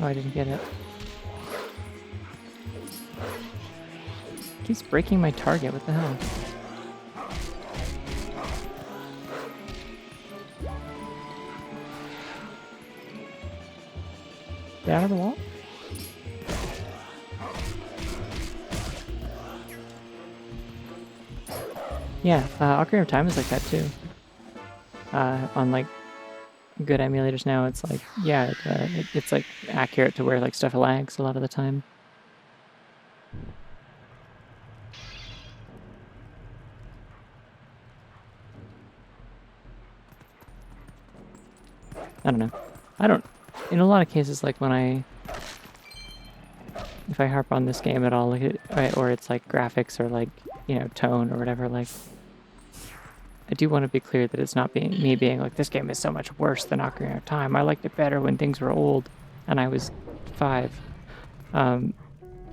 Speaker 1: Oh, I didn't get it. Keeps breaking my target, what the hell? Get out of the wall? Yeah, Ocarina of Time is like that too. On like good emulators now, it's like, yeah, it's like accurate to where like stuff lags a lot of the time. I don't know. In a lot of cases, like if I harp on this game at all, like or it's like graphics or like, you know, tone or whatever, like, I do want to be clear that it's not me being like, this game is so much worse than Ocarina of Time. I liked it better when things were old and I was 5. Like,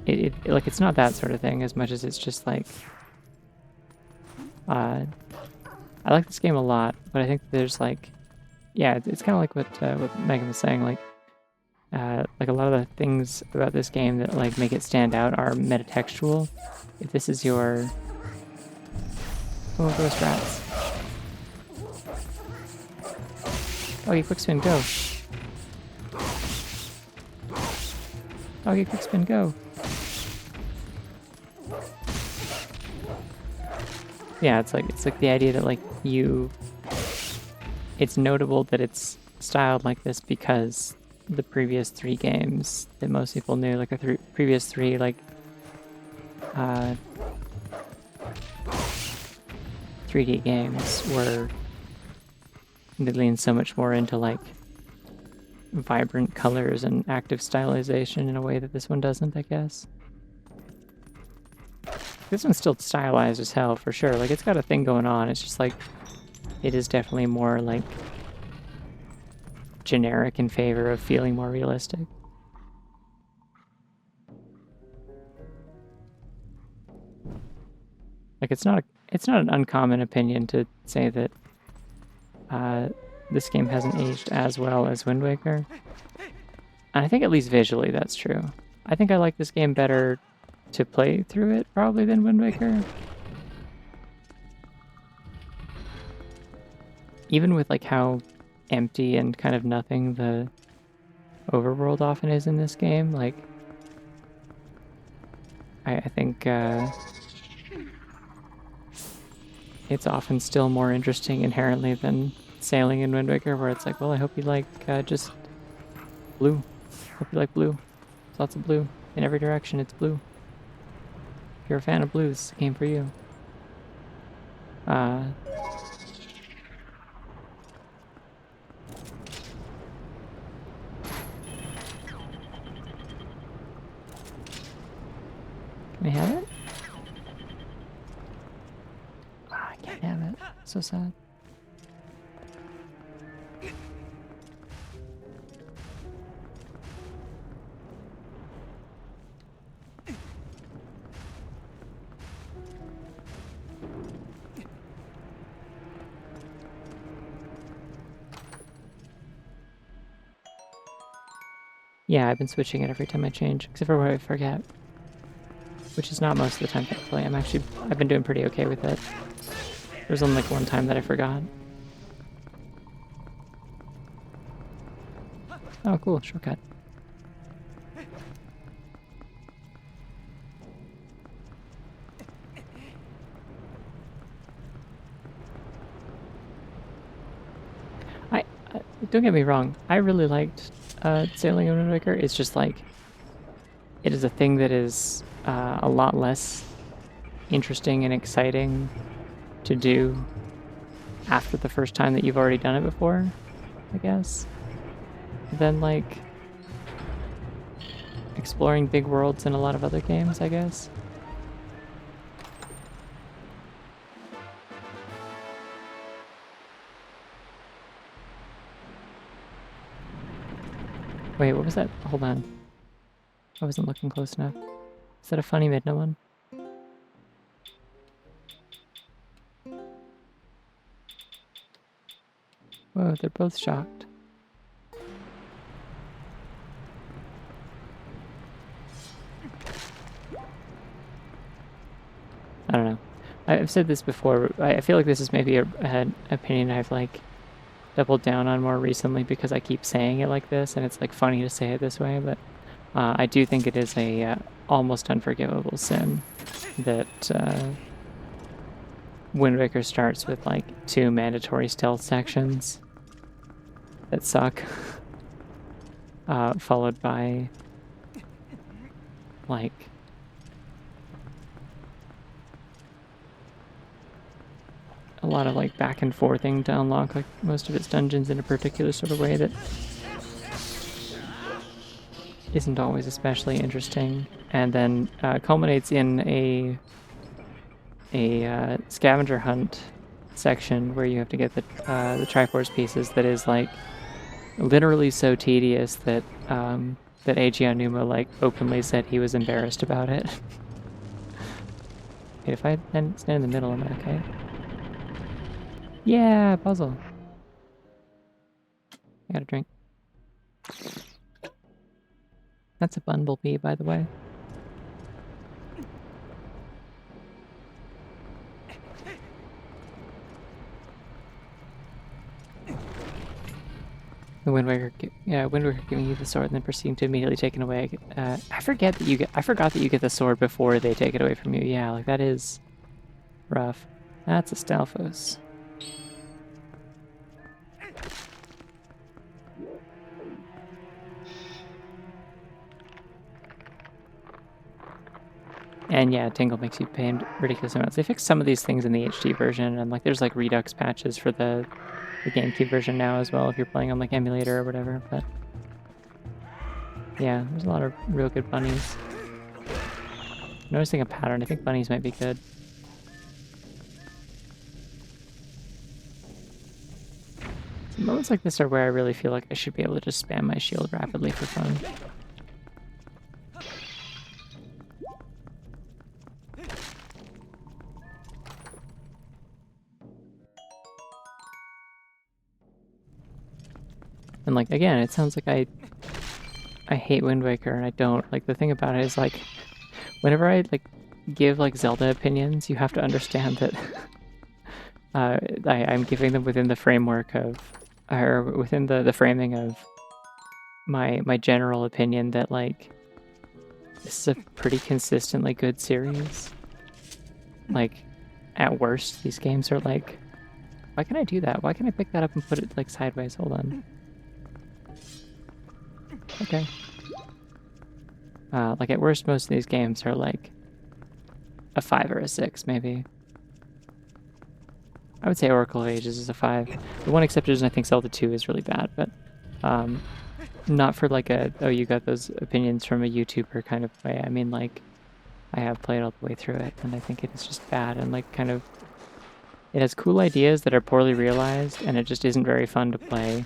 Speaker 1: it's not that sort of thing as much as it's just like, I like this game a lot, but I think there's like, yeah, it's kind of like what Megan was saying, like a lot of the things about this game that like make it stand out are metatextual. If this is your, oh, those rats. Oh, you quick spin, go. Oh, you quick spin, go. Yeah, it's like the idea that like it's notable that it's styled like this because the previous 3 games that most people knew, like the previous 3 like 3D games were, they lean so much more into like vibrant colors and active stylization in a way that this one doesn't, I guess. This one's still stylized as hell, for sure. Like, it's got a thing going on. It's just like, it is definitely more like generic in favor of feeling more realistic. Like, it's not an uncommon opinion to say that this game hasn't aged as well as Wind Waker. And I think at least visually that's true. I think I like this game better to play through it probably than Wind Waker. Even with like how empty and kind of nothing the overworld often is in this game, like I think it's often still more interesting inherently than sailing in Wind Waker, where it's like, well, I hope you like just blue. Hope you like blue. There's lots of blue in every direction. It's blue. If you're a fan of blue, this is a game for you. Can I have it? I can't have it. So sad. Yeah, I've been switching it every time I change, except for where I forget. Which is not most of the time, thankfully. I've been doing pretty okay with it. There was only like one time that I forgot. Oh, cool, shortcut. Don't get me wrong, I really liked sailing in Wind Waker. It's just like, it is a thing that is a lot less interesting and exciting to do after the first time that you've already done it before, I guess. Than like exploring big worlds in a lot of other games, I guess. Wait, what was that? Hold on. I wasn't looking close enough. Is that a funny Midna one? Whoa, they're both shocked. I don't know. I've said this before. I feel like this is maybe an opinion I've like doubled down on more recently because I keep saying it like this, and it's like funny to say it this way, but I do think it is a almost unforgivable sin that Wind Waker starts with like 2 mandatory stealth sections. that suck. Followed by like a lot of like back and forthing to unlock like most of its dungeons in a particular sort of way that isn't always especially interesting, and then culminates in a scavenger hunt section where you have to get the Triforce pieces that is like literally so tedious that that Eiji Aonuma like openly said he was embarrassed about it. Wait, if I then stand in the middle, am I okay? Yeah, puzzle. I got a drink. That's a bumblebee, by the way. The Wind Waker, Wind Waker giving you the sword and then proceeding to immediately take it away. I forgot that you get the sword before they take it away from you. Yeah, like that is rough. That's a Stalfos. And yeah, Tingle makes you pay ridiculous amounts. They fixed some of these things in the HD version, and like there's like Redux patches for the GameCube version now as well if you're playing on like emulator or whatever. But yeah, there's a lot of real good bunnies. Noticing a pattern. I think bunnies might be good. So moments like this are where I really feel like I should be able to just spam my shield rapidly for fun. And like again, it sounds like I hate Wind Waker, and I don't. Like the thing about it is like whenever I like give like Zelda opinions, you have to understand that I'm giving them within the framework of, or within the framing of my general opinion that like this is a pretty consistently good series. Like at worst, these games are like, why can I do that? Why can I pick that up and put it like sideways? Hold on. Okay. Like at worst, most of these games are like a 5 or a 6, maybe. I would say Oracle of Ages is a 5. The one exception is I think Zelda 2 is really bad, but not for like a, oh, you got those opinions from a YouTuber kind of way. I mean, like, I have played all the way through it, and I think it is just bad, and like kind of, it has cool ideas that are poorly realized, and it just isn't very fun to play.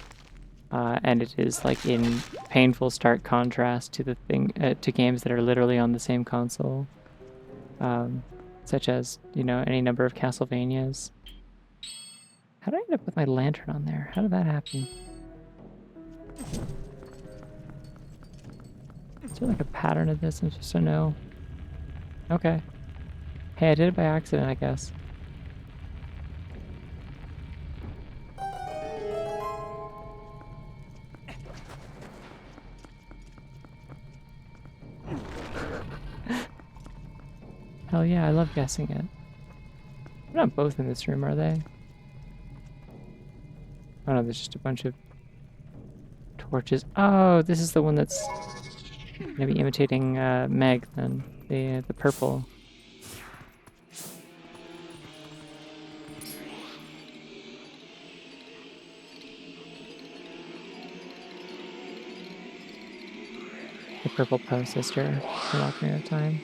Speaker 1: And it is like in painful stark contrast to the thing to games that are literally on the same console, such as, you know, any number of Castlevanias. How did I end up with my lantern on there? How did that happen? Is there like a pattern of this? I'm supposed to know. Okay. Hey, I did it by accident, I guess. Hell yeah, I love guessing it. They're not both in this room, are they? Oh no, there's just a bunch of torches. Oh, this is the one that's gonna be imitating Meg then. The purple. The purple Poe sister from Ocarina of Time.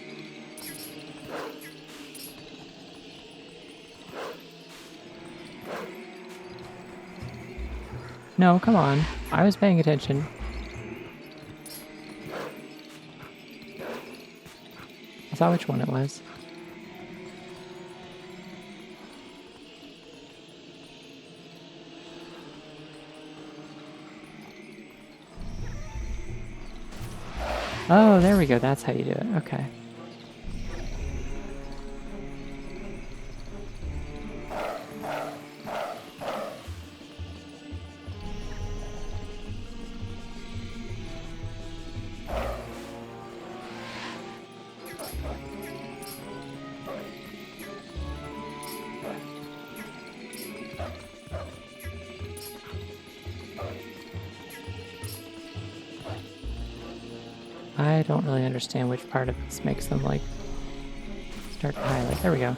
Speaker 1: No, come on. I was paying attention. I saw which one it was. Oh, there we go. That's how you do it. Okay. I don't really understand which part of this makes them, like, start to highlight. There we go.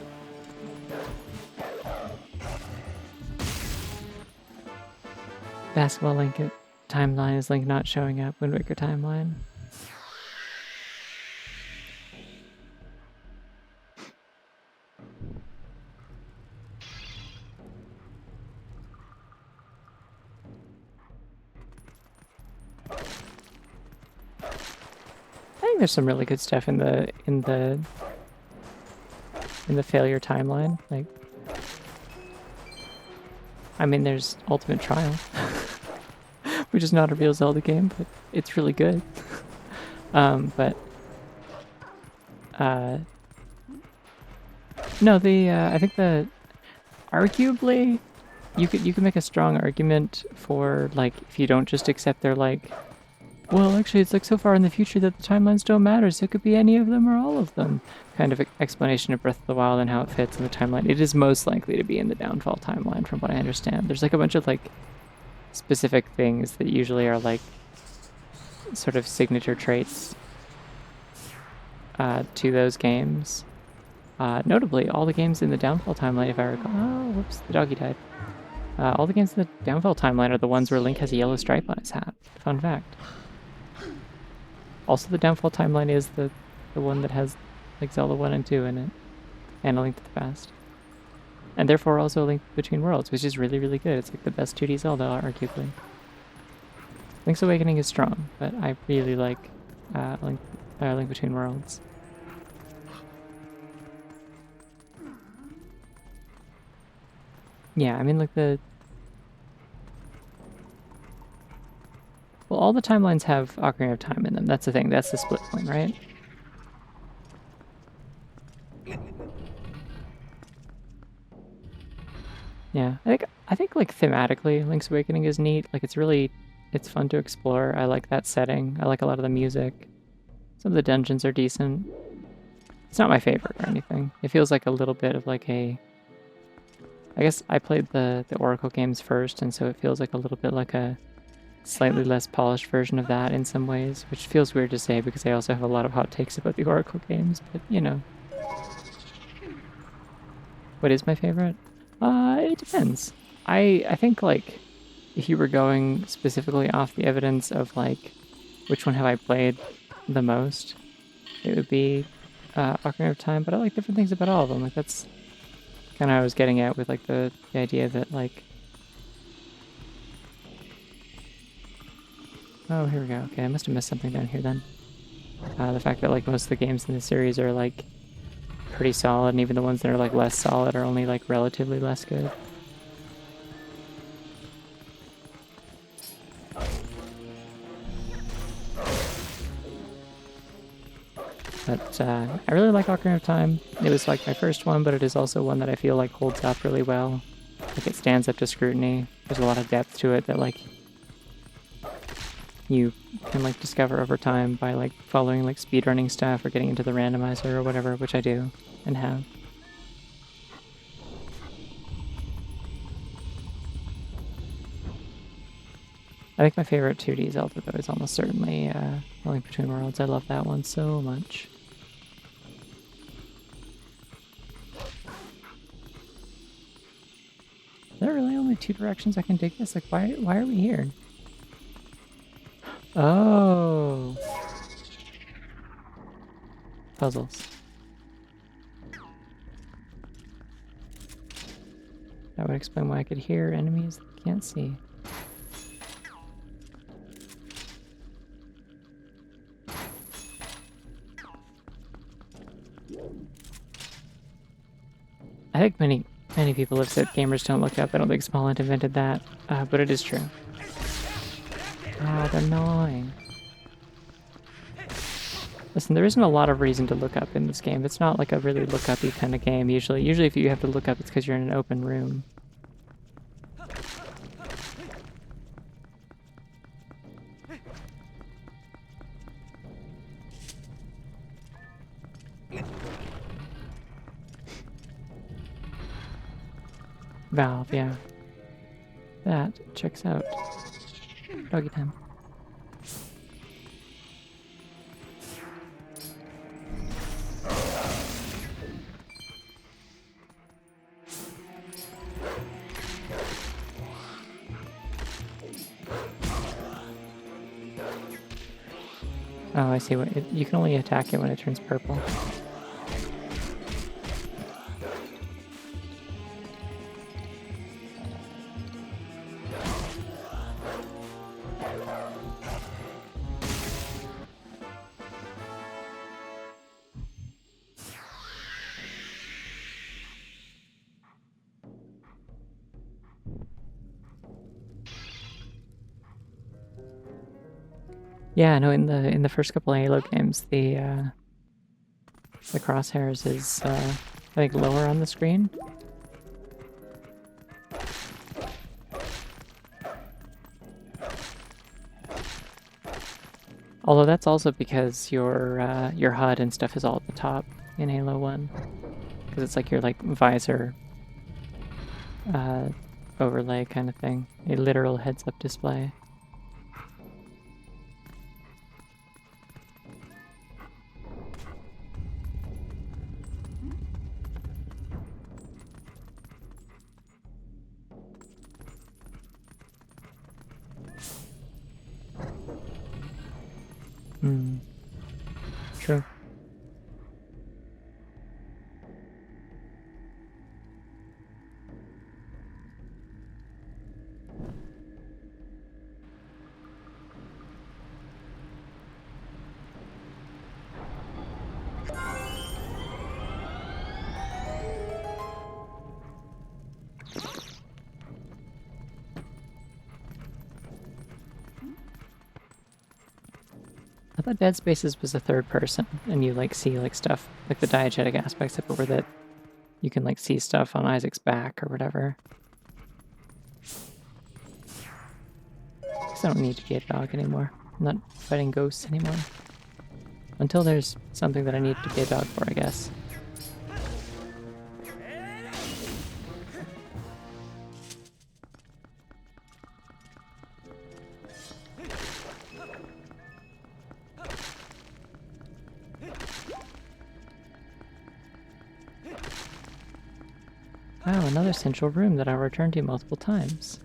Speaker 1: Basketball Link timeline is Link not showing up. Wind Waker timeline. I think there's some really good stuff in the failure timeline. Like, I mean, there's Ultimate Triumph, which is not a real Zelda game, but it's really good. No, I think arguably, you could make a strong argument for, like, if you don't just accept their, like, well, actually, it's like so far in the future that the timelines don't matter, so it could be any of them or all of them kind of explanation of Breath of the Wild and how it fits in the timeline. It is most likely to be in the Downfall timeline, from what I understand. There's like a bunch of like specific things that usually are like sort of signature traits to those games. Notably, all the games in the Downfall timeline, if I recall... Oh, whoops, the doggy died. All the games in the Downfall timeline are the ones where Link has a yellow stripe on his hat. Fun fact. Also, the Downfall timeline is the one that has like Zelda 1 and 2 in it, and A Link to the Past. And therefore also A Link Between Worlds, which is really, really good. It's like the best 2D Zelda, arguably. Link's Awakening is strong, but I really like Link Between Worlds. Yeah, I mean, like well, all the timelines have Ocarina of Time in them. That's the thing. That's the split point, right? Yeah, I think like thematically, Link's Awakening is neat. Like it's fun to explore. I like that setting. I like a lot of the music. Some of the dungeons are decent. It's not my favorite or anything. It feels like a little bit of like a... I guess I played the Oracle games first, and so it feels like a little bit like a slightly less polished version of that in some ways, which feels weird to say because I also have a lot of hot takes about the Oracle games, but you know. What is my favorite? It depends. I think like if you were going specifically off the evidence of like which one have I played the most, it would be Ocarina of Time, but I like different things about all of them. Like that's kind of what I was getting at with like the idea that like... Oh, here we go. Okay, I must have missed something down here then. The fact that like most of the games in the series are like pretty solid, and even the ones that are like less solid are only like relatively less good. But I really like Ocarina of Time. It was like my first one, but it is also one that I feel like holds up really well. Like it stands up to scrutiny. There's a lot of depth to it that like you can like discover over time by like following like speedrunning stuff or getting into the randomizer or whatever, which I do and have. I think my favorite 2D Zelda though is almost certainly A Link Between Worlds. I love that one so much. There are really only two directions I can dig this? Like why are we here? Oh. Puzzles. That would explain why I could hear enemies that I can't see. I think many people have said gamers don't look up. I don't think Smallland invented that, but it is true. Ah, they're annoying. Listen, there isn't a lot of reason to look up in this game. It's not like a really look-up-y kind of game, usually. Usually if you have to look up, it's because you're in an open room. Valve, yeah. That checks out. Doggy time. Oh, I see. You can only attack it when it turns purple. Yeah, no. In the first couple of Halo games, the crosshairs is I think lower on the screen. Although that's also because your HUD and stuff is all at the top in Halo 1. Because it's like your visor overlay kind of thing. A literal heads-up display. Hmm. True. I thought Dead Spaces was a third person, and you see stuff, like the diegetic aspects of it, where that you can see stuff on Isaac's back or whatever. Guess I don't need to be a dog anymore. I'm not fighting ghosts anymore. Until there's something that I need to be a dog for, I guess. Wow, another central room that I'll return to multiple times.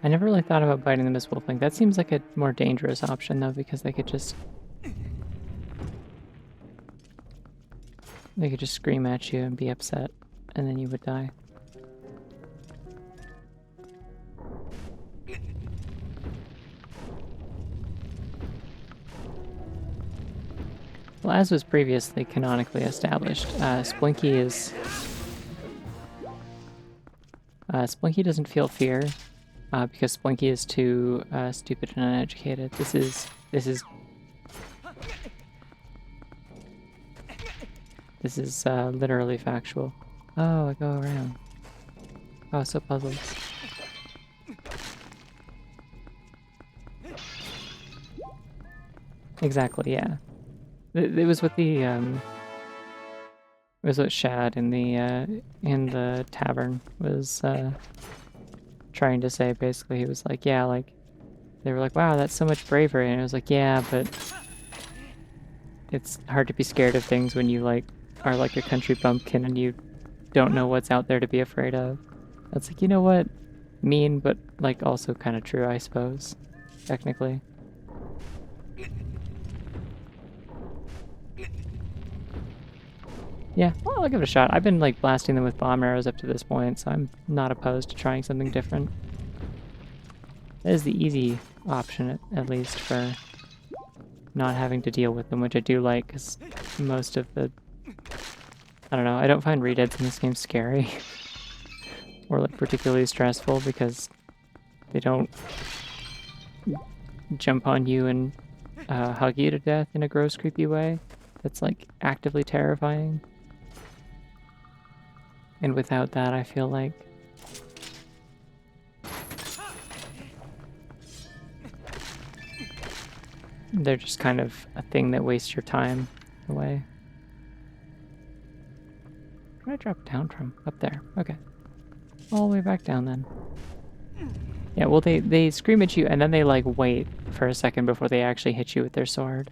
Speaker 1: I never really thought about biting them as wolfling. That seems like a more dangerous option, though, because they could just scream at you and be upset, and then you would die. Well, as was previously canonically established, Splinky doesn't feel fear, because Splinky is too stupid and uneducated. This is literally factual. Oh, I go around. Oh, so puzzled. Exactly, yeah. It was what the it was what Shad in the tavern was trying to say. Basically, he was like, yeah, they were like, wow, that's so much bravery, and I was like, yeah, but it's hard to be scared of things when you are like a country bumpkin and you don't know what's out there to be afraid of. That's like, you know what? Mean, but also kind of true, I suppose, technically. Yeah, well, I'll give it a shot. I've been blasting them with bomb arrows up to this point, so I'm not opposed to trying something different. That is the easy option, at least, for not having to deal with them, which I do like, because most of the... I don't know, I don't find redeads in this game scary. Or particularly stressful, because they don't jump on you and hug you to death in a gross, creepy way that's actively terrifying. And without that, I feel like they're just kind of a thing that wastes your time away. Where did I drop down from? Up there. Okay. All the way back down then. Yeah, well, they scream at you, and then they, like, wait for a second before they actually hit you with their sword.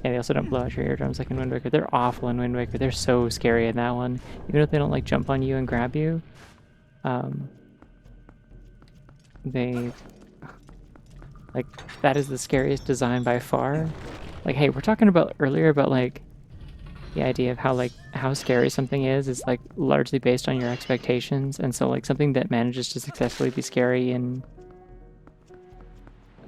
Speaker 1: Yeah, they also don't blow out your eardrums like in Wind Waker. They're awful in Wind Waker. They're so scary in that one. Even if they don't, like, jump on you and grab you, they... Like, that is the scariest design by far. Like, hey, we're talking about earlier about, like, the idea of how, like, how scary something is, like, largely based on your expectations. And so, like, something that manages to successfully be scary in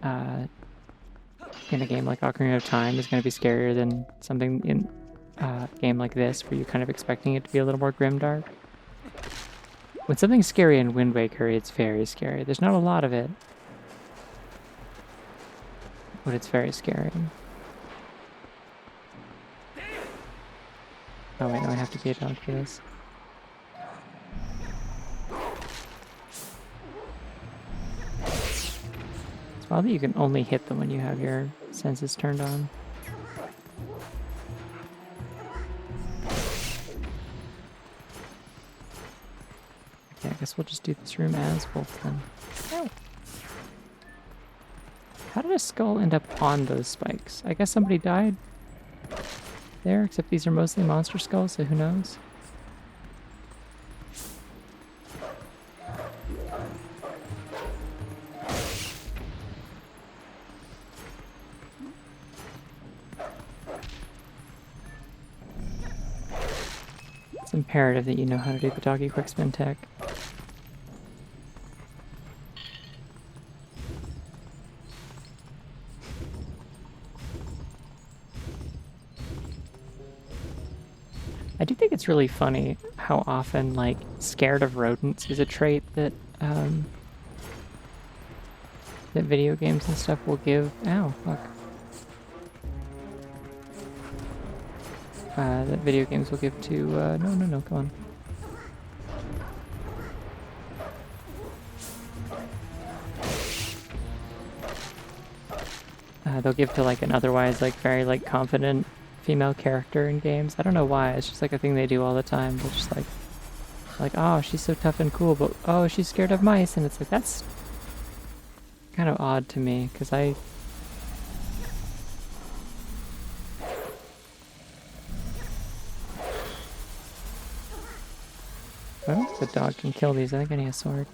Speaker 1: a game like Ocarina of Time is going to be scarier than something in a game like this, where you're kind of expecting it to be a little more grimdark. When something's scary in Wind Waker, it's very scary. There's not a lot of it, but it's very scary. Oh wait, no, I have to be a dog for this. It's wild that you can only hit them when you have your senses turned on. Okay, I guess we'll just do this room as Wolf then. Oh. How did a skull end up on those spikes? I guess somebody died there, except these are mostly monster skulls, so who knows? It's imperative that you know how to do the doggy quick spin tech. I do think it's really funny how often, like, scared of rodents is a trait that, that video games and stuff will give. Ow, fuck. That video games will give to, no, come on. They'll give to, like, an otherwise, like, very, like, confident female character in games. I don't know why, it's just, like, a thing they do all the time. They're just, like, oh, she's so tough and cool, but, oh, she's scared of mice, and it's like, that's kind of odd to me, because well, the dog can kill these. I think I need a sword.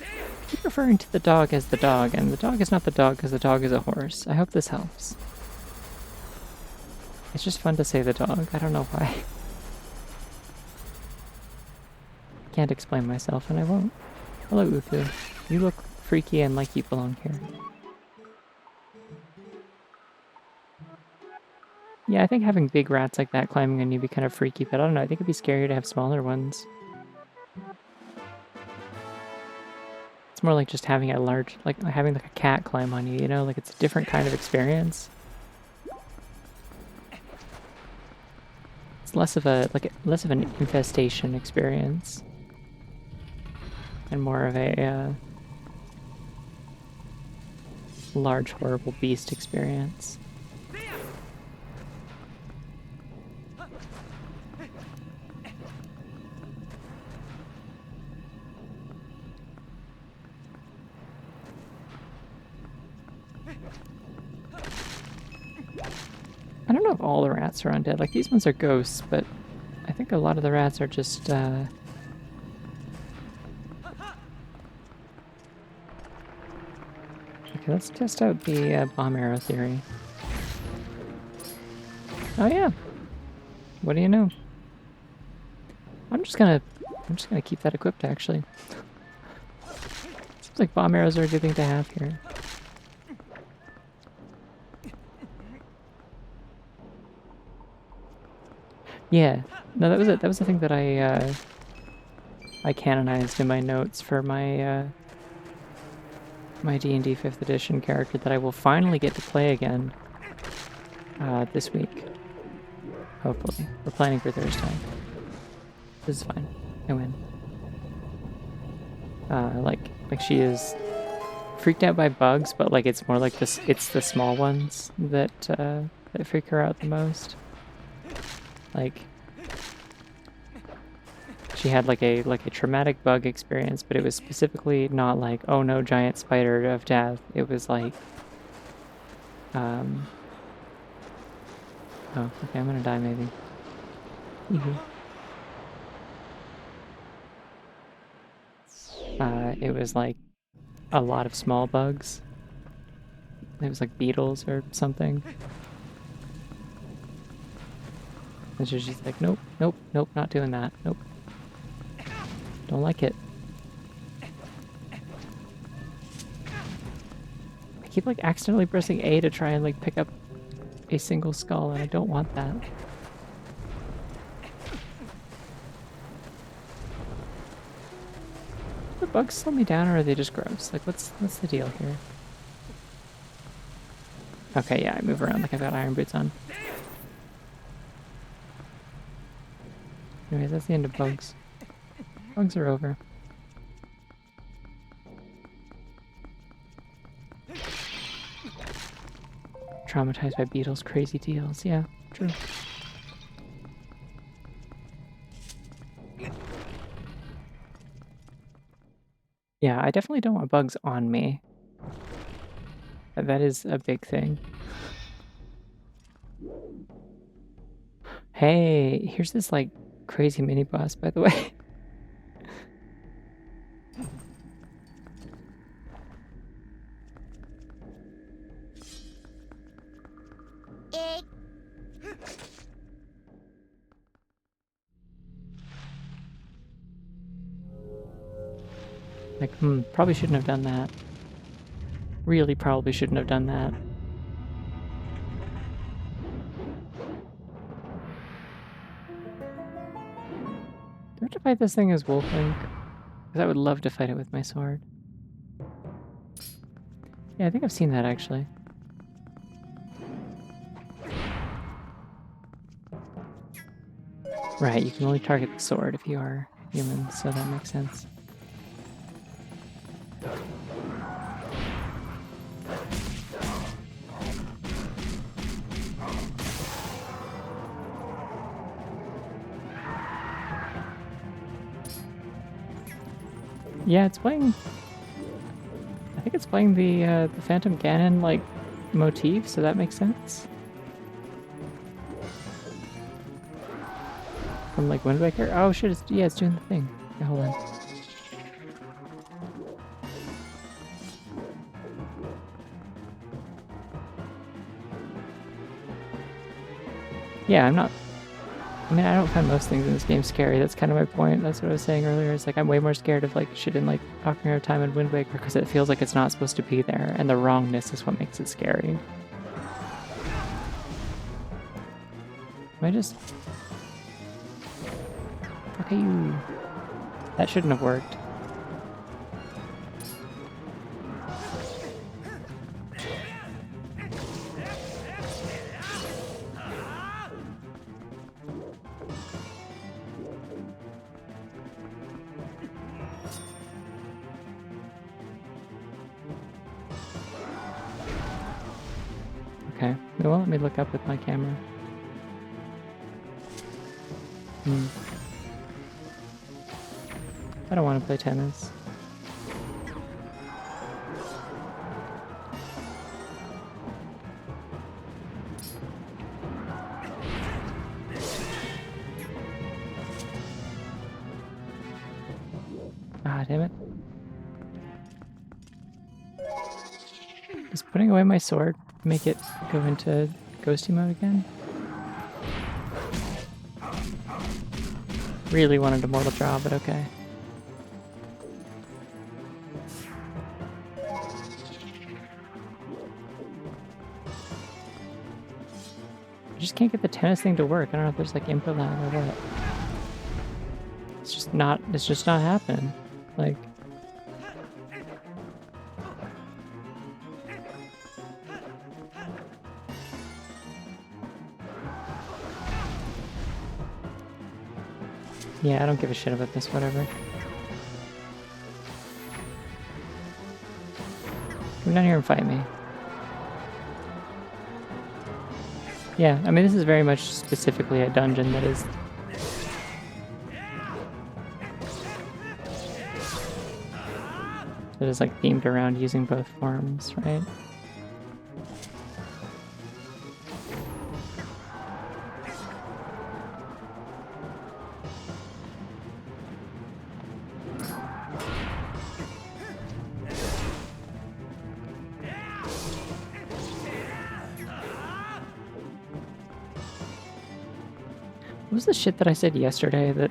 Speaker 1: I keep referring to the dog as the dog, and the dog is not the dog because the dog is a horse. I hope this helps. It's just fun to say the dog. I don't know why. Can't explain myself, and I won't. Hello, Ufu. You look freaky and like you belong here. Yeah, I think having big rats like that climbing on you would be kind of freaky, but I don't know. I think it'd be scarier to have smaller ones. It's more like just having a large, like having like a cat climb on you, you know? Like it's a different kind of experience. It's less of an infestation experience. And more of a large horrible beast experience. I don't know if all the rats are undead. Like, these ones are ghosts, but I think a lot of the rats are just, Okay, let's test out the bomb arrow theory. Oh yeah. What do you know? I'm just gonna keep that equipped, actually. Seems like bomb arrows are a good thing to have here. Yeah, no, that was it. That was the thing that I canonized in my notes for my my D&D 5th edition character that I will finally get to play again this week. Hopefully, we're planning for Thursday. This is fine. I win. Like she is freaked out by bugs, but like it's more like this. It's the small ones that that freak her out the most. Like, she had like a traumatic bug experience, but it was specifically not like, oh no, giant spider of death. It was like, oh, okay, I'm gonna die maybe. It was like a lot of small bugs. It was like beetles or something. And she's just like, nope, nope, nope, not doing that. Nope. Don't like it. I keep like accidentally pressing A to try and like pick up a single skull, and I don't want that. Do the bugs slow me down, or are they just gross? Like, what's the deal here? Okay, yeah, I move around like I've got iron boots on. Anyways, that's the end of bugs. Bugs are over. Traumatized by beetles, crazy deals. Yeah, true. Yeah, I definitely don't want bugs on me. That is a big thing. Hey, here's this like crazy mini boss, by the way. Like, probably shouldn't have done that. Really probably shouldn't have done that. Do I have to fight this thing as Wolflink? Because I would love to fight it with my sword. Yeah, I think I've seen that actually. Right, you can only target the sword if you are human, so that makes sense. Yeah, it's playing... I think it's playing the Phantom Ganon, like, motif, so that makes sense. From, like, Wind Waker? Oh shit, it's doing the thing. Okay, hold on. Yeah, I mean, I don't find most things in this game scary. That's kind of my point. That's what I was saying earlier. It's like I'm way more scared of like shit in like Ocarina of Time and Wind Waker because it feels like it's not supposed to be there, and the wrongness is what makes it scary. Am I just... Fuck you. That shouldn't have worked. Okay, it won't let me look up with my camera. I don't want to play tennis. Ah, damn it. Does putting away my sword make it go into ghosty mode again? Really wanted a mortal draw, but okay. I just can't get the tennis thing to work. I don't know if there's like input lag or what. It's just not happening. Like... Yeah, I don't give a shit about this, whatever. Come down here and fight me. Yeah, I mean, this is very much specifically a dungeon that is that is like themed around using both forms, right? What was the shit that I said yesterday that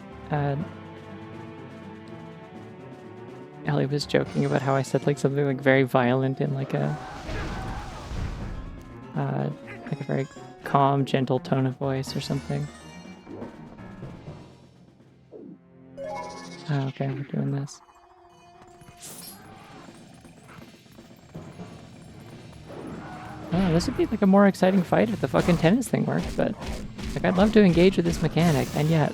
Speaker 1: Ellie was joking about how I said like something like very violent in like a very calm, gentle tone of voice or something. Oh, okay, we're doing this. Oh, this would be like a more exciting fight if the fucking tennis thing worked, but like I'd love to engage with this mechanic, and yet.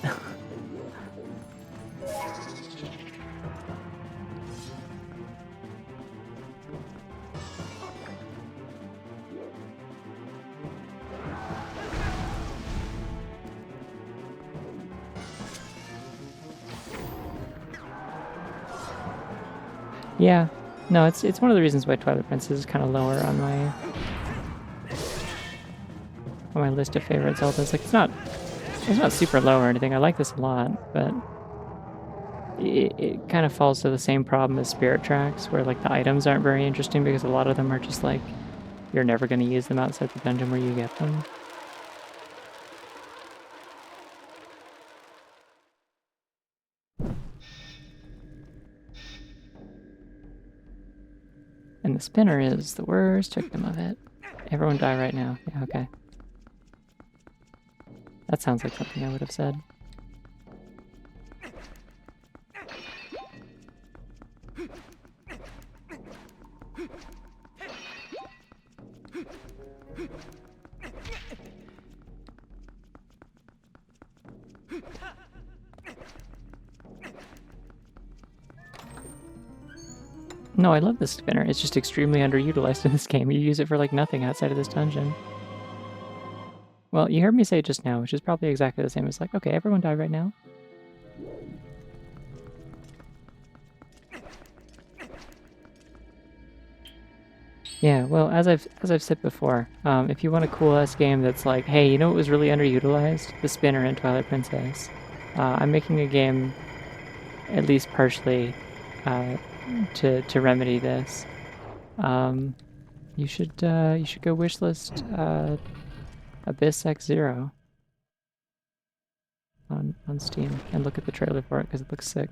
Speaker 1: Yeah, no, it's one of the reasons why Twilight Princess is kind of lower on my list of favorite Zeldas. Like it's not super low or anything. I like this a lot, but it kind of falls to the same problem as Spirit Tracks, where like the items aren't very interesting because a lot of them are just like you're never going to use them outside the dungeon where you get them. And the spinner is the worst victim of it. Everyone die right now. Yeah, okay. That sounds like something I would have said. No, I love this spinner. It's just extremely underutilized in this game. You use it for like nothing outside of this dungeon. Well, you heard me say it just now, which is probably exactly the same as like, okay, everyone die right now. Yeah, well, as I've said before, if you want a cool ass game that's like, hey, you know what was really underutilized? The spinner in Twilight Princess. I'm making a game, at least partially, to remedy this. You should go wishlist Abyss X Zero on Steam and look at the trailer for it because it looks sick.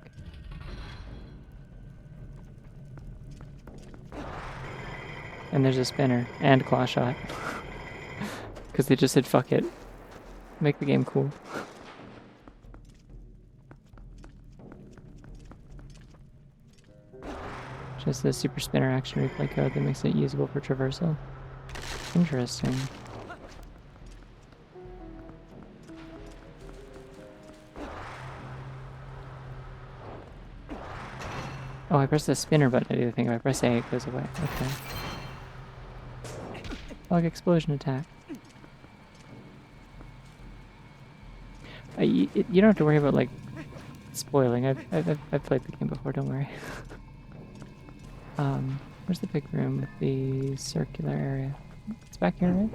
Speaker 1: And there's a spinner and claw shot because they just said fuck it, make the game cool. Just the super spinner action replay code that makes it usable for traversal. Interesting. Oh, I press the spinner button to do the thing. If I press A, it goes away. Okay. Like explosion attack. You don't have to worry about like spoiling. I've played the game before. Don't worry. Where's the big room with the circular area? It's back here, right?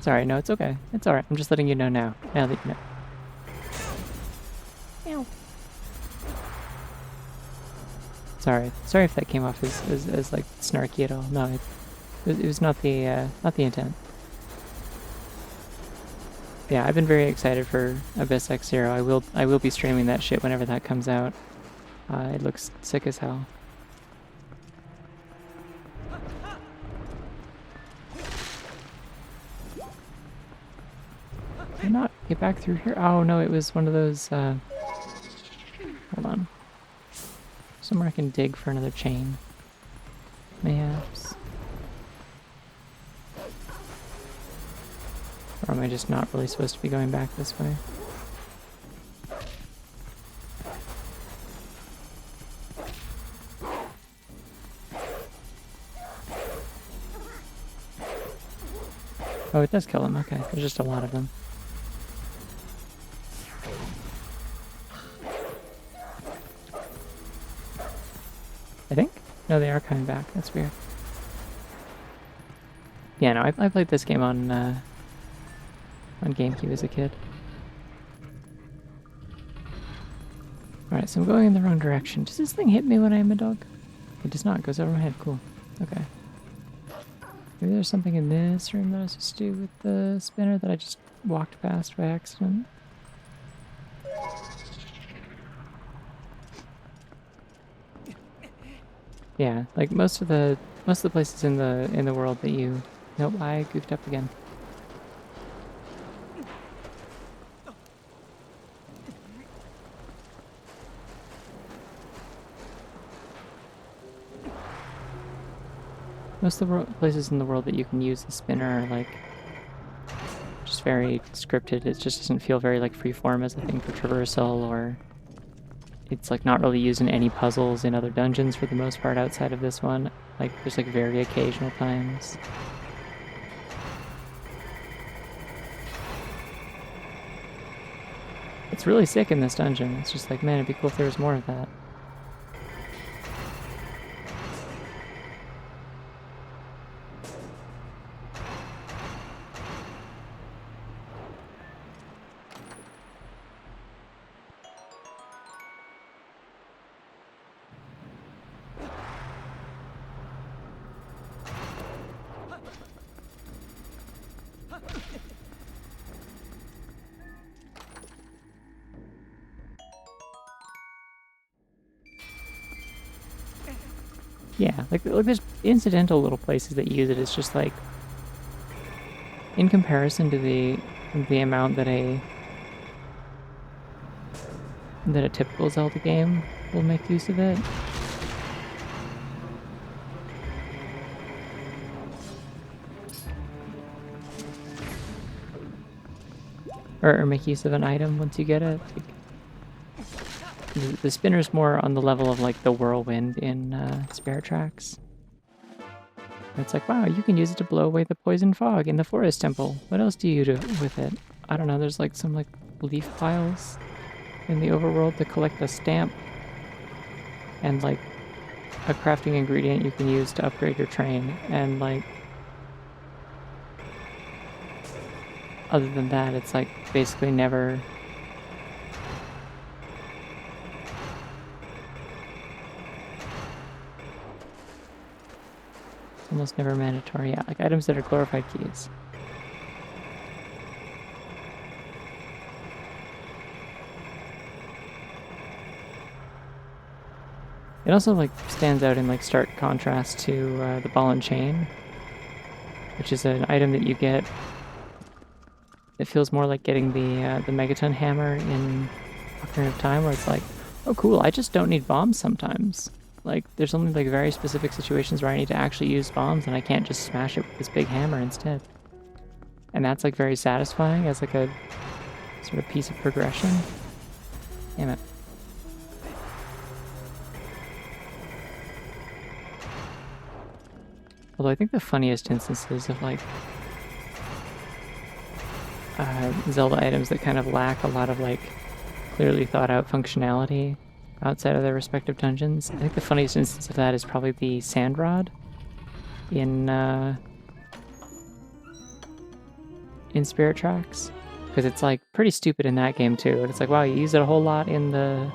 Speaker 1: Sorry, no, it's okay. It's alright. I'm just letting you know now. Now that you know. Meow. Sorry if that came off as like snarky at all. No, it was not the intent. Yeah, I've been very excited for Abyss X Zero. I will be streaming that shit whenever that comes out. It looks sick as hell. Can I not get back through here? Oh no, it was one of those. Hold on. Somewhere I can dig for another chain. Mayhaps. Or am I just not really supposed to be going back this way? Oh, it does kill them. Okay, there's just a lot of them. No, they are coming back. That's weird. Yeah, no, I played this game on GameCube as a kid. Alright, so I'm going in the wrong direction. Does this thing hit me when I am a dog? It does not. It goes over my head. Cool. Okay. Maybe there's something in this room that I was supposed to do with the spinner that I just walked past by accident. Yeah, like most of the places in the world that you... Nope, I goofed up again. Most of the places in the world that you can use the spinner are like just very scripted. It just doesn't feel very like freeform as a thing for traversal, or it's like not really using any puzzles in other dungeons for the most part outside of this one. Like there's like very occasional times. It's really sick in this dungeon. It's just like, man, it'd be cool if there was more of that. Yeah, like there's incidental little places that use it. It's just like, in comparison to the amount that a typical Zelda game will make use of it. Or make use of an item once you get it. Like, the spinner's more on the level of like the whirlwind in Spirit Tracks. It's like, wow, you can use it to blow away the poison fog in the forest temple. What else do you do with it? I don't know, there's like some like leaf piles in the overworld to collect a stamp and like a crafting ingredient you can use to upgrade your train, and like other than that it's like basically never almost never mandatory. Yeah, like items that are glorified keys. It also like stands out in like stark contrast to the ball and chain, which is an item that you get. It feels more like getting the Megaton hammer in Ocarina of Time, where it's like, oh cool, I just don't need bombs sometimes. Like there's only like very specific situations where I need to actually use bombs, and I can't just smash it with this big hammer instead. And that's like very satisfying as like a sort of piece of progression. Damn it. Although I think the funniest instances of like Zelda items that kind of lack a lot of like clearly thought out functionality outside of their respective dungeons, I think the funniest instance of that is probably the sand rod in Spirit Tracks, because it's like pretty stupid in that game too. And it's like, wow, you use it a whole lot in the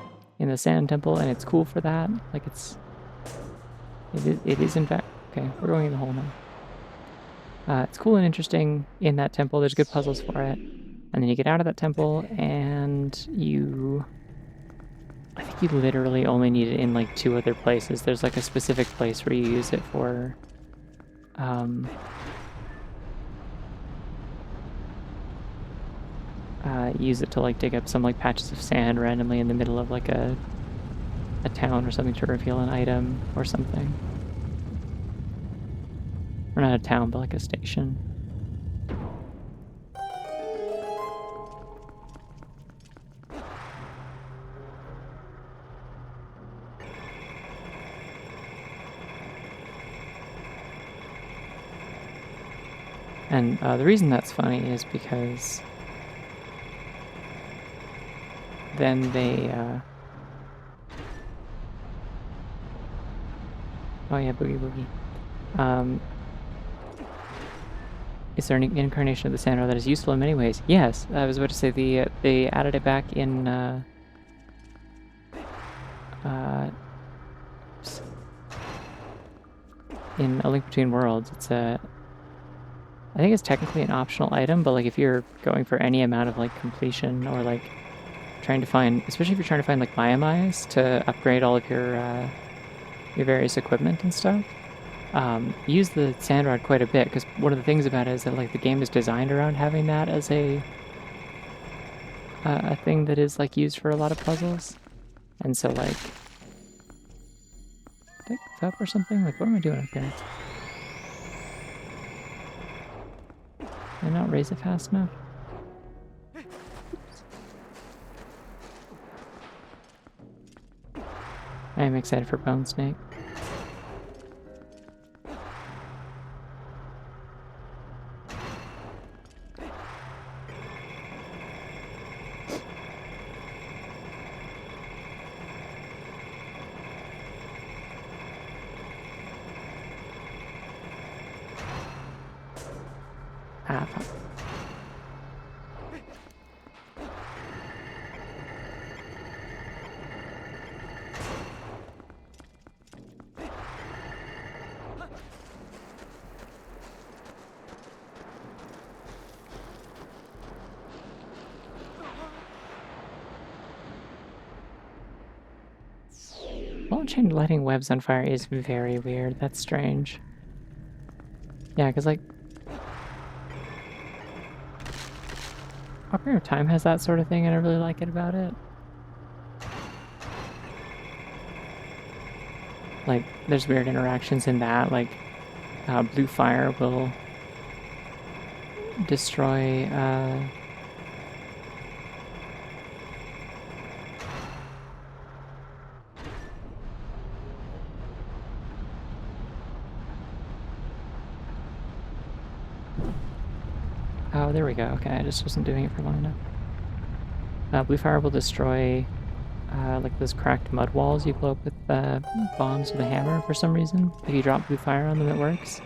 Speaker 1: sand temple, and it's cool for that. Like it is in fact. Okay, we're going in the hole now. It's cool and interesting in that temple. There's good puzzles for it. And then you get out of that temple, and I think you literally only need it in like 2 other places. There's like a specific place where you use it for use it to like dig up some like patches of sand randomly in the middle of like a town or something to reveal an item or something. Or not a town, but like a station. And the reason that's funny is because then they... Oh yeah, Boogie Boogie. Is there an incarnation of the Sandra that is useful in many ways? Yes, I was about to say they added it back in in A Link Between Worlds. It's I think it's technically an optional item, but like if you're going for any amount of like completion or like trying to find, especially if you're trying to find like Maiamais to upgrade all of your various equipment and stuff, use the sand rod quite a bit, because one of the things about it is that like the game is designed around having that as a thing that is like used for a lot of puzzles, and so like, did I give up or something? Like, what am I doing up here? Did I not raise it fast enough? Oops. I am excited for Bone Snake. Ah, fuck. Ball chain lighting webs on fire is very weird. That's strange. Yeah, because like Ocarina of Time has that sort of thing, and I really like it about it. Like, there's weird interactions in that, like blue fire will destroy oh, there we go. Okay, I just wasn't doing it for long enough. Blue fire will destroy like those cracked mud walls you blow up with bombs with a hammer for some reason. If you drop blue fire on them, it works.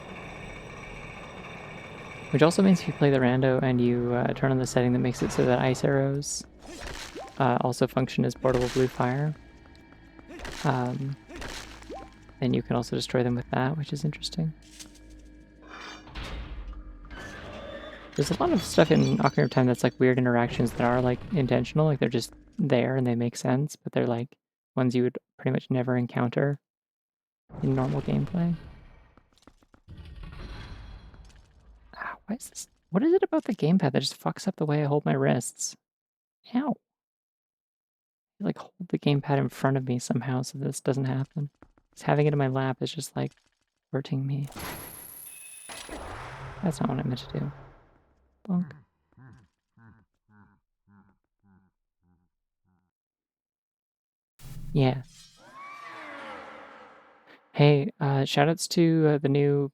Speaker 1: Which also means if you play the rando and you turn on the setting that makes it so that ice arrows also function as portable blue fire, then you can also destroy them with that, which is interesting. There's a lot of stuff in Ocarina of Time that's like weird interactions that are like intentional, like they're just there and they make sense, but they're like ones you would pretty much never encounter in normal gameplay. Ah, why is this? What is it about the gamepad that just fucks up the way I hold my wrists? Ow. I like hold the gamepad in front of me somehow so this doesn't happen. Just having it in my lap is just like hurting me. That's not what I meant to do. Bonk. Yeah. Hey, shoutouts to the new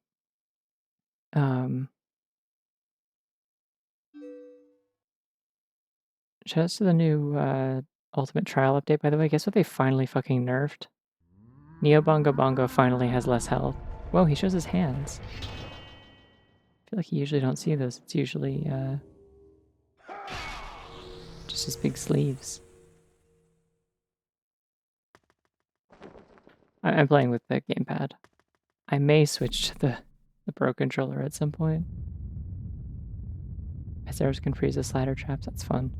Speaker 1: shoutouts to the new Ultimate Trial update, by the way. Guess what they finally fucking nerfed? Neo Bongo Bongo finally has less health. Whoa, he shows his hands. I feel like you usually don't see those. It's usually just his big sleeves. I'm playing with the gamepad. I may switch to the Pro controller at some point. As arrows can freeze the slider traps, that's fun.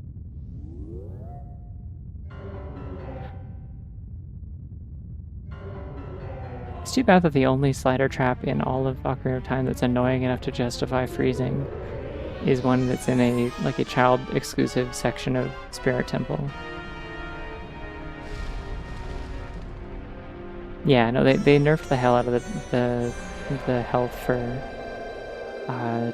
Speaker 1: It's too bad that the only slider trap in all of Ocarina of Time that's annoying enough to justify freezing is one that's in a child exclusive section of Spirit Temple. Yeah, no, they nerfed the hell out of the health for I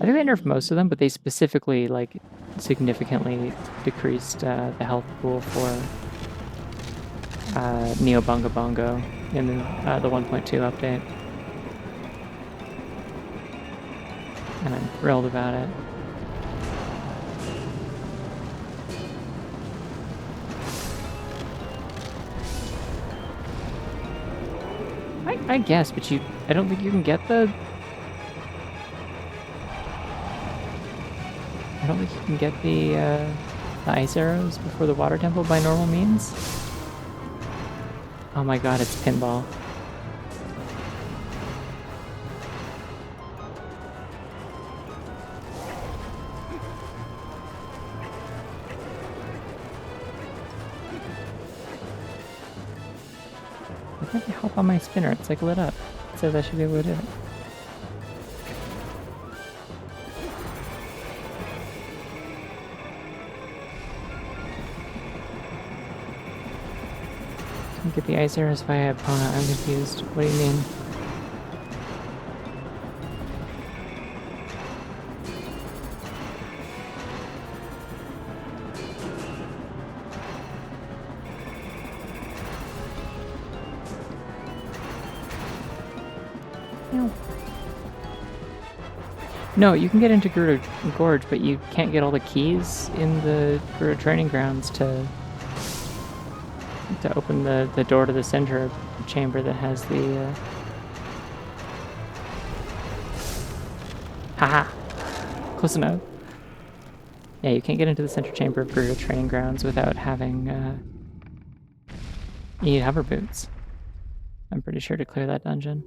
Speaker 1: think they nerfed most of them, but they specifically like significantly decreased the health pool for Neo Bongo Bongo in the 1.2 update. And I'm thrilled about it. I guess, but I don't think you can get the... I don't think you can get the ice arrows before the water temple by normal means. Oh my god, it's pinball. Why can't I hop on my spinner? It's like lit up. It says I should be able to do it. Can't get the ice arrows via Epona. I'm confused. What do you mean? No, you can get into Gerudo Gorge, but you can't get all the keys in the Gerudo Training Grounds to open the door to the center chamber that has the... Haha! Close enough. Yeah, you can't get into the center chamber of Gerudo Training Grounds without having... You need hover boots. I'm pretty sure to clear that dungeon.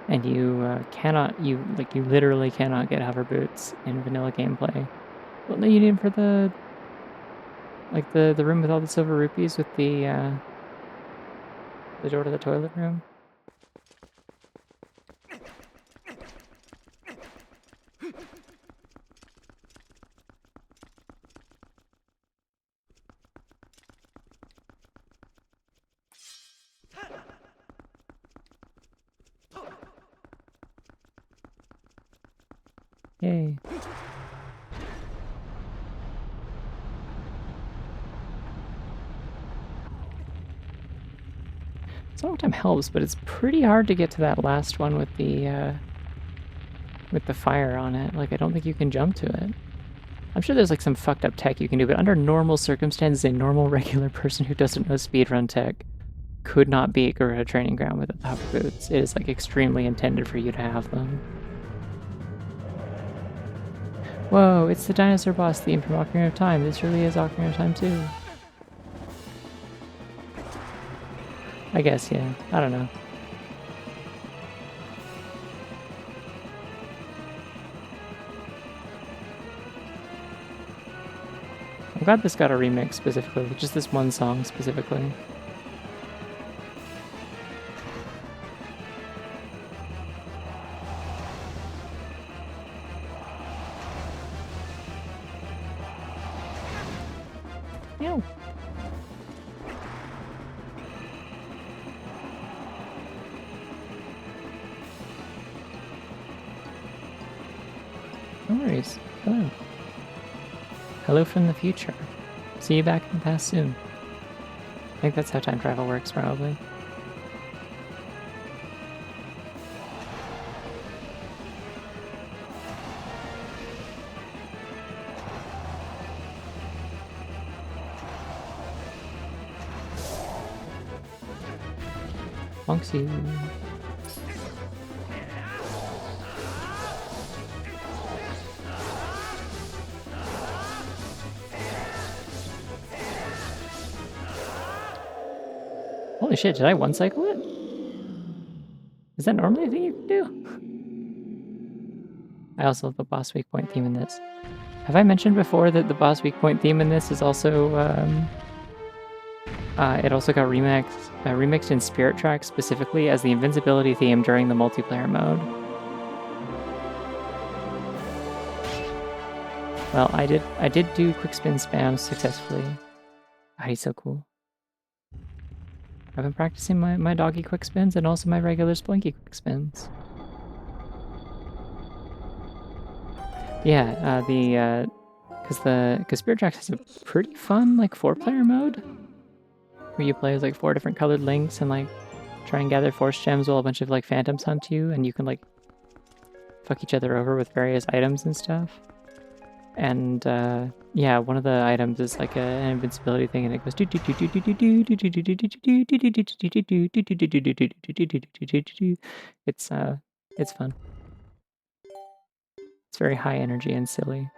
Speaker 1: And you cannot, you literally cannot get hover boots in vanilla gameplay. Well, no, you need them for the, the room with all the silver rupees with the door to the toilet room. Yay. Song time helps, but it's pretty hard to get to that last one with the fire on it. Like, I don't think you can jump to it. I'm sure there's like some fucked up tech you can do, but under normal circumstances, a normal regular person who doesn't know speedrun tech could not beat Gerudo Training Ground without the hover boots. It is like extremely intended for you to have them. Whoa, it's the dinosaur boss theme from Ocarina of Time. This really is Ocarina of Time too. I guess, yeah. I don't know. I'm glad this got a remix specifically, just this one song specifically. Ew. No worries. Hello. Hello from the future. See you back in the past soon. I think that's how time travel works, probably. Bonks you. Holy shit, did I one-cycle it? Is that normally a thing you can do? I also love the boss weak point theme in this. Have I mentioned before that the boss weak point theme in this is also, it also got remixed in Spirit Tracks specifically as the invincibility theme during the multiplayer mode. Well, I did do quick spin spam successfully. God, he's so cool. I've been practicing my doggy quick spins and also my regular splinky quick spins. Yeah, because Spirit Tracks has a pretty fun like 4-player mode where you play as like 4 different colored links and like try and gather force gems while a bunch of like phantoms hunt you, and you can like fuck each other over with various items and stuff. And yeah, one of the items is like an invincibility thing, and it goes. It's fun. It's very high energy and silly.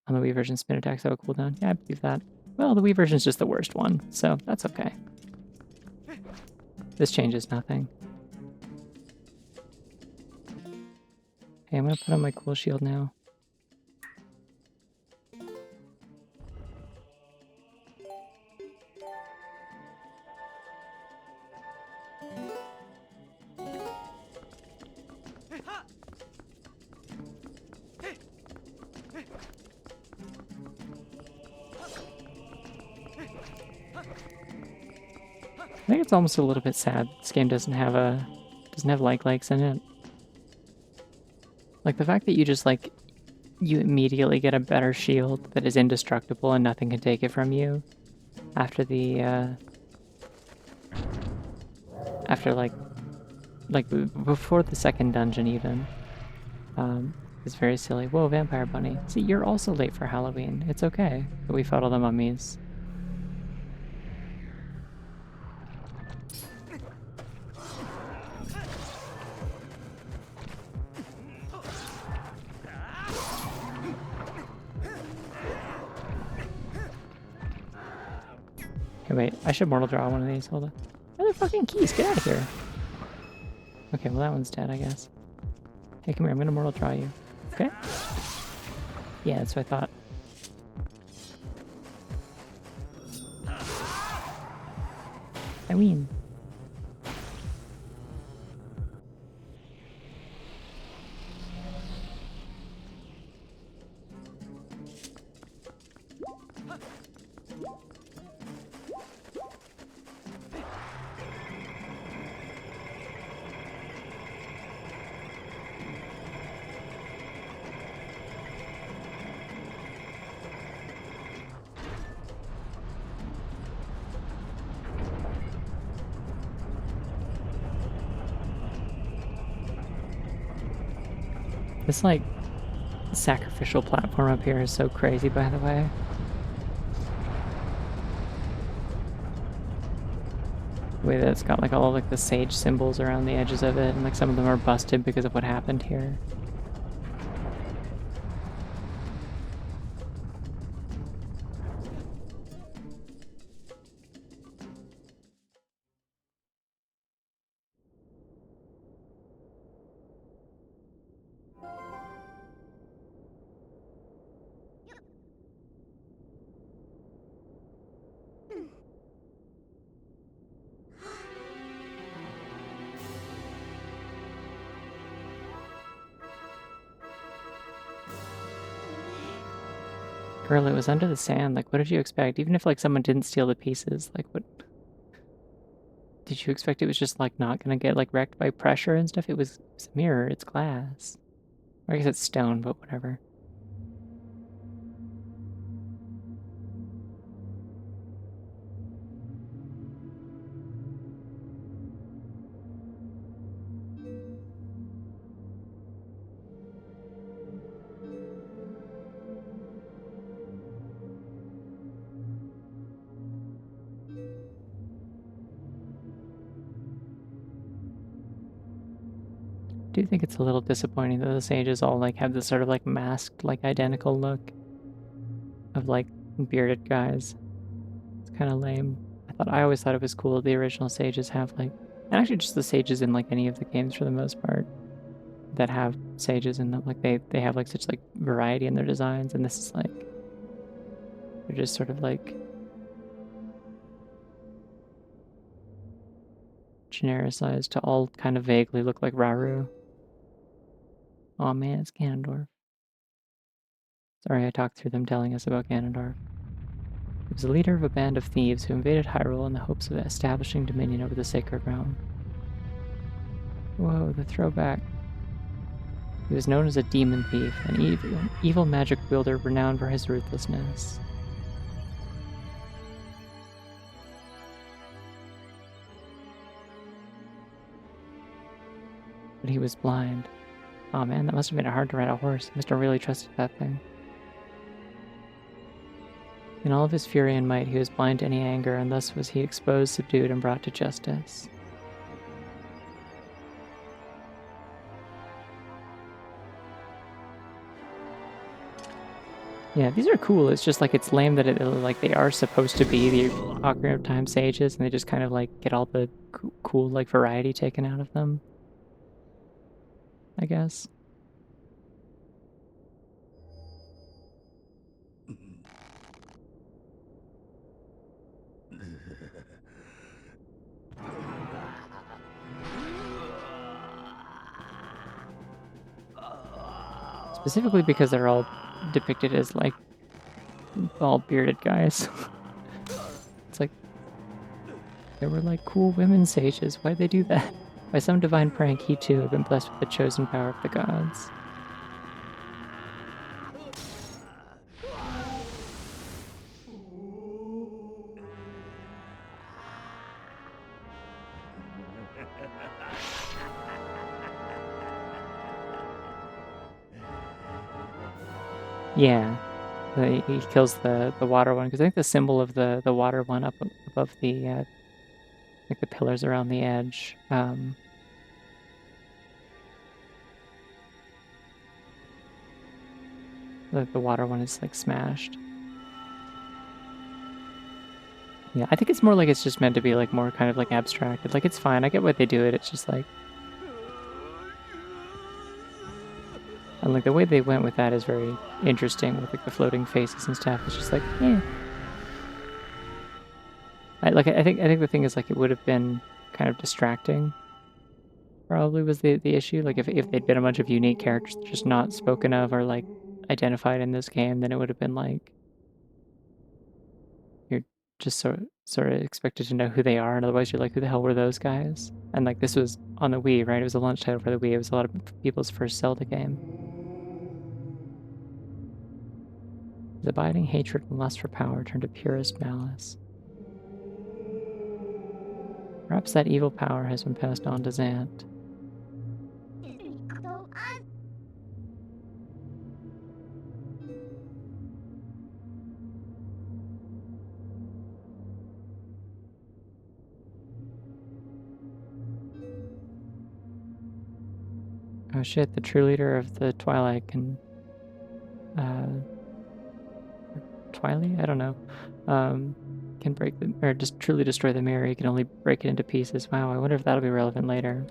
Speaker 1: On the Wii version, spin attacks have a cooldown. Yeah, I believe that. Well, the Wii version is just the worst one, so that's okay. This changes nothing. Okay, I'm gonna put on my cool shield now. I think it's almost a little bit sad this game doesn't have likes in it. Like the fact that you just like you immediately get a better shield that is indestructible and nothing can take it from you after the after like before the second dungeon even. It's very silly. Whoa, Vampire Bunny. See, you're also late for Halloween. It's okay that we fought all the mummies. Okay, wait. I should mortal draw one of these. Hold on. Other fucking keys. Get out of here. Okay, well that one's dead, I guess. Hey, come here. I'm gonna mortal draw you. Okay? Yeah, that's what I thought. I win. This, like, sacrificial platform up here is so crazy, by the way. The way that it's got, like, all of, like, the sage symbols around the edges of it, and, like, some of them are busted because of what happened here. Girl, it was under the sand. Like, what did you expect? Even if, like, someone didn't steal the pieces, like, what... Did you expect it was just, like, not gonna get, like, wrecked by pressure and stuff? It was a mirror. It's glass. Or I guess it's stone, but whatever. I do think it's a little disappointing that the sages all, like, have this sort of, like, masked, like, identical look of, like, bearded guys. It's kind of lame. I always thought it was cool the original sages have, like... And actually just the sages in, like, any of the games for the most part that have sages in them. Like, they have, like, such, like, variety in their designs, and this is, like... They're just sort of, like... genericized to all kind of vaguely look like Raru. Aw, man, it's Ganondorf. Sorry, I talked through them telling us about Ganondorf. He was the leader of a band of thieves who invaded Hyrule in the hopes of establishing dominion over the sacred realm. Whoa, the throwback. He was known as a demon thief, an evil magic wielder renowned for his ruthlessness. But he was blind. Oh man, that must have made it hard to ride a horse. Must have really trusted that thing. In all of his fury and might, he was blind to any anger, and thus was he exposed, subdued, and brought to justice. Yeah, these are cool. It's just like it's lame that like they are supposed to be the Ocarina of Time sages, and they just kind of like get all the cool like variety taken out of them, I guess. Specifically because they're all depicted as like bald bearded guys. It's like there were like cool women sages. Why'd they do that? By some divine prank, he too had been blessed with the chosen power of the gods. Yeah, he kills the water one because I think the symbol of the water one up above the like the pillars around the edge. The water one is like smashed. Yeah, I think it's more like it's just meant to be like more kind of like abstracted. Like it's fine. I get why they do it. It's just like, and like the way they went with that is very interesting with like the floating faces and stuff. It's just like, yeah. I think the thing is like it would have been kind of distracting. Probably was the issue. Like if they'd been a bunch of unique characters just not spoken of or like identified in this game, then it would have been like you're just sort of expected to know who they are, and otherwise you're like, who the hell were those guys? And like this was on the Wii, right? It was a launch title for the Wii. It was a lot of people's first Zelda game. His abiding hatred and lust for power turned to purest malice. Perhaps that evil power has been passed on to Zant. Oh shit, the true leader of the Twilight can... Twilight? I don't know. Can break the... or just truly destroy the mirror. You can only break it into pieces. Wow, I wonder if that'll be relevant later.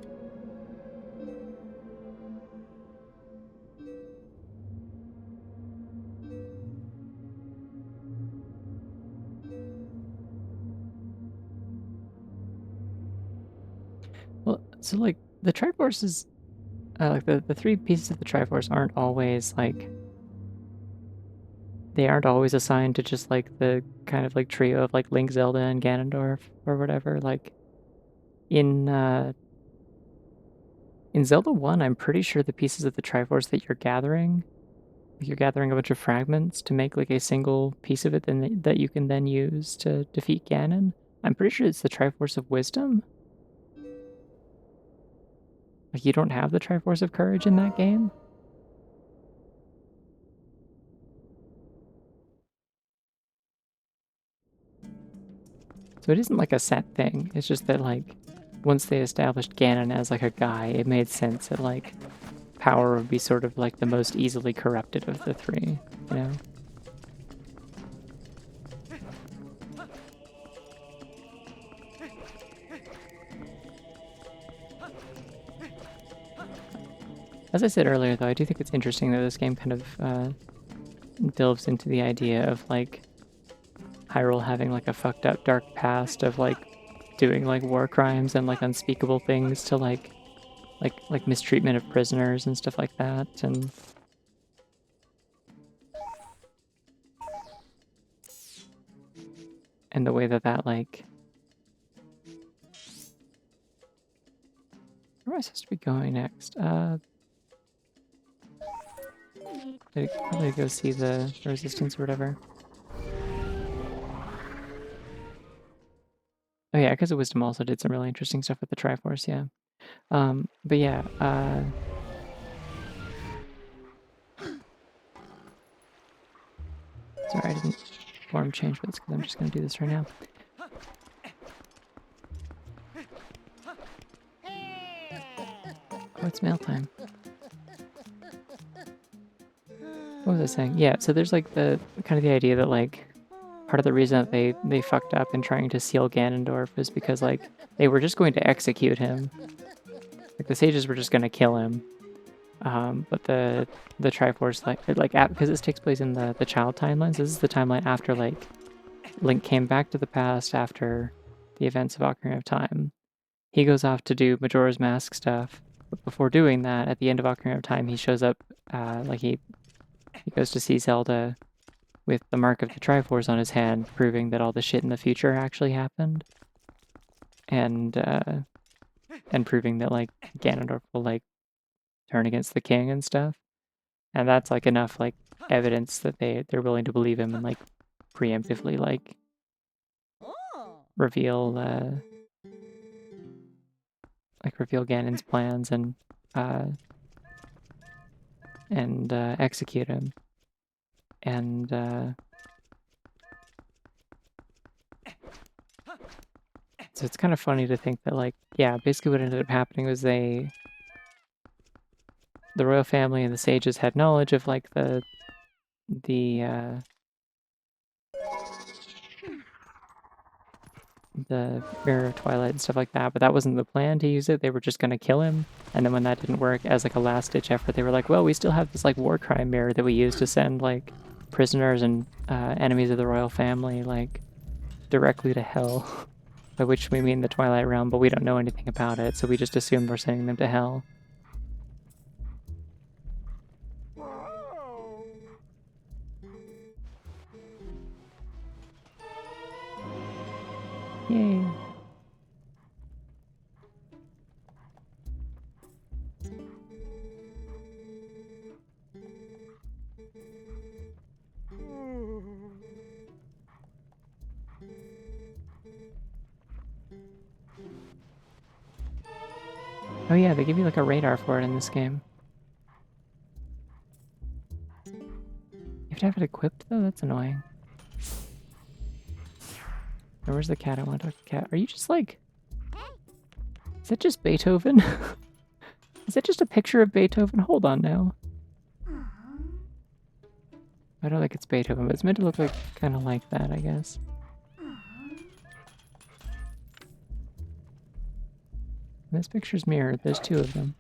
Speaker 1: Well, so like the Triforce is... like the three pieces of the Triforce aren't always like... They aren't always assigned to just like the kind of like trio of like Link, Zelda, and Ganondorf or whatever. Like in Zelda 1, I'm pretty sure the pieces of the Triforce that you're gathering a bunch of fragments to make like a single piece of it that you can then use to defeat Ganon. I'm pretty sure it's the Triforce of Wisdom. Like you don't have the Triforce of Courage in that game. So it isn't like a set thing. It's just that like once they established Ganon as like a guy, it made sense that like power would be sort of like the most easily corrupted of the three, you know? As I said earlier, though, I do think it's interesting that this game kind of delves into the idea of like Hyrule having like a fucked up dark past of like doing like war crimes and like unspeakable things to like mistreatment of prisoners and stuff like that, and the way that like... Where am I supposed to be going next? Probably go see the resistance or whatever. Oh yeah, because of Wisdom also did some really interesting stuff with the Triforce, yeah. But yeah, Sorry, I didn't form change, but it's because I'm just going to do this right now. Oh, it's mail time. What was I saying? Yeah, so there's like the kind of the idea that like part of the reason that they fucked up in trying to seal Ganondorf is because like they were just going to execute him. Like the sages were just going to kill him. But the Triforce like because this takes place in the child timelines. This is the timeline after like Link came back to the past after the events of Ocarina of Time. He goes off to do Majora's Mask stuff, but before doing that, at the end of Ocarina of Time, he shows up. Like he goes to see Zelda with the mark of the Triforce on his hand, proving that all the shit in the future actually happened, and proving that like Ganondorf will like turn against the king and stuff. And that's like enough like evidence that they're willing to believe him and like preemptively like reveal reveal Ganon's plans and execute him. And so it's kind of funny to think that like, yeah, basically what ended up happening was the royal family and the sages had knowledge of like the Mirror of Twilight and stuff like that, but that wasn't the plan to use it. They were just going to kill him. And then when that didn't work, as like a last-ditch effort, they were like, well, we still have this like war crime mirror that we use to send like prisoners and enemies of the royal family like directly to hell, by which we mean the Twilight Realm, but we don't know anything about it, so we just assume we're sending them to hell. Yay. Oh yeah, they give you like a radar for it in this game. You have to have it equipped though? That's annoying. Or where's the cat? I want to talk to the cat. Are you just like... Is that just Beethoven? Is that just a picture of Beethoven? Hold on now. I don't think it's Beethoven, but it's meant to look like kind of like that, I guess. This picture's mirrored. There's two of them.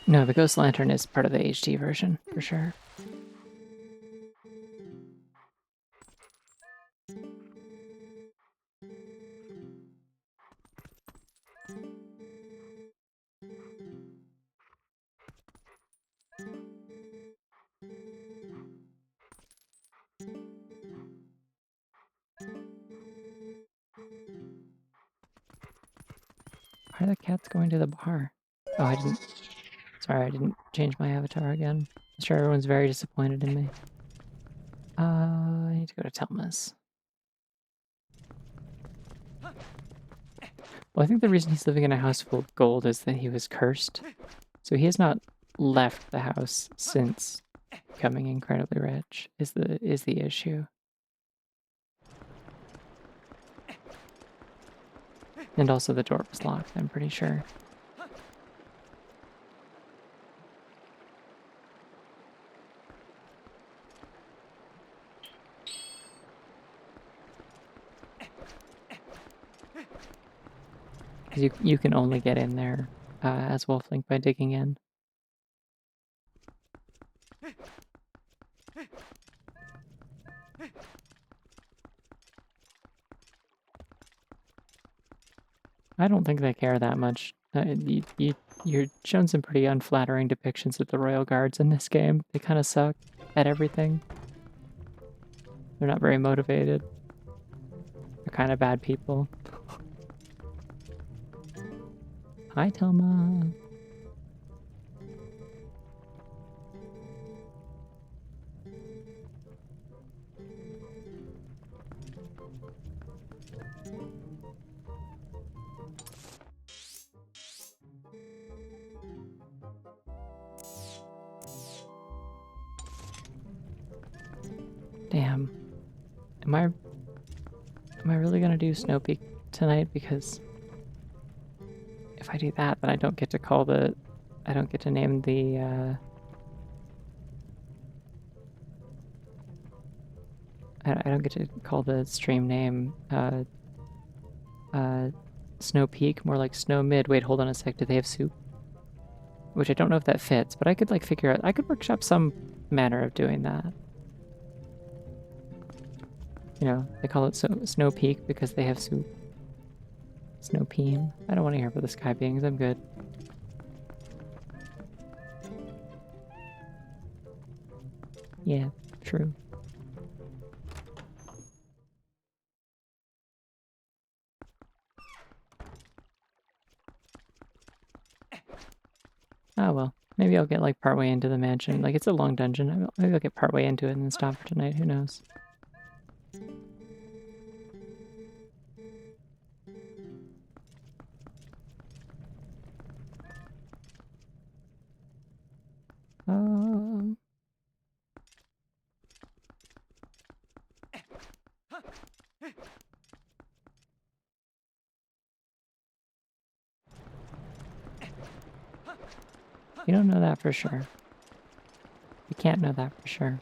Speaker 1: No, the Ghost Lantern is part of the HD version, for sure. Why are the cats going to the bar? Oh, I didn't... Sorry, I didn't change my avatar again. I'm sure everyone's very disappointed in me. I need to go to Telma's. Well, I think the reason he's living in a house full of gold is that he was cursed. So he has not left the house since becoming incredibly rich, is the issue. And also the door was locked, I'm pretty sure. Because you can only get in there as Wolflink by digging in. I don't think they care that much. You're shown some pretty unflattering depictions of the royal guards in this game. They kind of suck at everything. They're not very motivated. They're kind of bad people. Hi, Telma. Damn. Am I really gonna do Snow Peak tonight? Because if I do that, then I don't get to call the... I don't get to name the, I don't get to call the stream name, Snow Peak, more like Snow Mid. Wait, hold on a sec. Do they have soup? Which I don't know if that fits, but I could, like, figure out... I could workshop some manner of doing that. You know, they call it Snow Peak because they have soup. Snow Peam. I don't want to hear about the Sky Beings. I'm good. Yeah, true. Oh well. Maybe I'll get like partway into the mansion. Like it's a long dungeon. Maybe I'll get partway into it and then stop for tonight. Who knows? Um. You don't know that for sure. You can't know that for sure.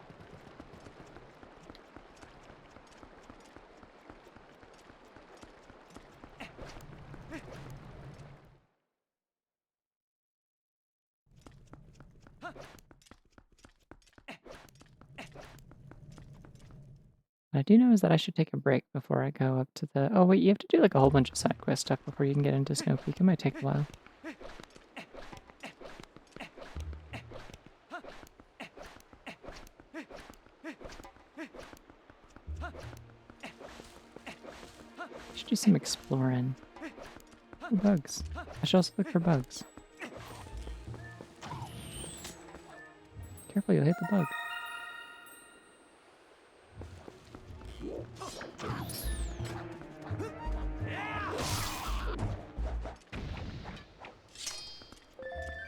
Speaker 1: What I do know is that I should take a break before I go up to the... Oh wait, you have to do like a whole bunch of side quest stuff before you can get into Snow Peak. It might take a while. I should do some exploring. Ooh, bugs. I should also look for bugs. Careful, you'll hit the bug.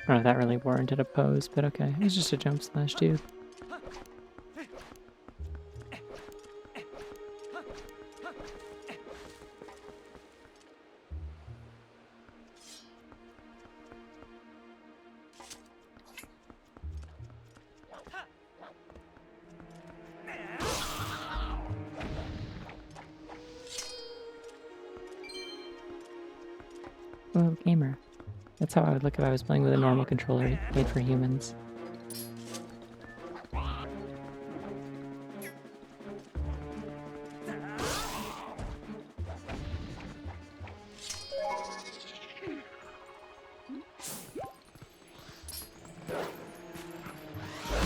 Speaker 1: I don't know if that really warranted a pose, but okay. It was just a jump slash, dude. Whoa, gamer. That's how I would look if I was playing with a normal controller made for humans. I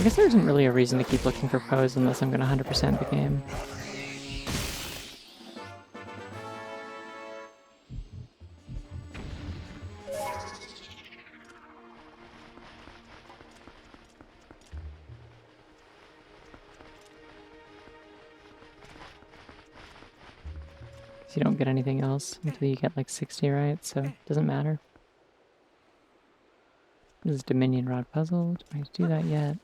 Speaker 1: guess there isn't really a reason to keep looking for pose unless I'm gonna 100% the game. You don't get anything else until you get like 60, right? So it doesn't matter. This is Dominion Rod Puzzle. Do I need to do that yet?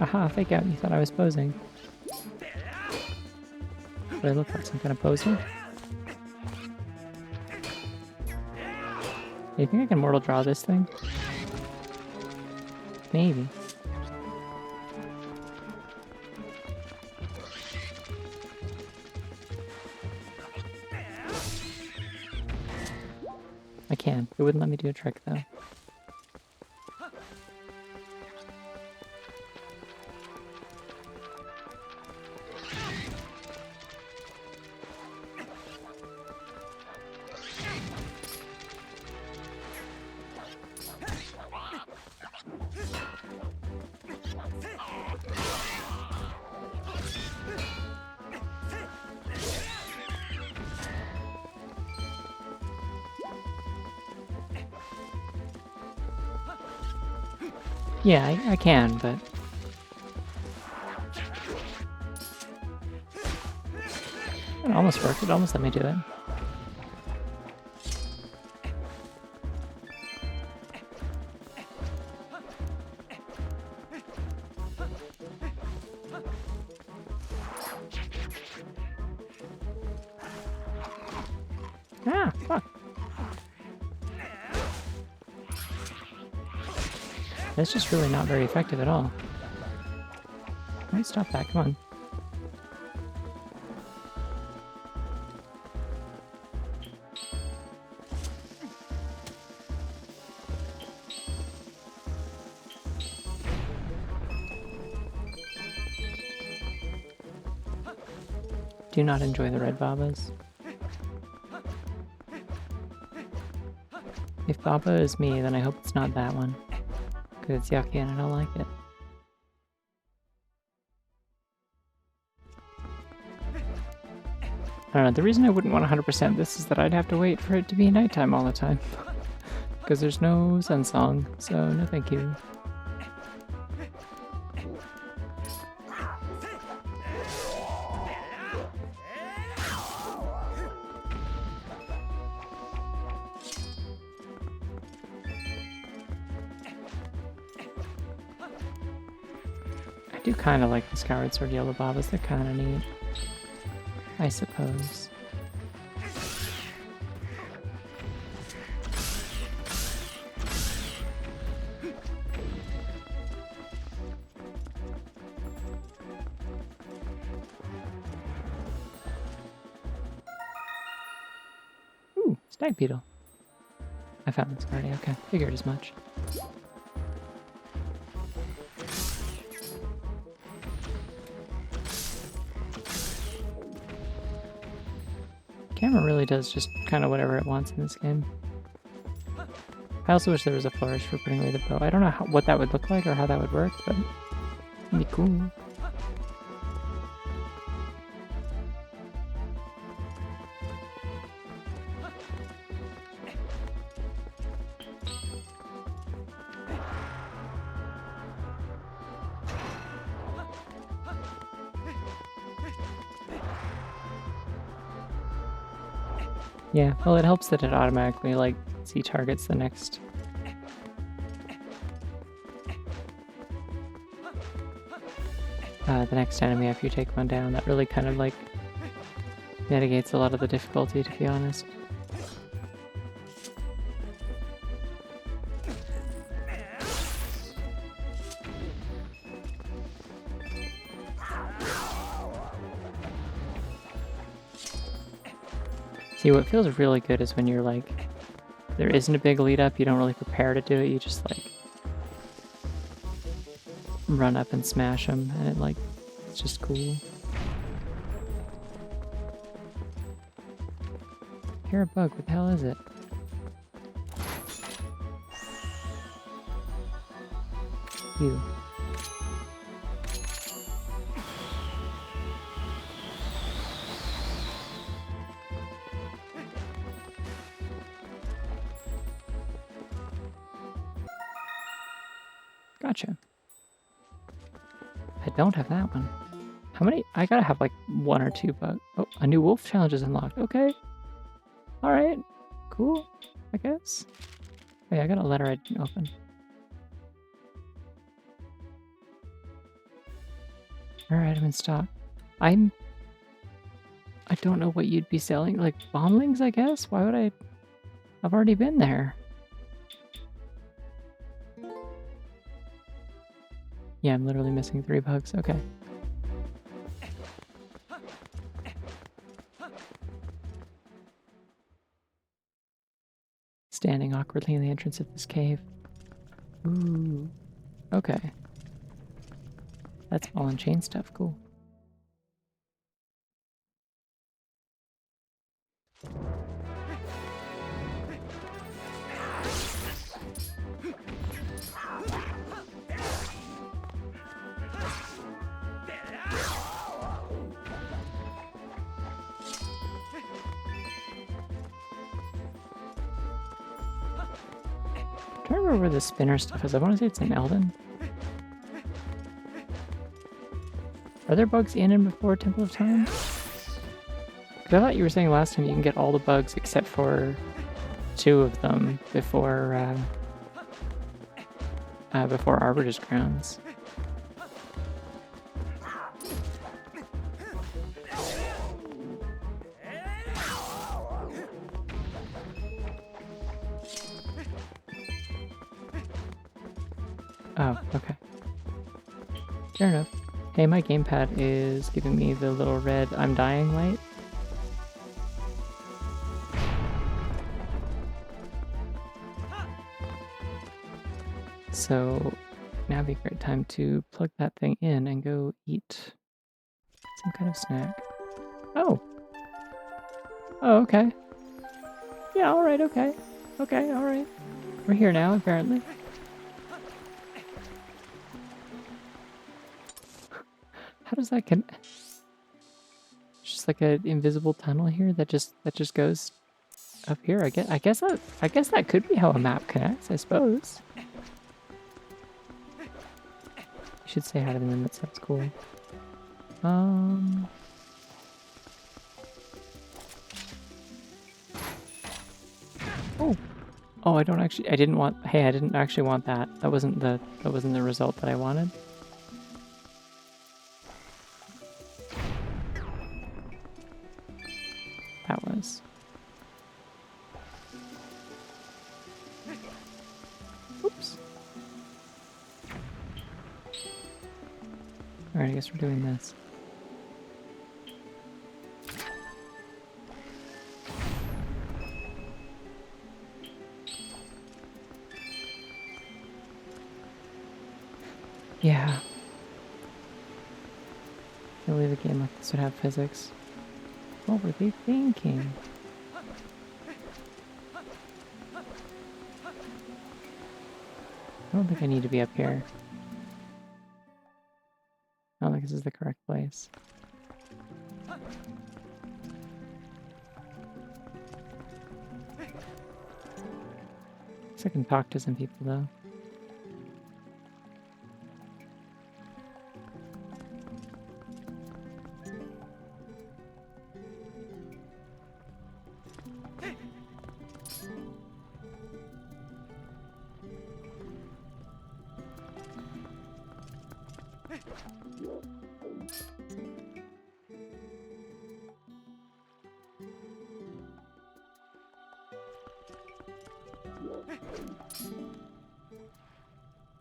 Speaker 1: Aha, fake out. You thought I was posing. Do I look like some kind of poser? Do you think I can mortal draw this thing? Maybe. I can. It wouldn't let me do a trick, though. Yeah, I can, but... It almost worked. It almost let me do it. Ah, fuck. That's just really not very effective at all. Let me stop that, come on. Do not enjoy the red Babas. If Baba is me, then I hope it's not that one. Because it's yucky and I don't like it. I don't know, the reason I wouldn't want 100% this is that I'd have to wait for it to be nighttime all the time. Because there's no sun song, so no thank you. I do kind of like the Skyward Sword Yellow Babas, they're kind of neat. I suppose. Ooh, Stag Beetle. I found this already, okay. Figured as much. Camera really does just kind of whatever it wants in this game. I also wish there was a flourish for putting away the bow. I don't know what that would look like or how that would work, but it'd be cool. Yeah, well, it helps that it automatically, like, targets the next. The next enemy after you take one down. That really kind of, like, mitigates a lot of the difficulty, to be honest. See, what feels really good is when you're like, there isn't a big lead up, you don't really prepare to do it, you just like run up and smash them, and it like, it's just cool. Hear a bug, what the hell is it? You. Gotcha. I don't have that one. How many? I gotta have like 1 or 2 bugs. Oh, a new wolf challenge is unlocked. Okay. Alright. Cool. I guess. Oh yeah, I got a letter I didn't open. Alright, I'm in stock. I don't know what you'd be selling. Like bomblings, I guess? Why would I? I've already been there. Yeah, I'm literally missing 3 bugs. Okay. Standing awkwardly in the entrance of this cave. Ooh. Okay. That's ball and chain stuff. Cool. I'm trying to remember where the spinner stuff is. I want to say it's in Elden. Are there bugs in and before Temple of Time? 'Cause I thought you were saying last time you can get all the bugs except for 2 of them before Arbiter's Grounds. Oh, okay. Fair enough. Hey, my gamepad is giving me the little red I'm dying light. So now would be a great time to plug that thing in and go eat some kind of snack. Oh! Oh, okay. Yeah, alright, okay. Okay, alright. We're here now, apparently. How does that connect? Just like an invisible tunnel here that just goes up here. I guess that could be how a map connects, I suppose. You should say hi to them, that sounds cool. Oh. Oh, I didn't actually want that. That wasn't the result that I wanted. That was. Oops. Alright, I guess we're doing this. Yeah. I can't believe a game like this would have physics. What were they thinking? I don't think I need to be up here. I don't think this is the correct place. Guess I can talk to some people though.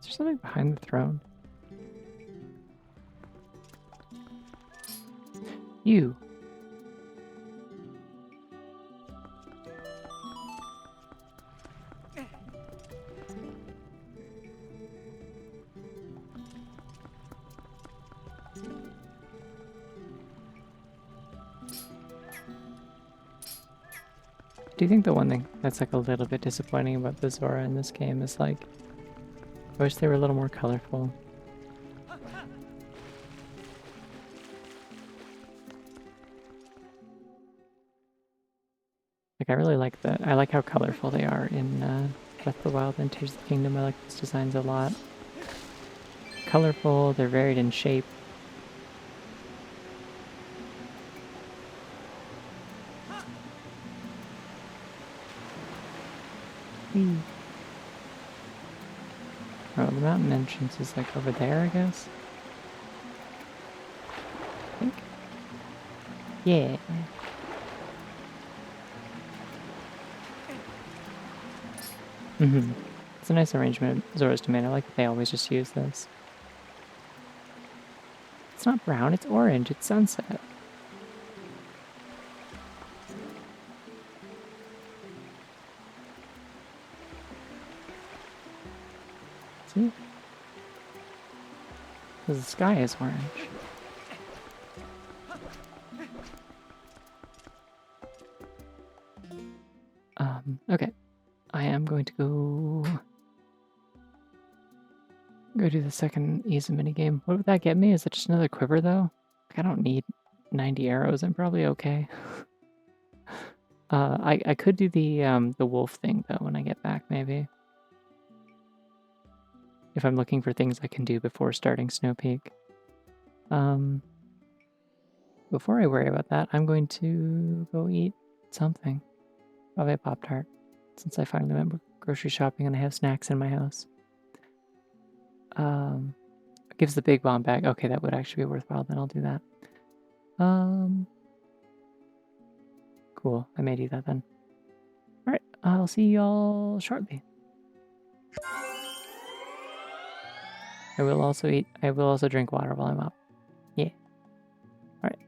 Speaker 1: Is there something behind the throne? You. Do you think the one thing that's like a little bit disappointing about the Zora in this game is like, I wish they were a little more colorful. Like I really like that. I like how colorful they are in Breath of the Wild and Tears of the Kingdom. I like those designs a lot. Colorful, they're varied in shape. Oh, the mountain entrance is like over there, I guess? I think. Yeah. It's a nice arrangement of Zora's domain. I like that they always just use this. It's not brown, it's orange, it's sunset. See? Because the sky is orange. Okay. I am going to go do the second easy minigame. What would that get me? Is it just another quiver though? I don't need 90 arrows. I'm probably okay. I could do the wolf thing though when I get back maybe. If I'm looking for things I can do before starting Snow Peak. Before I worry about that, I'm going to go eat something. Probably a Pop-Tart, since I finally went grocery shopping and I have snacks in my house. Gives the big bomb back. Okay, that would actually be worthwhile, then I'll do that. Cool, I may do that then. Alright, I'll see y'all shortly. I will also drink water while I'm up. Yeah. Alright.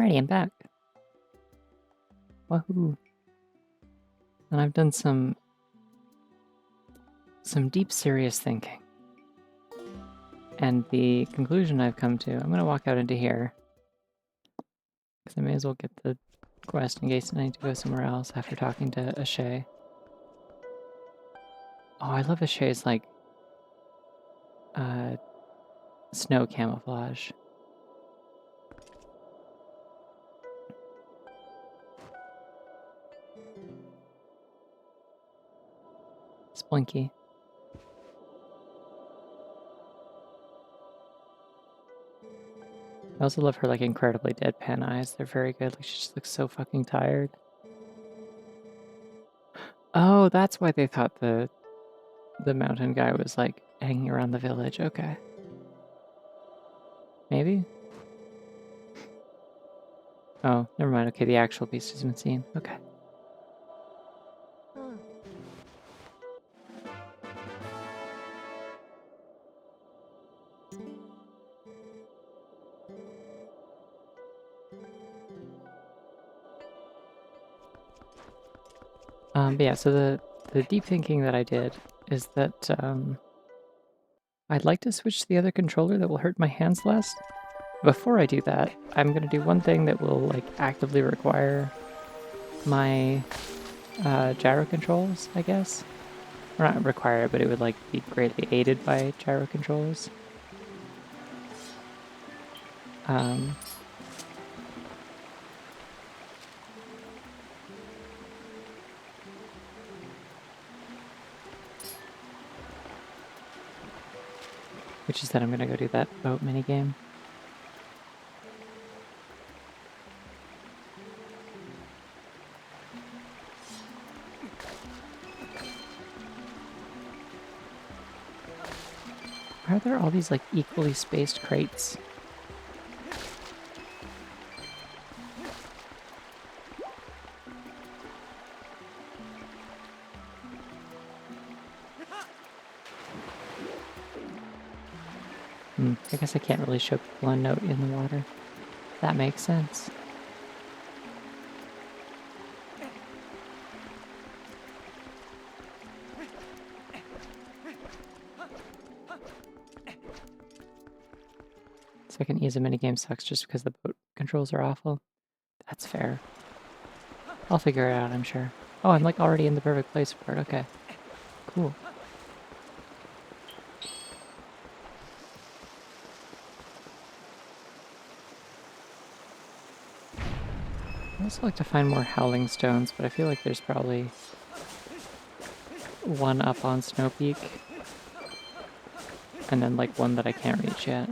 Speaker 1: Alrighty, I'm back. Wahoo! And I've done some deep, serious thinking. And the conclusion I've come to, I'm going to walk out into here. Because I may as well get the quest in case I need to go somewhere else after talking to Ashay. Oh, I love Ashay's, like, snow camouflage. Splinky. I also love her, like, incredibly deadpan eyes. They're very good. Like, she just looks so fucking tired. Oh, that's why they thought the mountain guy was, like, hanging around the village. Okay. Maybe? Oh, never mind. Okay, the actual beast has been seen. Okay. But yeah, so the deep thinking that I did is that I'd like to switch to the other controller that will hurt my hands less. Before I do that, I'm going to do one thing that will, like, actively require my gyro controls, I guess. Or not require it, but it would, like, be greatly aided by gyro controls. Which is that I'm going to go do that boat minigame. Why are there all these, like, equally spaced crates? I guess I can't really show people a note in the water. That makes sense. Second ease of minigame sucks just because the boat controls are awful. That's fair. I'll figure it out, I'm sure. Oh, I'm, like, already in the perfect place for it. Okay. Cool. I'd also like to find more howling stones, but I feel like there's probably one up on Snow Peak. And then, like, one that I can't reach yet.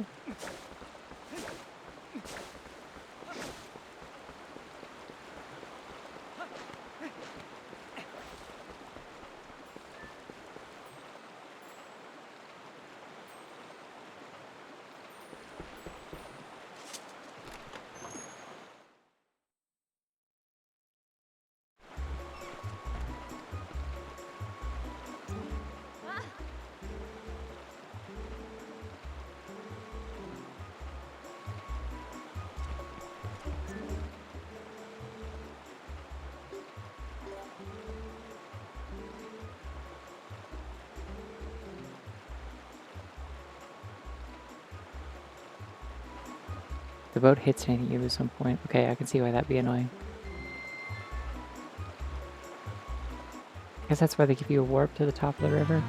Speaker 1: The boat hits anything you lose 1 point. Okay, I can see why that'd be annoying. I guess that's why they give you a warp to the top of the river.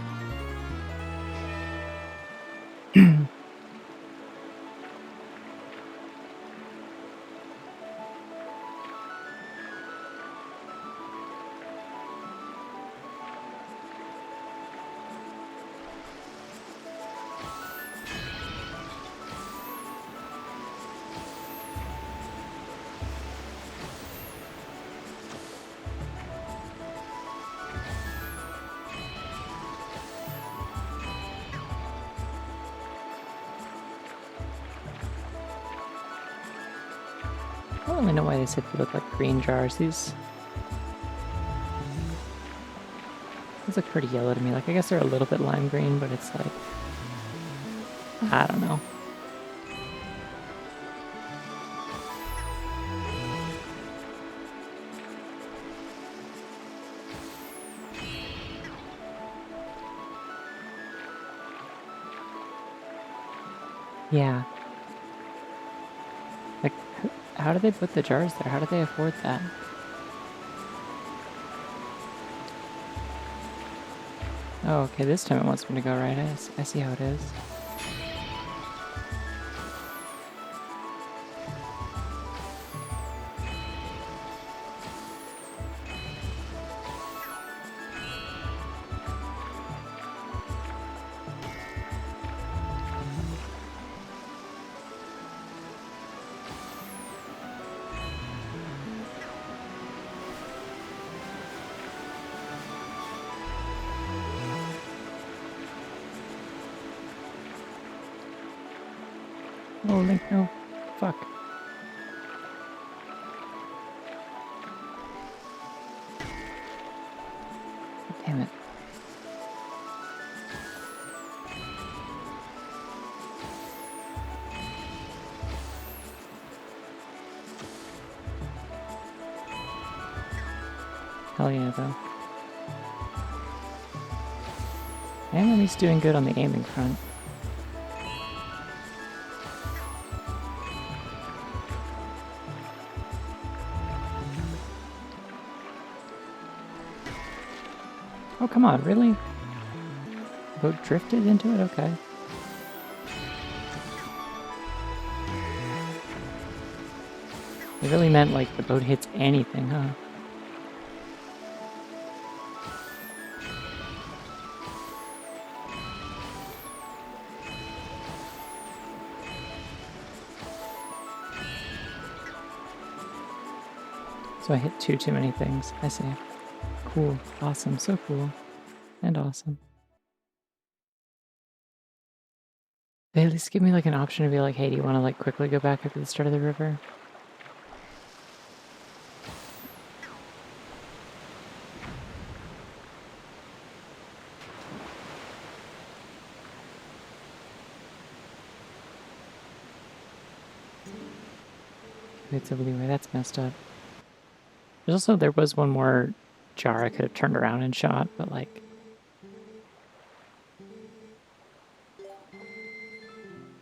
Speaker 1: I don't really know why they said they look like green jars. These look pretty yellow to me. Like, I guess they're a little bit lime green, but it's like, I don't know. Yeah. Like, how do they put the jars there? How do they afford that? Oh, okay, this time it wants me to go right. I see how it is. Oh, Link, no. Fuck. Damn it. Hell yeah, though. I am at least doing good on the aiming front. Oh, come on, really? Boat drifted into it? Okay. It really meant, like, the boat hits anything, huh? So I hit too many things. I see. Cool. Awesome. So cool. And awesome. They at least give me, like, an option to be like, hey, do you want to, like, quickly go back up to the start of the river? It's a leeway. That's messed up. There's also, there was one more jar I could have turned around and shot, but, like...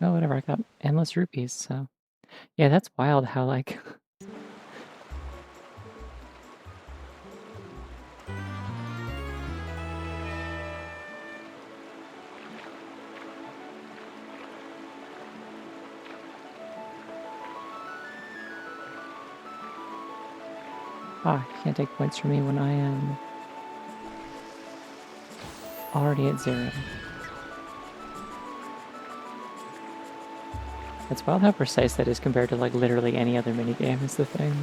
Speaker 1: Oh, whatever. I got endless rupees, so... Yeah, that's wild how, like... Ah, you can't take points from me when I am already at 0. It's wild how precise that is compared to, like, literally any other minigame is the thing.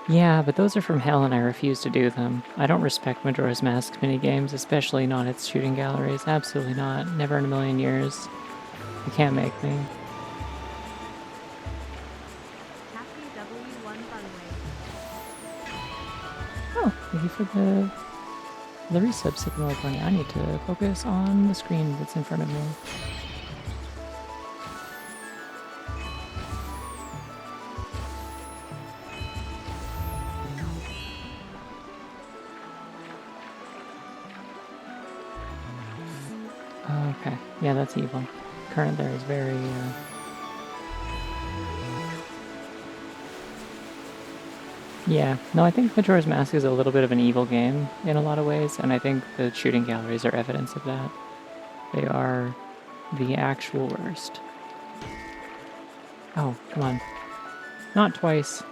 Speaker 1: Yeah, but those are from hell and I refuse to do them. I don't respect Majora's Mask minigames, especially not its shooting galleries. Absolutely not. Never in a million years. You can't make me.
Speaker 2: Taffy W1 Bunway.
Speaker 1: Oh, thank you for the resub, Sycamore Bunny. I need to focus on the screen that's in front of me. Okay, yeah, that's evil. Current there is very, Yeah, no, I think Majora's Mask is a little bit of an evil game in a lot of ways, and I think the shooting galleries are evidence of that. They are the actual worst. Oh, come on. Not twice.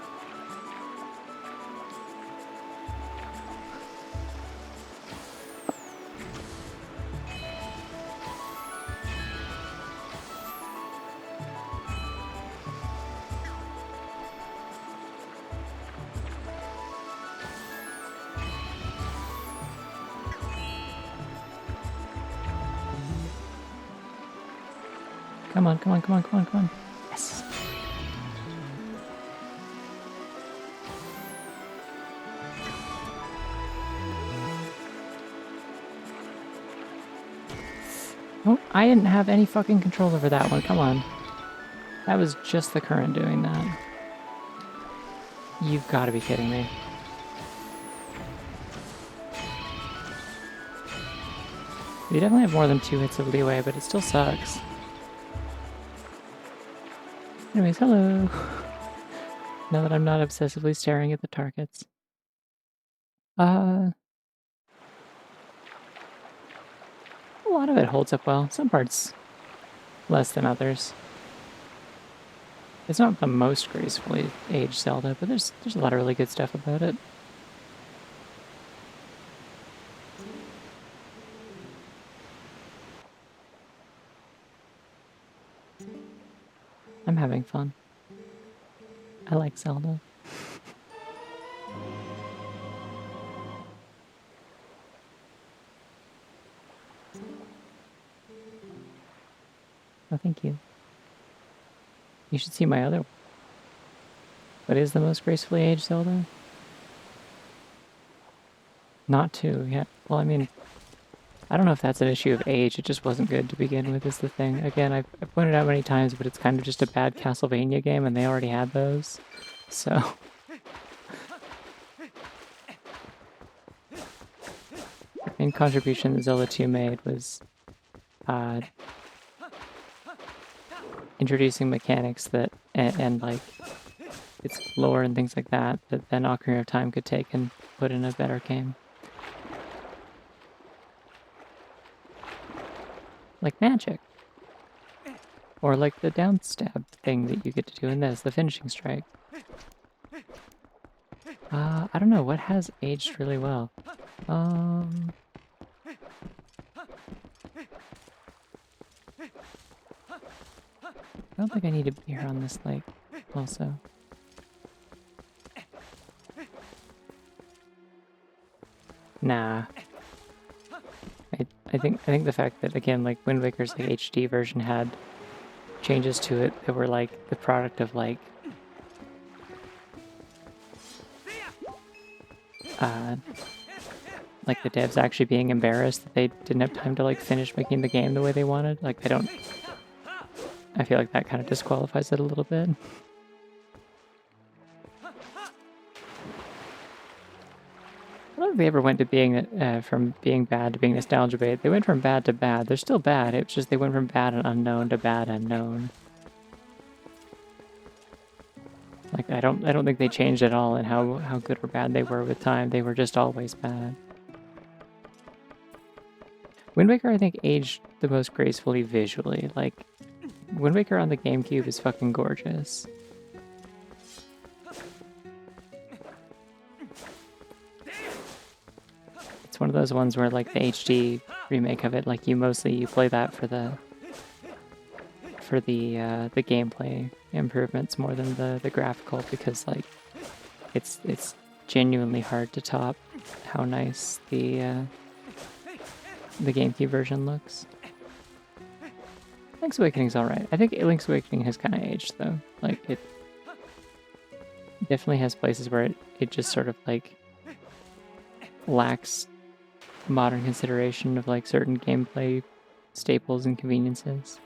Speaker 1: Come on, come on, come on, come on, come on. Yes. Oh, I didn't have any fucking control over that one. Come on. That was just the current doing that. You've got to be kidding me. You definitely have more than 2 hits of leeway, but it still sucks. Anyways, hello. Now that I'm not obsessively staring at the targets. A lot of it holds up well. Some parts less than others. It's not the most gracefully aged Zelda, but there's a lot of really good stuff about it. I'm having fun. I like Zelda. Oh, thank you. You should see my other one. What is the most gracefully aged Zelda? Not 2, yeah. Well, I mean, I don't know if that's an issue of age. It just wasn't good to begin with, is the thing. Again, I've pointed out many times, but it's kind of just a bad Castlevania game, and they already had those. So... the main contribution that Zelda 2 made was introducing mechanics that, and like, its lore and things like that, that then Ocarina of Time could take and put in a better game. Like magic. Or like the down stab thing that you get to do in this, the finishing strike. I don't know, what has aged really well? I don't think I need to be here on this lake, also. Nah. I think the fact that, again, like Wind Waker's like HD version had changes to it that were like the product of like the devs actually being embarrassed that they didn't have time to like finish making the game the way they wanted. Like I feel like that kind of disqualifies it a little bit. I don't think they ever went to being from being bad to being nostalgia bait. They went from bad to bad. They're still bad. It's just they went from bad and unknown to bad and known. Like I don't think they changed at all in how good or bad they were with time. They were just always bad. Wind Waker, I think, aged the most gracefully visually. Like, Wind Waker on the GameCube is fucking gorgeous. It's one of those ones where, like, the HD remake of it, like, you play that for the gameplay improvements more than the graphical, because, like, it's genuinely hard to top how nice the GameCube version looks. Link's Awakening's alright. I think Link's Awakening has kind of aged, though. Like, it definitely has places where it just sort of, like, lacks modern consideration of, like, certain gameplay staples and conveniences.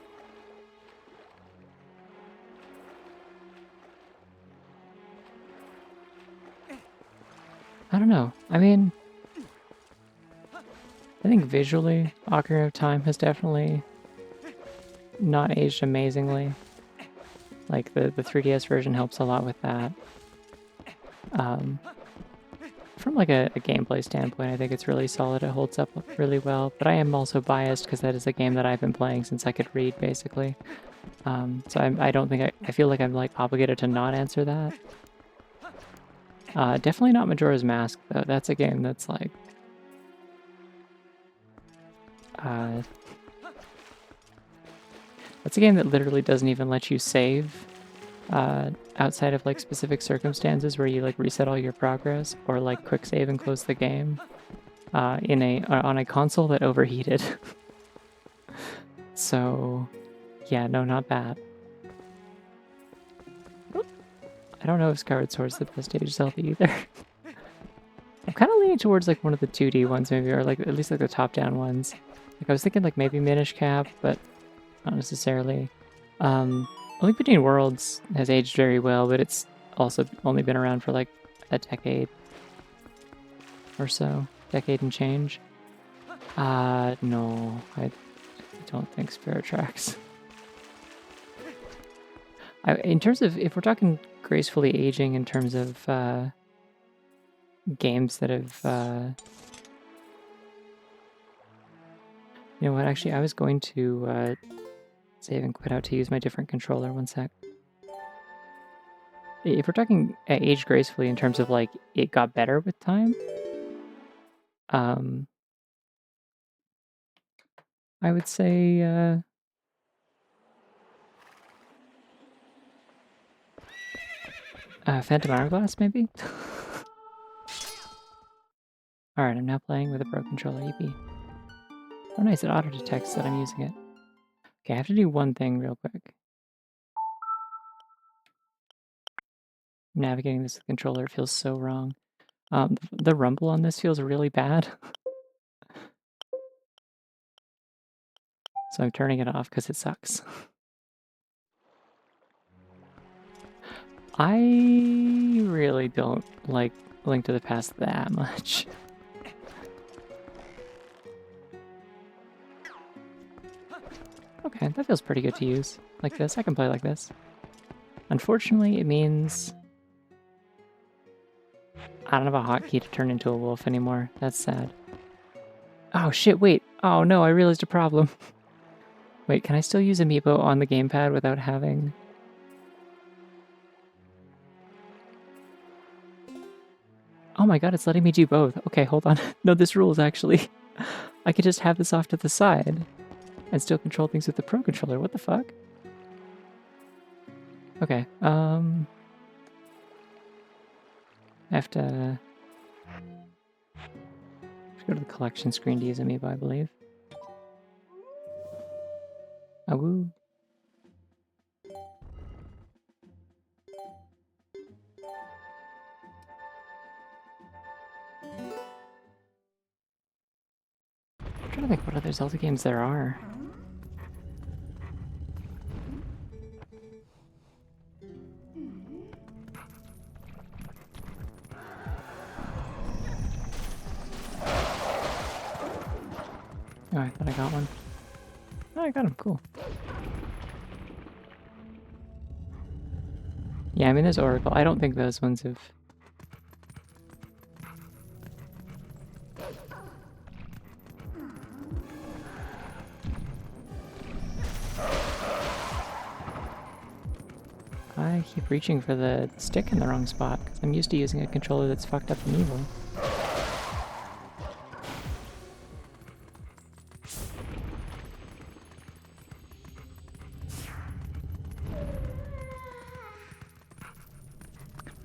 Speaker 1: I don't know. I mean, I think visually, Ocarina of Time has definitely not aged amazingly. Like, the 3DS version helps a lot with that. From, like, a gameplay standpoint, I think it's really solid. It holds up really well. But I am also biased because that is a game that I've been playing since I could read, basically. So I don't think I feel like I'm, like, obligated to not answer that. Definitely not Majora's Mask, though. That's a game that's, like... that's a game that literally doesn't even let you save outside of, like, specific circumstances where you, like, reset all your progress or, like, quick save and close the game on a console that overheated. So Yeah, no, not bad. I don't know if Skyward Sword's the best age Zelda either. I'm kind of leaning towards like one of the 2D ones maybe, or like at least like the top-down ones. Like I was thinking like maybe Minish Cap, but not necessarily. A Link Between Worlds has aged very well, but it's also only been around for like a decade or so. Decade and change. No, I don't think Spirit Tracks. In terms of, if we're talking gracefully aging in terms of games that have, you know what, actually I was going to save and quit out to use my different controller, one sec. If we're talking age gracefully in terms of like, it got better with time, I would say, Phantom Hourglass, maybe? Alright, I'm now playing with a Pro Controller, EP. Oh nice, it auto-detects that I'm using it. Okay, I have to do one thing real quick. Navigating this with the controller feels so wrong. The rumble on this feels really bad. So I'm turning it off because it sucks. I really don't like Link to the Past that much. Okay, that feels pretty good to use. Like this, I can play like this. Unfortunately, it means I don't have a hotkey to turn into a wolf anymore. That's sad. Oh shit, wait. Oh no, I realized a problem. Wait, can I still use Amiibo on the gamepad without having... Oh my god, it's letting me do both. Okay, hold on. No, this rules actually. I could just have this off to the side and still control things with the Pro Controller. What the fuck? Okay, I have to go to the collection screen to use Amiibo, I believe. Ah, woo. I'm trying to think what other Zelda games there are. Oh, I thought I got one. Oh, I got him. Cool. Yeah, I mean, there's Oracle. I don't think those ones have... I keep reaching for the stick in the wrong spot, because I'm used to using a controller that's fucked up and evil.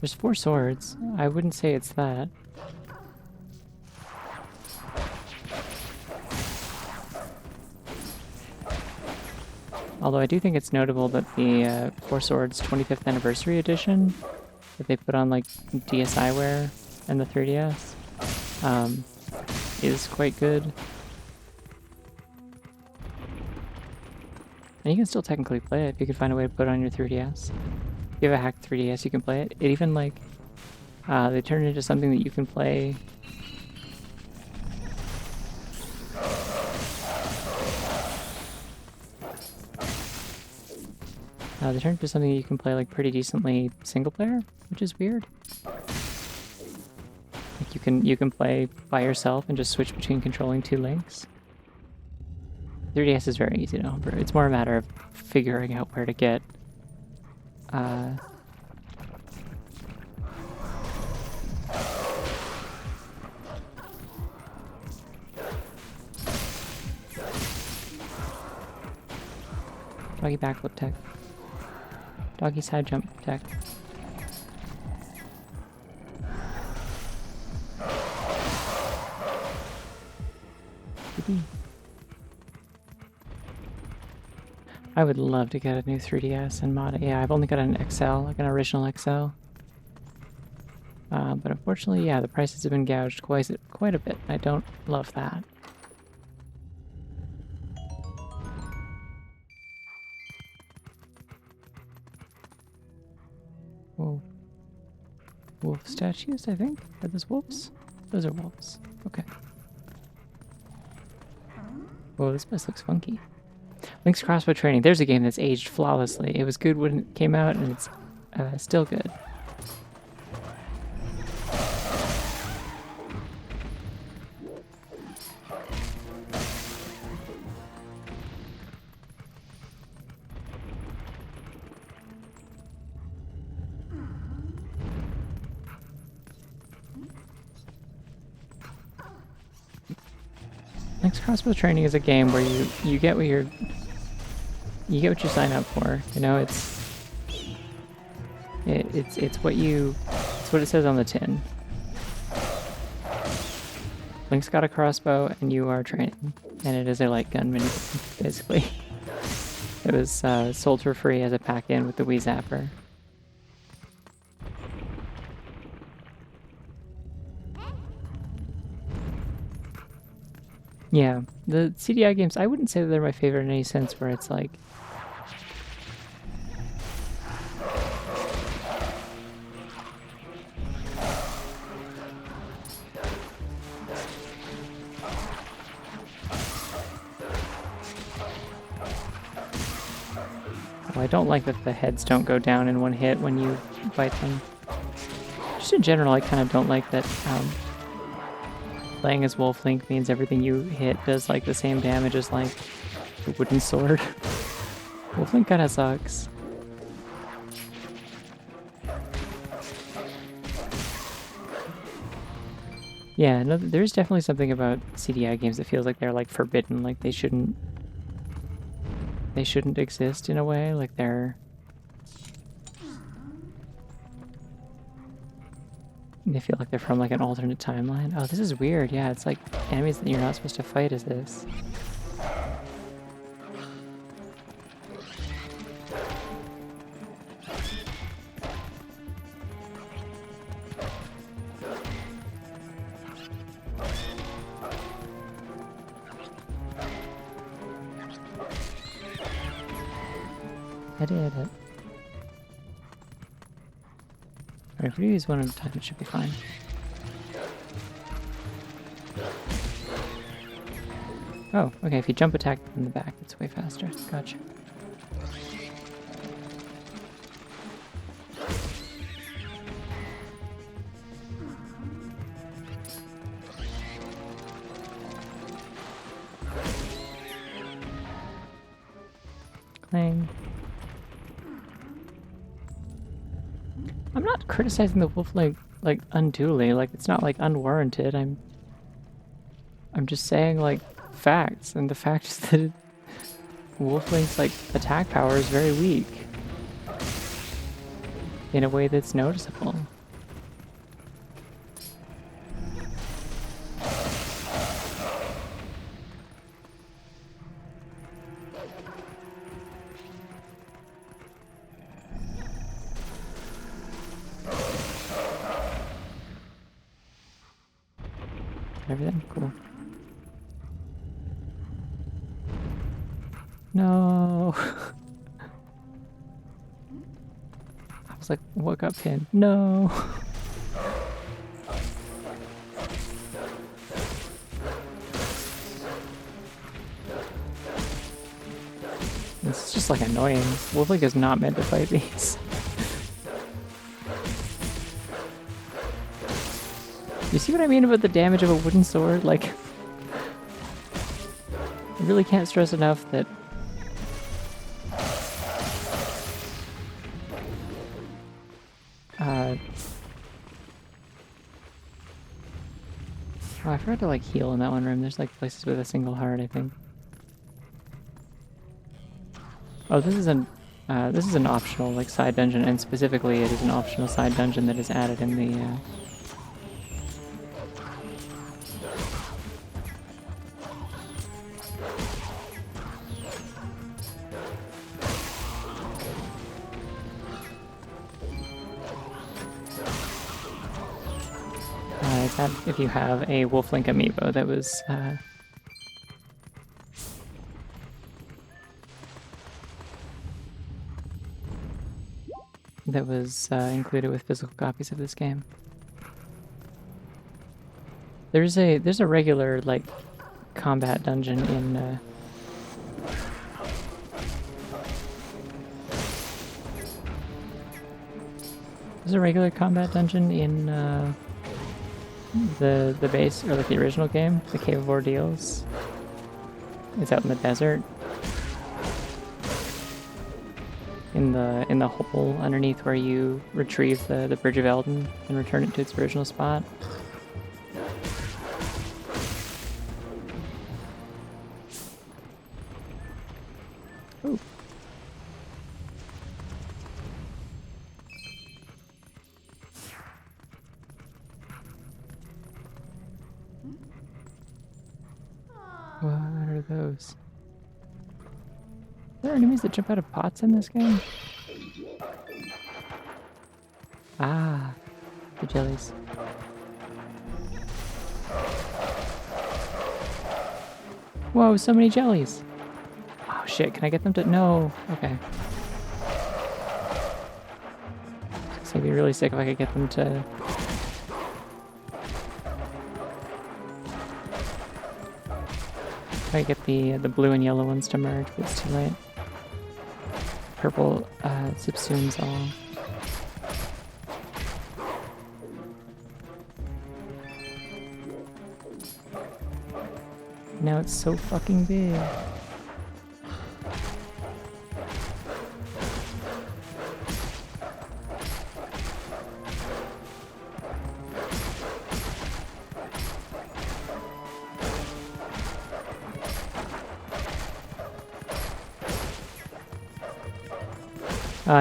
Speaker 1: There's 4 swords. I wouldn't say it's that. Although I do think it's notable that the 4 Swords 25th Anniversary Edition that they put on like DSiWare and the 3DS is quite good. And you can still technically play it if you can find a way to put it on your 3DS. If you have a hacked 3DS, you can play it. It even like, they turned it into something that you can play. They turned it into something you can play like pretty decently single player, which is weird. Like you can play by yourself and just switch between controlling 2 links. 3DS is very easy to homebrew. It's more a matter of figuring out where to get doggy backflip tech. Doggy side jump tech. I would love to get a new 3DS and mod it. Yeah, I've only got an XL, like an original XL. But unfortunately, yeah, the prices have been gouged quite a bit. I don't love that. Whoa. Wolf statues, I think? Are those wolves? Those are wolves. Okay. Whoa, this place looks funky. Link's Crossbow Training. There's a game that's aged flawlessly. It was good when it came out, and it's still good. Link's Crossbow Training is a game where you get what you sign up for. You know, it's what it says on the tin. Link's got a crossbow and you are training, and it is a light gun mini, basically. It was sold for free as a pack-in with the Wii Zapper. Yeah, the CDI games, I wouldn't say that they're my favorite in any sense where it's like... Well, I don't like that the heads don't go down in one hit when you fight them. Just in general, I kind of don't like that playing as Wolf Link means everything you hit does like the same damage as like the wooden sword. Wolf Link kind of sucks. Yeah, no, there's definitely something about CDI games that feels like they're like forbidden, like they shouldn't exist in a way, like they feel like they're from like an alternate timeline. Oh, this is weird. Yeah, it's like enemies that you're not supposed to fight is this. I did it. Alright, if we use one at a time, it should be fine. Oh, okay, if you jump attack in the back, it's way faster. Gotcha. Clang. I'm not criticizing the wolf like unduly, like it's not like unwarranted. I'm just saying like facts, and the fact is that Wolf Link's like attack power is very weak in a way that's noticeable. Everything cool. No. I was like, what got pinned? No. This is just like annoying. Wolf Link is not meant to fight these. You see what I mean about the damage of a wooden sword? Like, I really can't stress enough that oh, I forgot to like heal in that one room. There's like places with a single heart, I think. Oh, this is an optional like side dungeon, and specifically it is an optional side dungeon that is added in the if you have a Wolf Link amiibo that was included with physical copies of this game. There's a regular like combat dungeon in there's a regular combat dungeon in the base, or like the original game, the Cave of Ordeals. It's out in the desert. In the hole underneath where you retrieve the Bridge of Elden and return it to its original spot. Ooh. What are those? Are there enemies that jump out of pots in this game? Ah, the jellies. Whoa, so many jellies! Oh shit, can I get them to... No! Okay. So it'd be really sick if I could get them to... If I get the blue and yellow ones to merge, but it's too late. Purple subsumes all. Now it's so fucking big.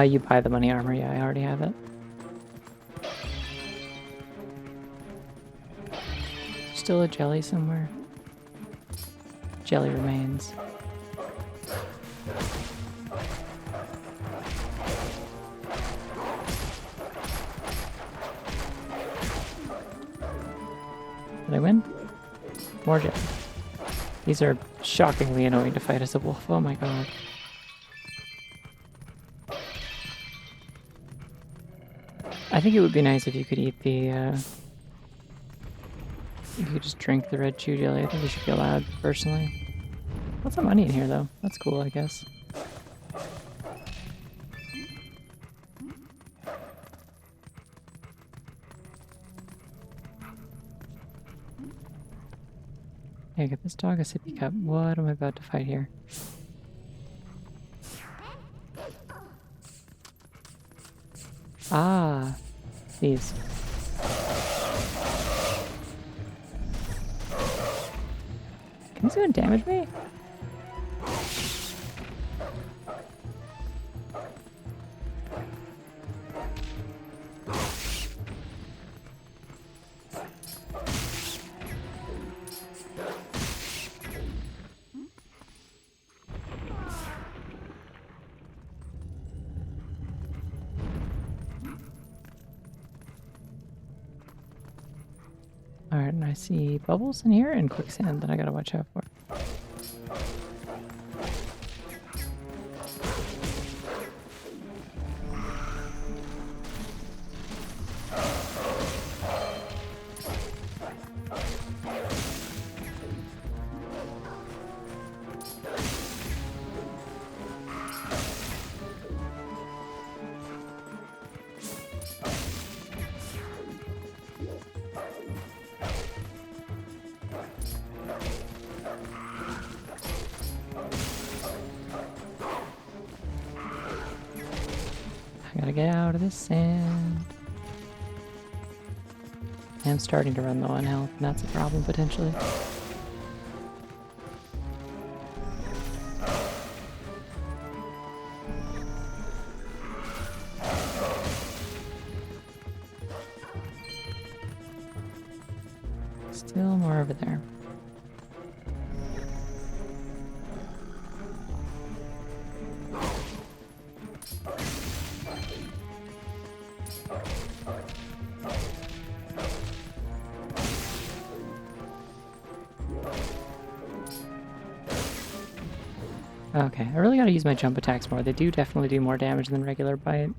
Speaker 1: You buy the money armor, yeah, I already have it. Still a jelly somewhere. Jelly remains. Did I win? More jelly. These are shockingly annoying to fight as a wolf, oh my god. I think it would be nice if you could eat the, if you could just drink the red chew jelly. I think you should be allowed, personally. Lots of money in here, though. That's cool, I guess. Hey, get this dog a sippy cup. What am I about to fight here? Ah, these. Can this even damage me? Alright, and I see bubbles in here and quicksand that I gotta watch out for. I gotta get out of this sand. I'm starting to run low on health, and that's a problem potentially. Still more over there. Okay, I really gotta use my jump attacks more. They do definitely do more damage than regular bite.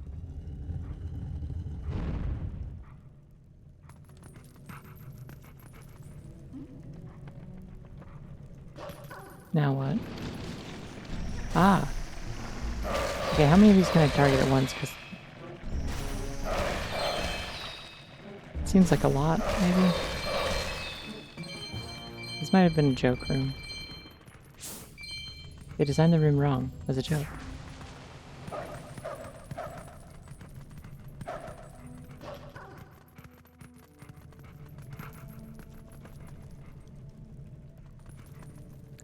Speaker 1: Now what? Ah! Okay, how many of these can I target at once? Because it seems like a lot, maybe? This might have been a joke room. They designed the room wrong, as a joke.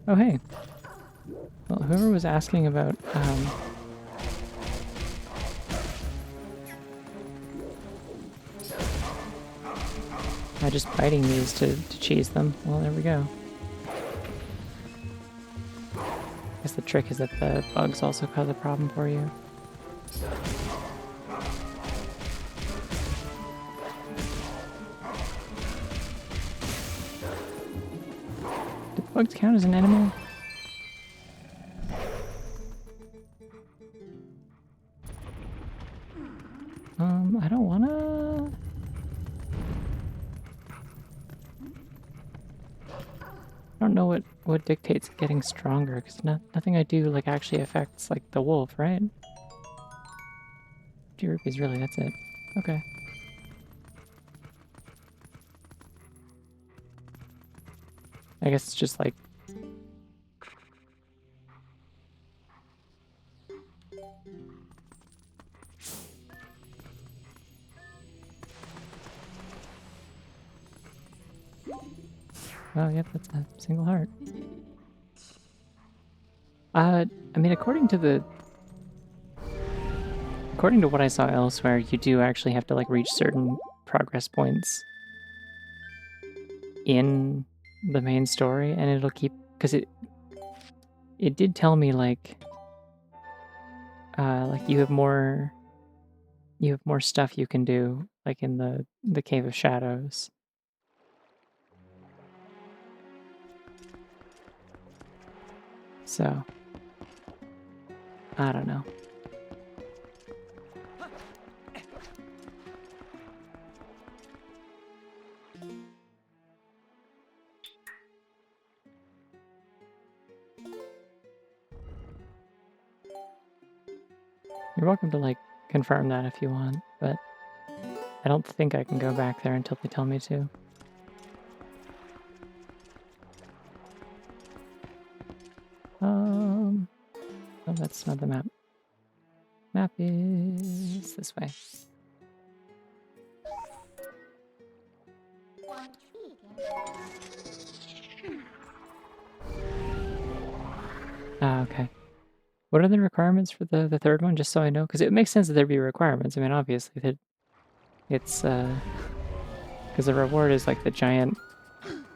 Speaker 1: Oh, hey. Well, whoever was asking about, just biting these to cheese them. Well, there we go. I guess the trick is that the bugs also cause a problem for you. Do bugs count as an enemy? I don't wanna... I don't know what dictates getting stronger, because nothing I do like actually affects like the wolf, right? 2 rupees, really, that's it. Okay. I guess it's just like... Oh, yep, that's a single heart. I mean, according to what I saw elsewhere, you do actually have to like reach certain progress points in the main story, and it'll keep, because it did tell me like you have more stuff you can do like in the Cave of Shadows. So I don't know. You're welcome to like confirm that if you want, but I don't think I can go back there until they tell me to. Oh, that's not the map. Map is this way. Ah, okay. What are the requirements for the third one, just so I know? Because it makes sense that there'd be requirements. I mean, obviously, that it's, because the reward is like the giant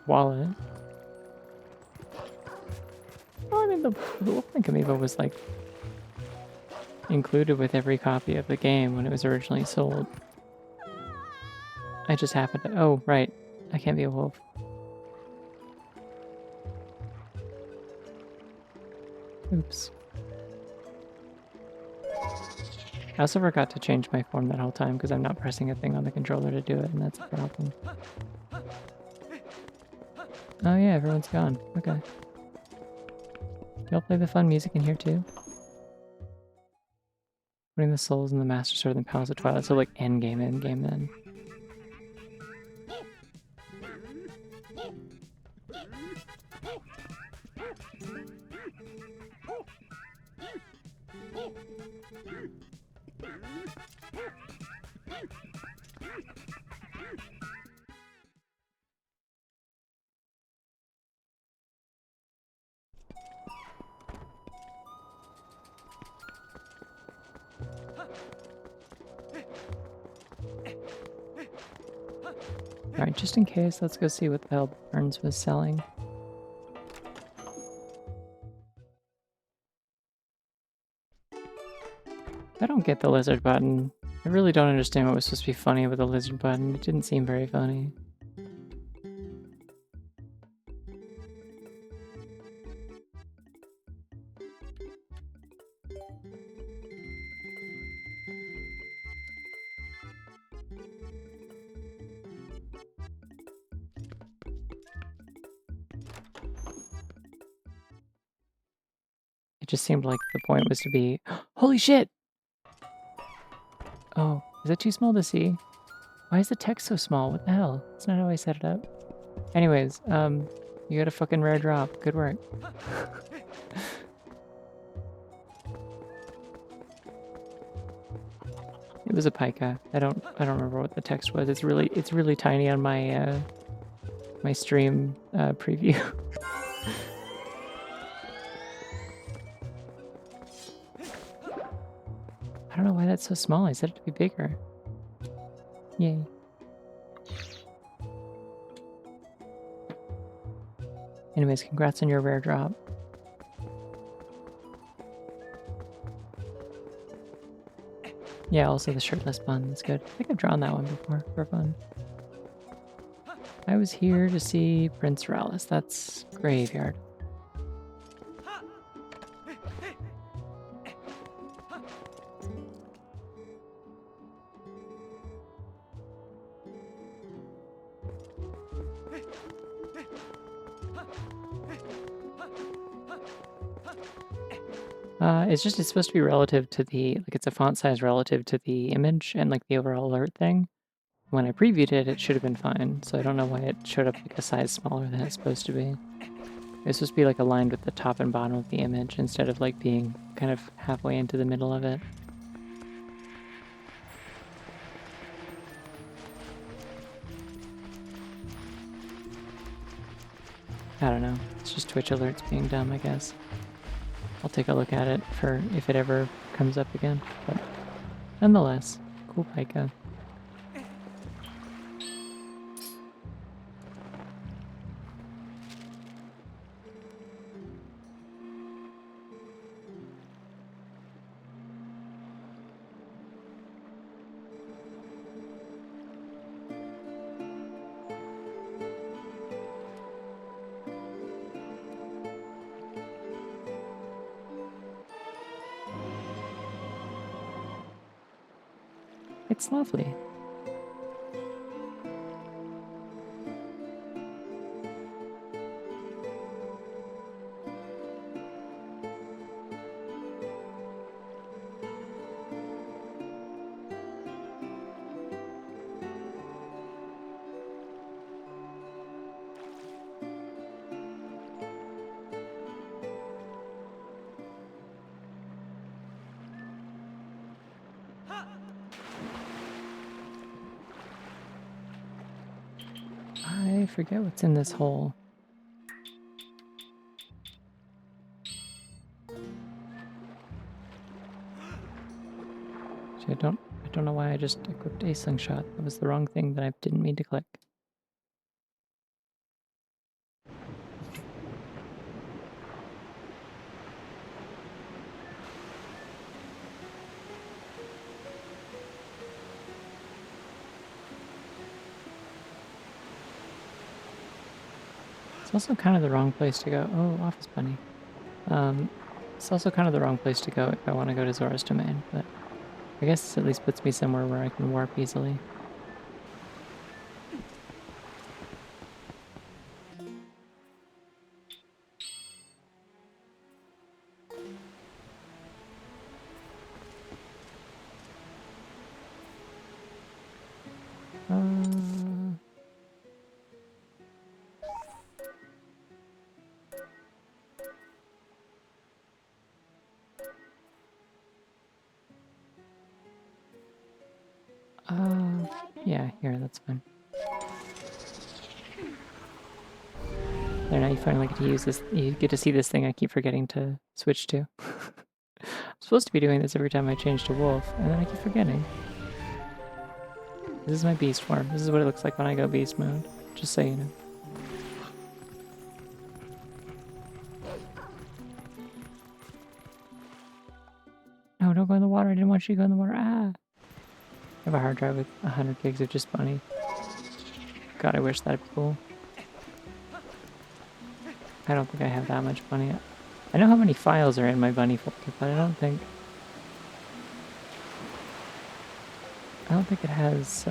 Speaker 1: wallet. Well, I mean, the Wolflink Amiibo was like included with every copy of the game when it was originally sold. I just happened to... Oh, right. I can't be a wolf. Oops. I also forgot to change my form that whole time because I'm not pressing a thing on the controller to do it, and that's a problem. Oh yeah, everyone's gone. Okay. Y'all play the fun music in here too? Putting the souls in the Master Sword and the Palace of Twilight. So like endgame then. Alright, just in case, let's go see what the hell Burns was selling. I don't get the lizard button. I really don't understand what was supposed to be funny with the lizard button. It didn't seem very funny. It just seemed like the point was to be, holy shit! Oh, is that too small to see? Why is the text so small? What the hell? That's not how I set it up. Anyways, you got a fucking rare drop. Good work. It was a pica. I don't remember what the text was. It's really tiny on my my stream preview. I don't know why that's so small. I set it to be bigger. Yay. Anyways, congrats on your rare drop. Yeah, also the shirtless bun. That's good. I think I've drawn that one before for fun. I was here to see Prince Rallis. That's Graveyard. It's supposed to be relative to the, like it's a font size relative to the image and like the overall alert thing. When I previewed it, it should have been fine. So I don't know why it showed up like a size smaller than it's supposed to be. It's supposed to be like aligned with the top and bottom of the image instead of like being kind of halfway into the middle of it. I don't know. It's just Twitch alerts being dumb, I guess. I'll take a look at it for if it ever comes up again. But nonetheless, cool pica. It's lovely. I forget what's in this hole. See, I don't know why I just equipped a slingshot. That was the wrong thing that I didn't mean to click. It's also kind of the wrong place to go. Oh, Office Bunny. It's also kind of the wrong place to go if I want to go to Zora's Domain, but I guess this at least puts me somewhere where I can warp easily. Yeah, here, that's fine. There, now you finally get to use this. You get to see this thing I keep forgetting to switch to. I'm supposed to be doing this every time I change to wolf, and then I keep forgetting. This is my beast form. This is what it looks like when I go beast mode. Just so you know. No, don't go in the water. I didn't want you to go in the water. Ah! I have a hard drive with 100 gigs of just bunny. God, I wish that'd be cool. I don't think I have that much bunny. I know how many files are in my bunny folder, but I don't think it has,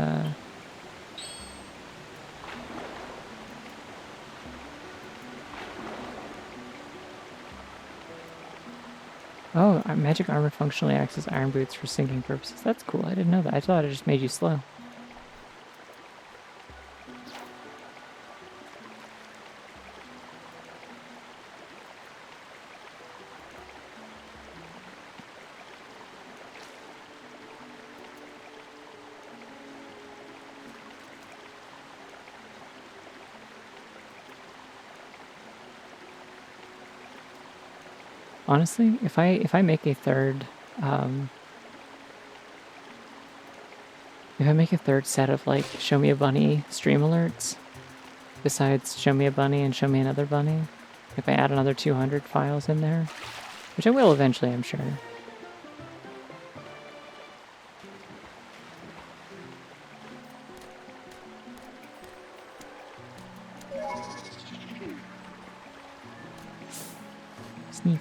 Speaker 1: Oh, magic armor functionally acts as iron boots for sinking purposes. That's cool. I didn't know that. I thought it just made you slow. Honestly, if I make a third if I make a third set of like show me a bunny stream alerts, besides show me a bunny and show me another bunny, if I add another 200 files in there, which I will eventually, I'm sure. Sneef.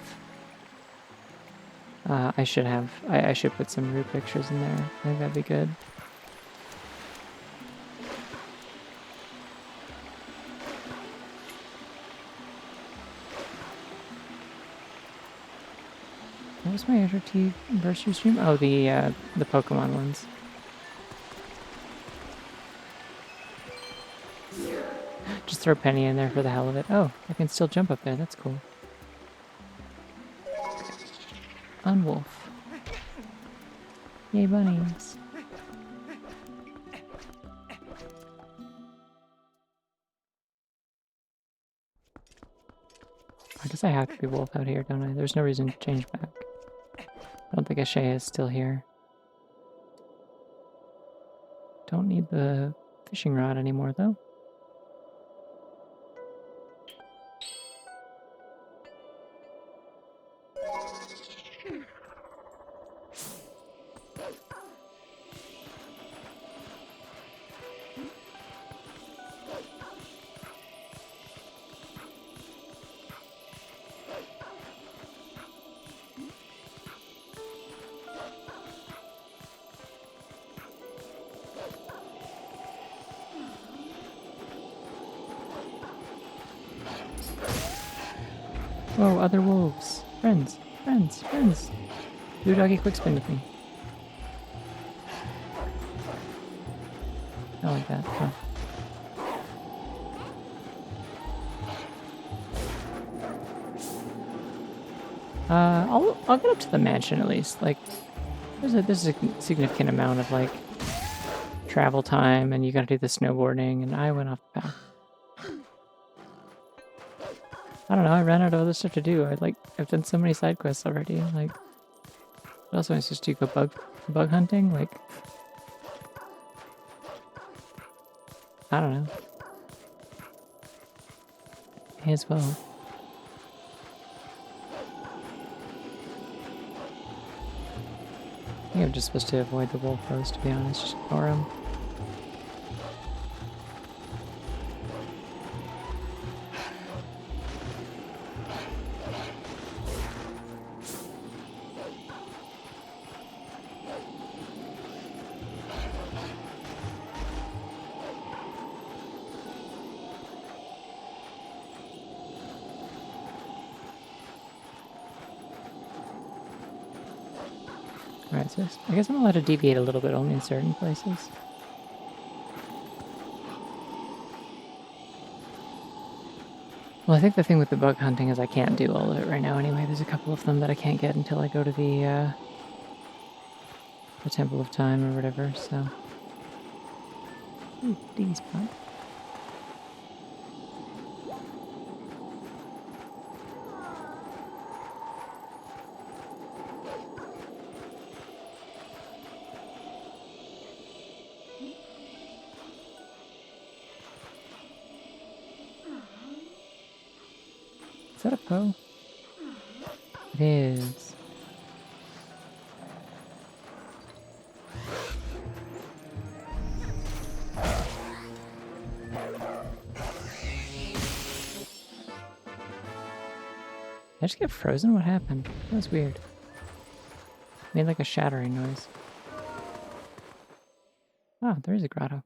Speaker 1: I should put some root pictures in there. I think that'd be good. What was my anniversary stream? Oh, the Pokemon ones. Just throw Penny in there for the hell of it. Oh, I can still jump up there. That's cool. Unwolf. Yay, bunnies. I guess I have to be wolf out here, don't I? There's no reason to change back. I don't think Ashay is still here. Don't need the fishing rod anymore, though. Whoa, other wolves. Friends, friends, friends. Blue doggy quick spin with me. I like that. Huh. I'll get up to the mansion at least. Like, there's a significant amount of like travel time, and you gotta do the snowboarding, and I went off the path. I don't know, I ran out of other stuff to do. I've done so many side quests already. Like, what else am I supposed to do? Go bug hunting? Like, I don't know. May as well. I think I'm just supposed to avoid the wolf foes, to be honest. Just ignore them. Alright, so I guess I'm allowed to deviate a little bit only in certain places. Well, I think the thing with the bug hunting is I can't do all of it right now anyway. There's a couple of them that I can't get until I go to the Temple of Time or whatever, so... Ooh, D spot. Is that a Poe? It is. Did I just get frozen? What happened? That was weird. Made like a shattering noise. Oh, there is a grotto.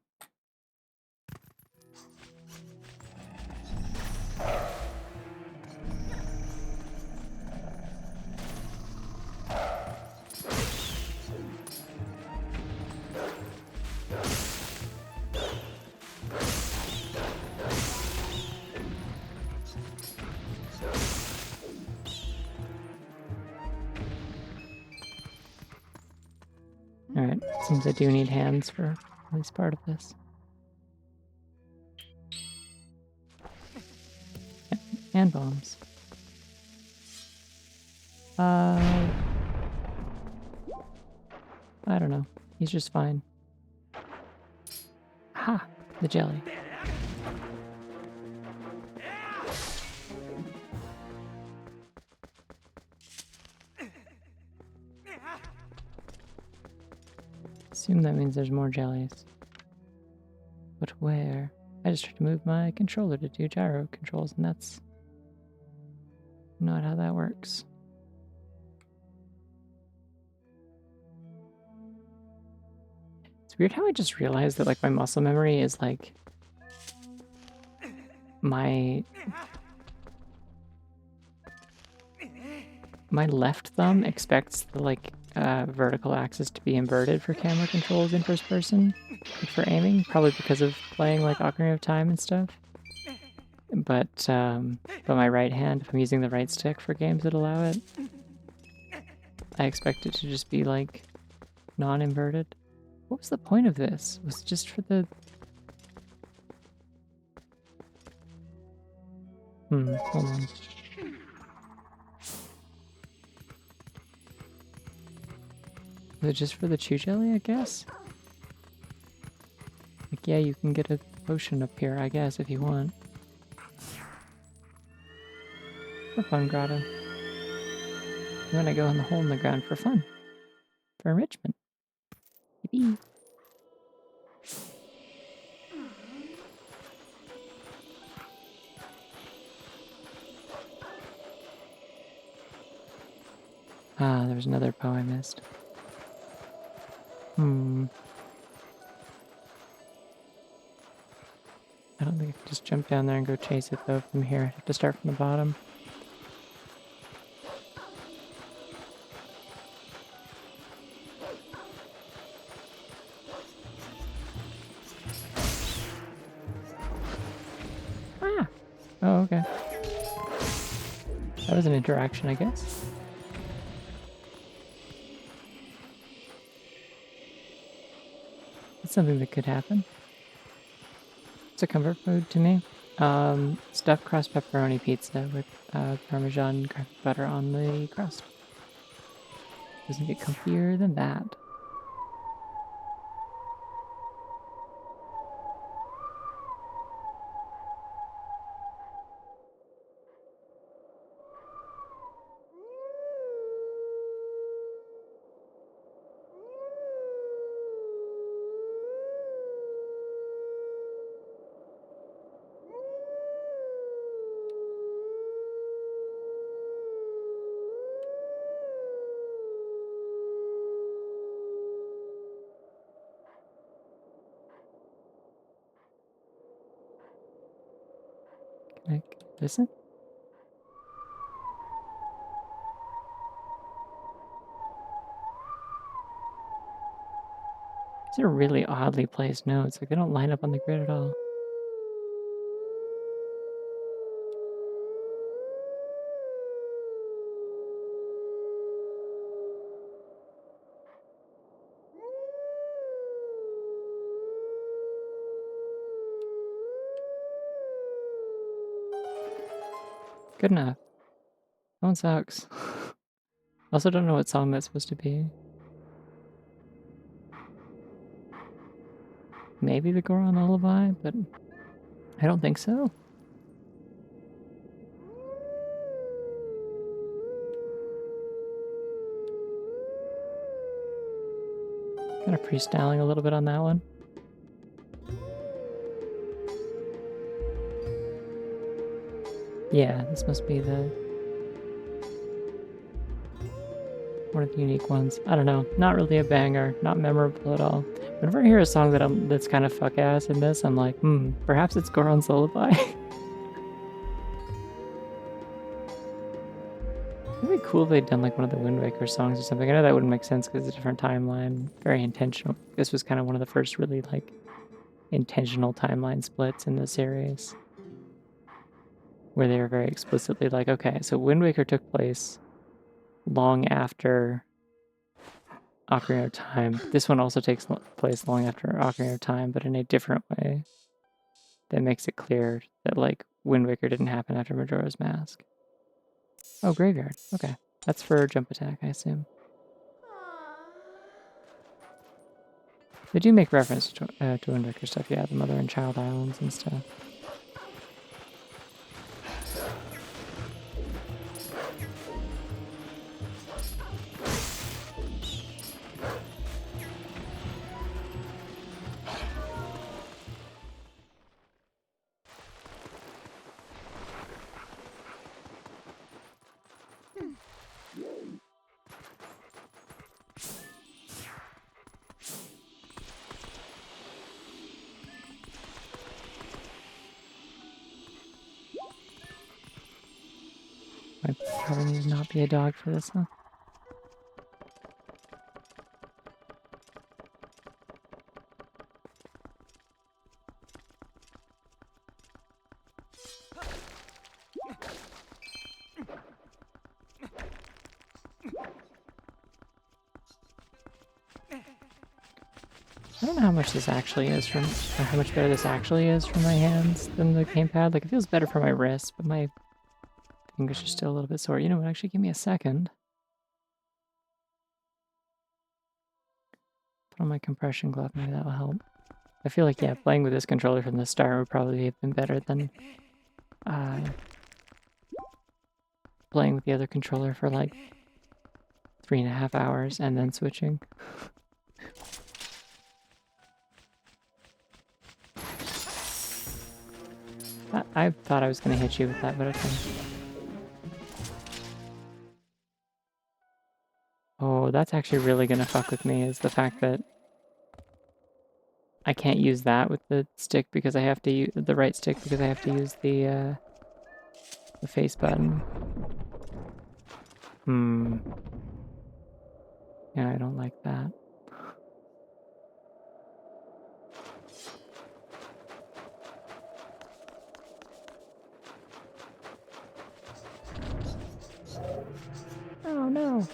Speaker 1: Alright, seems I do need hands for at least part of this. And bombs. I don't know. He's just fine. Ha! The jelly. Assume that means there's more jellies. But where? I just tried to move my controller to do gyro controls, and that's not how that works. It's weird how I just realized that like my muscle memory is like my left thumb expects the like vertical axis to be inverted for camera controls in first person, like for aiming, probably because of playing like Ocarina of Time and stuff. But my right hand, if I'm using the right stick for games that allow it, I expect it to just be like non-inverted. What was the point of this? Was it just for the... hold on. Was it just for the chew jelly, I guess? Like, yeah, you can get a potion up here, I guess, if you want. For fun, grotto. And then I go in the hole in the ground for fun. For enrichment. Yippee. Ah, there was another Poe I missed. I don't think I can just jump down there and go chase it, though, from here. I have to start from the bottom. Ah! Oh, okay. That was an interaction, I guess. That's something that could happen. It's a comfort food to me. Stuffed crust pepperoni pizza with Parmesan garlic butter on the crust. Doesn't get comfier than that. Can I listen? These are really oddly placed notes. Like, they don't line up on the grid at all. Good enough. That one sucks. Also don't know what song that's supposed to be. Maybe the Goron Lullaby, but I don't think so. Kind of freestyling a little bit on that one. Yeah, this must be the... one of the unique ones. I don't know. Not really a banger. Not memorable at all. Whenever I hear a song that's kind of fuck-ass in this, I'm like, perhaps it's Goron's Lullaby. It'd be cool if they'd done like one of the Wind Waker songs or something. I know that wouldn't make sense because it's a different timeline. Very intentional. This was kind of one of the first really like intentional timeline splits in the series. Where they were very explicitly like, okay, so Wind Waker took place long after Ocarina of Time. This one also takes place long after Ocarina of Time, but in a different way. That makes it clear that, like, Wind Waker didn't happen after Majora's Mask. Oh, Graveyard. Okay. That's for jump attack, I assume. They do make reference to Wind Waker stuff, yeah, the Mother and Child Islands and stuff. I probably need to not be a dog for this, huh? I don't know how much this actually is from, or how much better this actually is for my hands than the gamepad. Like, it feels better for my wrist, but my fingers are still a little bit sore. You know what? Actually, give me a second. Put on my compression glove. Maybe that will help. I feel like, yeah, playing with this controller from the start would probably have been better than playing with the other controller for like 3.5 hours and then switching. I thought I was going to hit you with that, but okay. Oh, that's actually really going to fuck with me, is the fact that I can't use that with the stick because I have to use the right stick because I have to use the face button. Yeah, I don't like that. Oh no.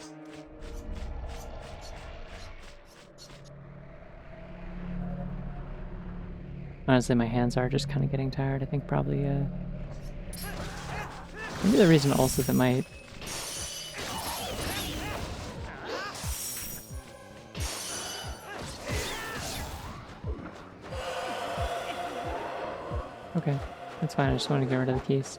Speaker 1: Honestly, my hands are just kind of getting tired. I think probably maybe the reason also that my okay, that's fine. I just want to get rid of the keys.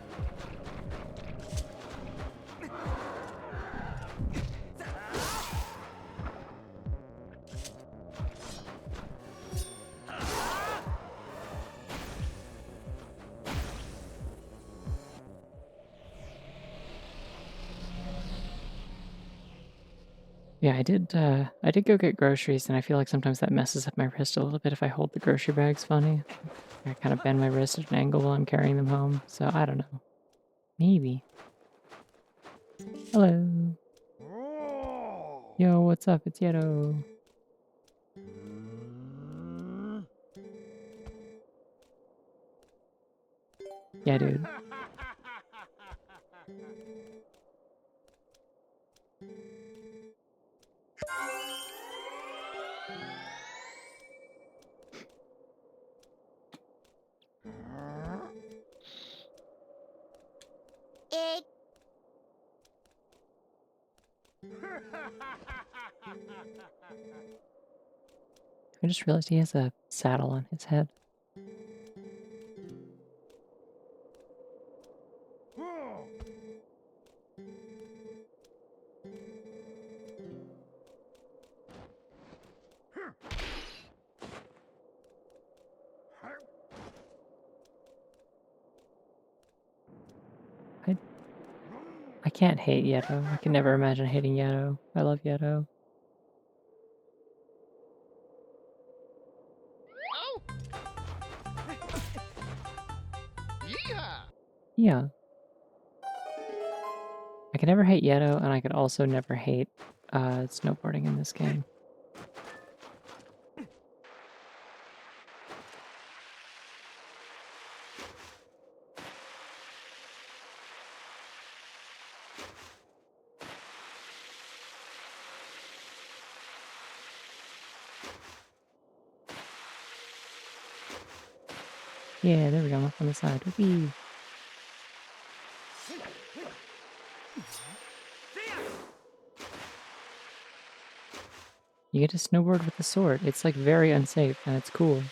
Speaker 1: Yeah, I did go get groceries, and I feel like sometimes that messes up my wrist a little bit if I hold the grocery bags funny. I kind of bend my wrist at an angle while I'm carrying them home, so I don't know. Maybe. Hello. Yo, what's up? It's Yeto. Yeah, dude. I just realized he has a saddle on his head. I can't hate Yeto. I can never imagine hating Yeto. I love Yeto. Yeah. I can never hate Yeto, and I could also never hate snowboarding in this game. Yeah, there we go. I'm up on the side. Whoopee. You get to snowboard with a sword. It's like very unsafe and it's cool.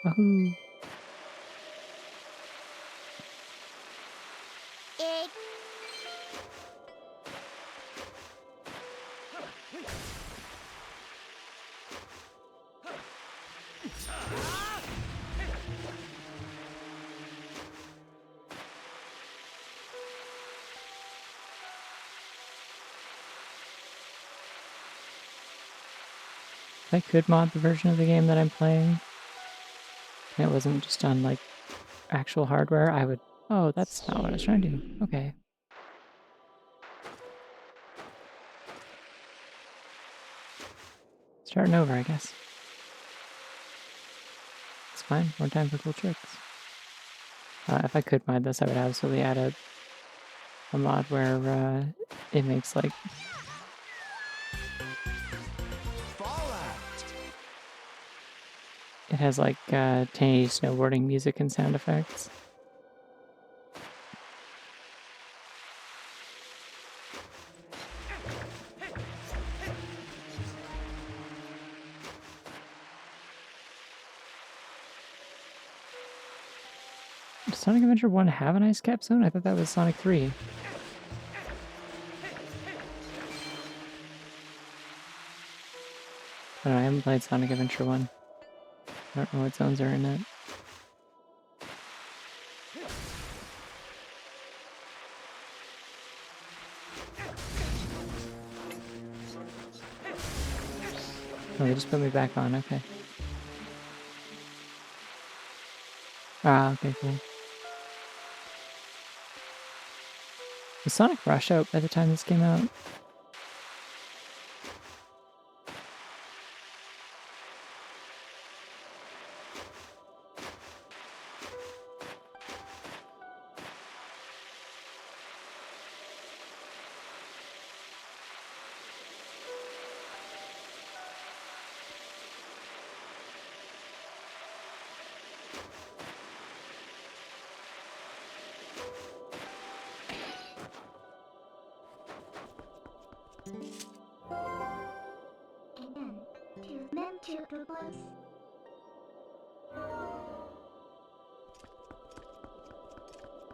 Speaker 1: Wahoo! If I could mod the version of the game that I'm playing, and it wasn't just on like actual hardware, I would. Oh, that's not what I was trying to do. Okay. Starting over, I guess. It's fine. More time for cool tricks. If I could mod this, I would absolutely add a mod where it makes like it has like 1080 snowboarding music and sound effects. Does Sonic Adventure 1 have an ice cap zone? I thought that was Sonic 3. I don't know, I haven't played Sonic Adventure 1. I don't know what zones are in it. Oh, they just put me back on, okay. Ah, okay, cool. Was Sonic Rush out by the time this came out?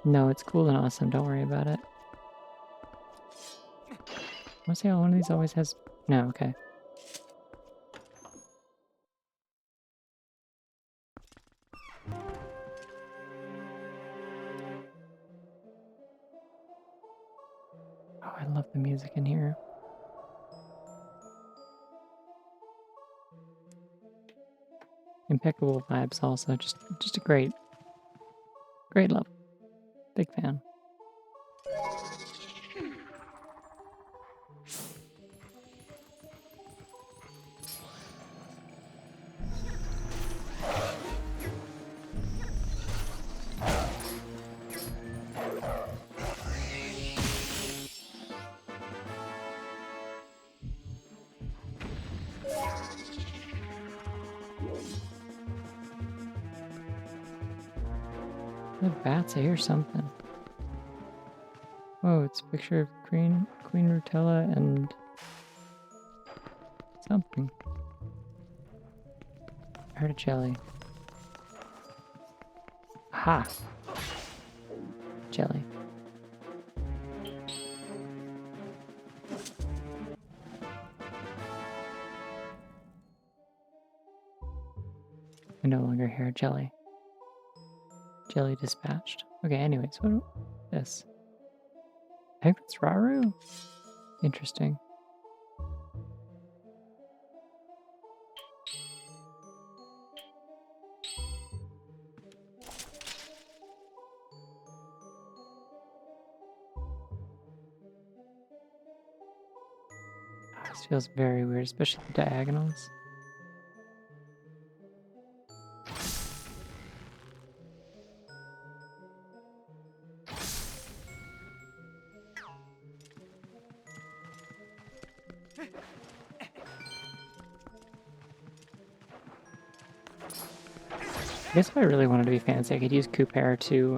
Speaker 1: No, it's cool and awesome. Don't worry about it. I want to say one of these always has... No, okay. Oh, I love the music in here. Impeccable vibes also. Just a great level. Big fan. The bats, I hear something. Oh, it's a picture of Queen Rutella and something. I heard a jelly. Ha! Jelly. I no longer hear a jelly. Jelly dispatched. Okay, anyways, what this? I think that's Raru. Interesting. This feels very weird, especially the diagonals. I guess if I really wanted to be fancy, I could use Couper to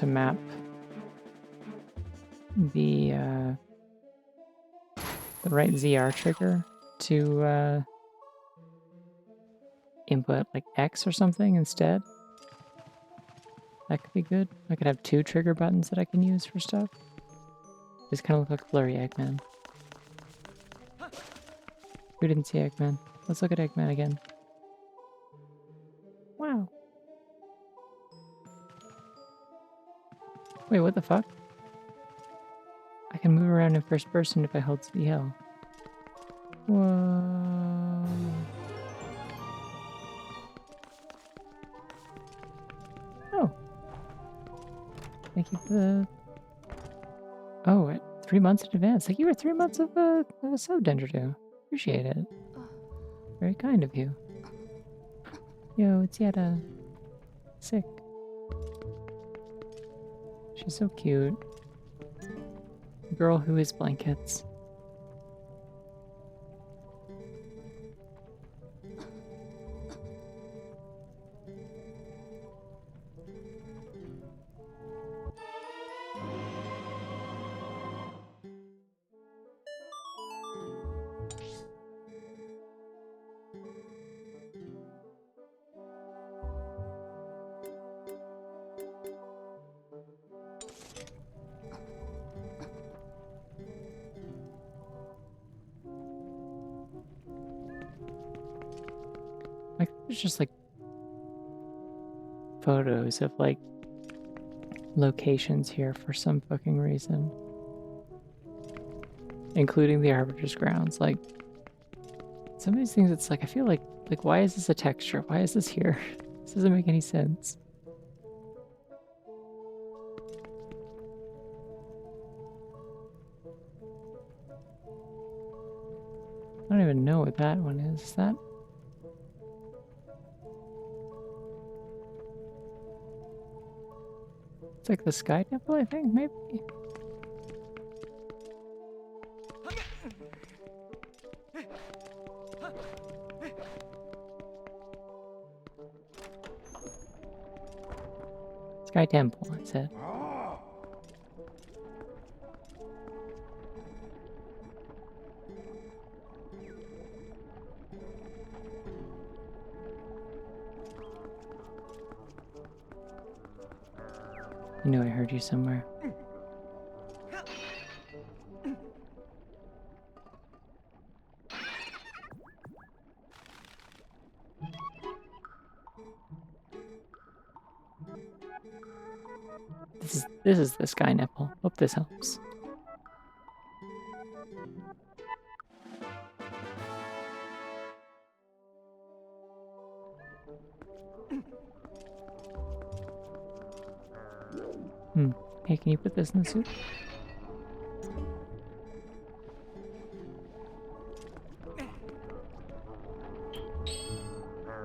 Speaker 1: map the right ZR trigger to input like X or something instead. That could be good. I could have 2 trigger buttons that I can use for stuff. These kind of look like blurry Eggman. Who didn't see Eggman? Let's look at Eggman again. Wow. Wait, what the fuck? I can move around in first person if I hold CL. Whoa. Oh. Thank you for the... Oh, 3 months in advance. Thank you for 3 months of a sub, Dendrido. Appreciate it. Very kind of you. Yo, it's Yetta. Sick. She's so cute. Girl who is blankets. Like, there's just like photos of like locations here for some fucking reason, including the Arbiter's grounds. Like, some of these things, it's like I feel like why is this a texture? Why is this here? This doesn't make any sense. I don't even know what that one is. Is that? It's like the Sky Temple, I think, maybe? Sky Temple, I said. I knew I heard you somewhere. This is the Sky Nipple. Hope this helps. Hey, can you put this in the soup?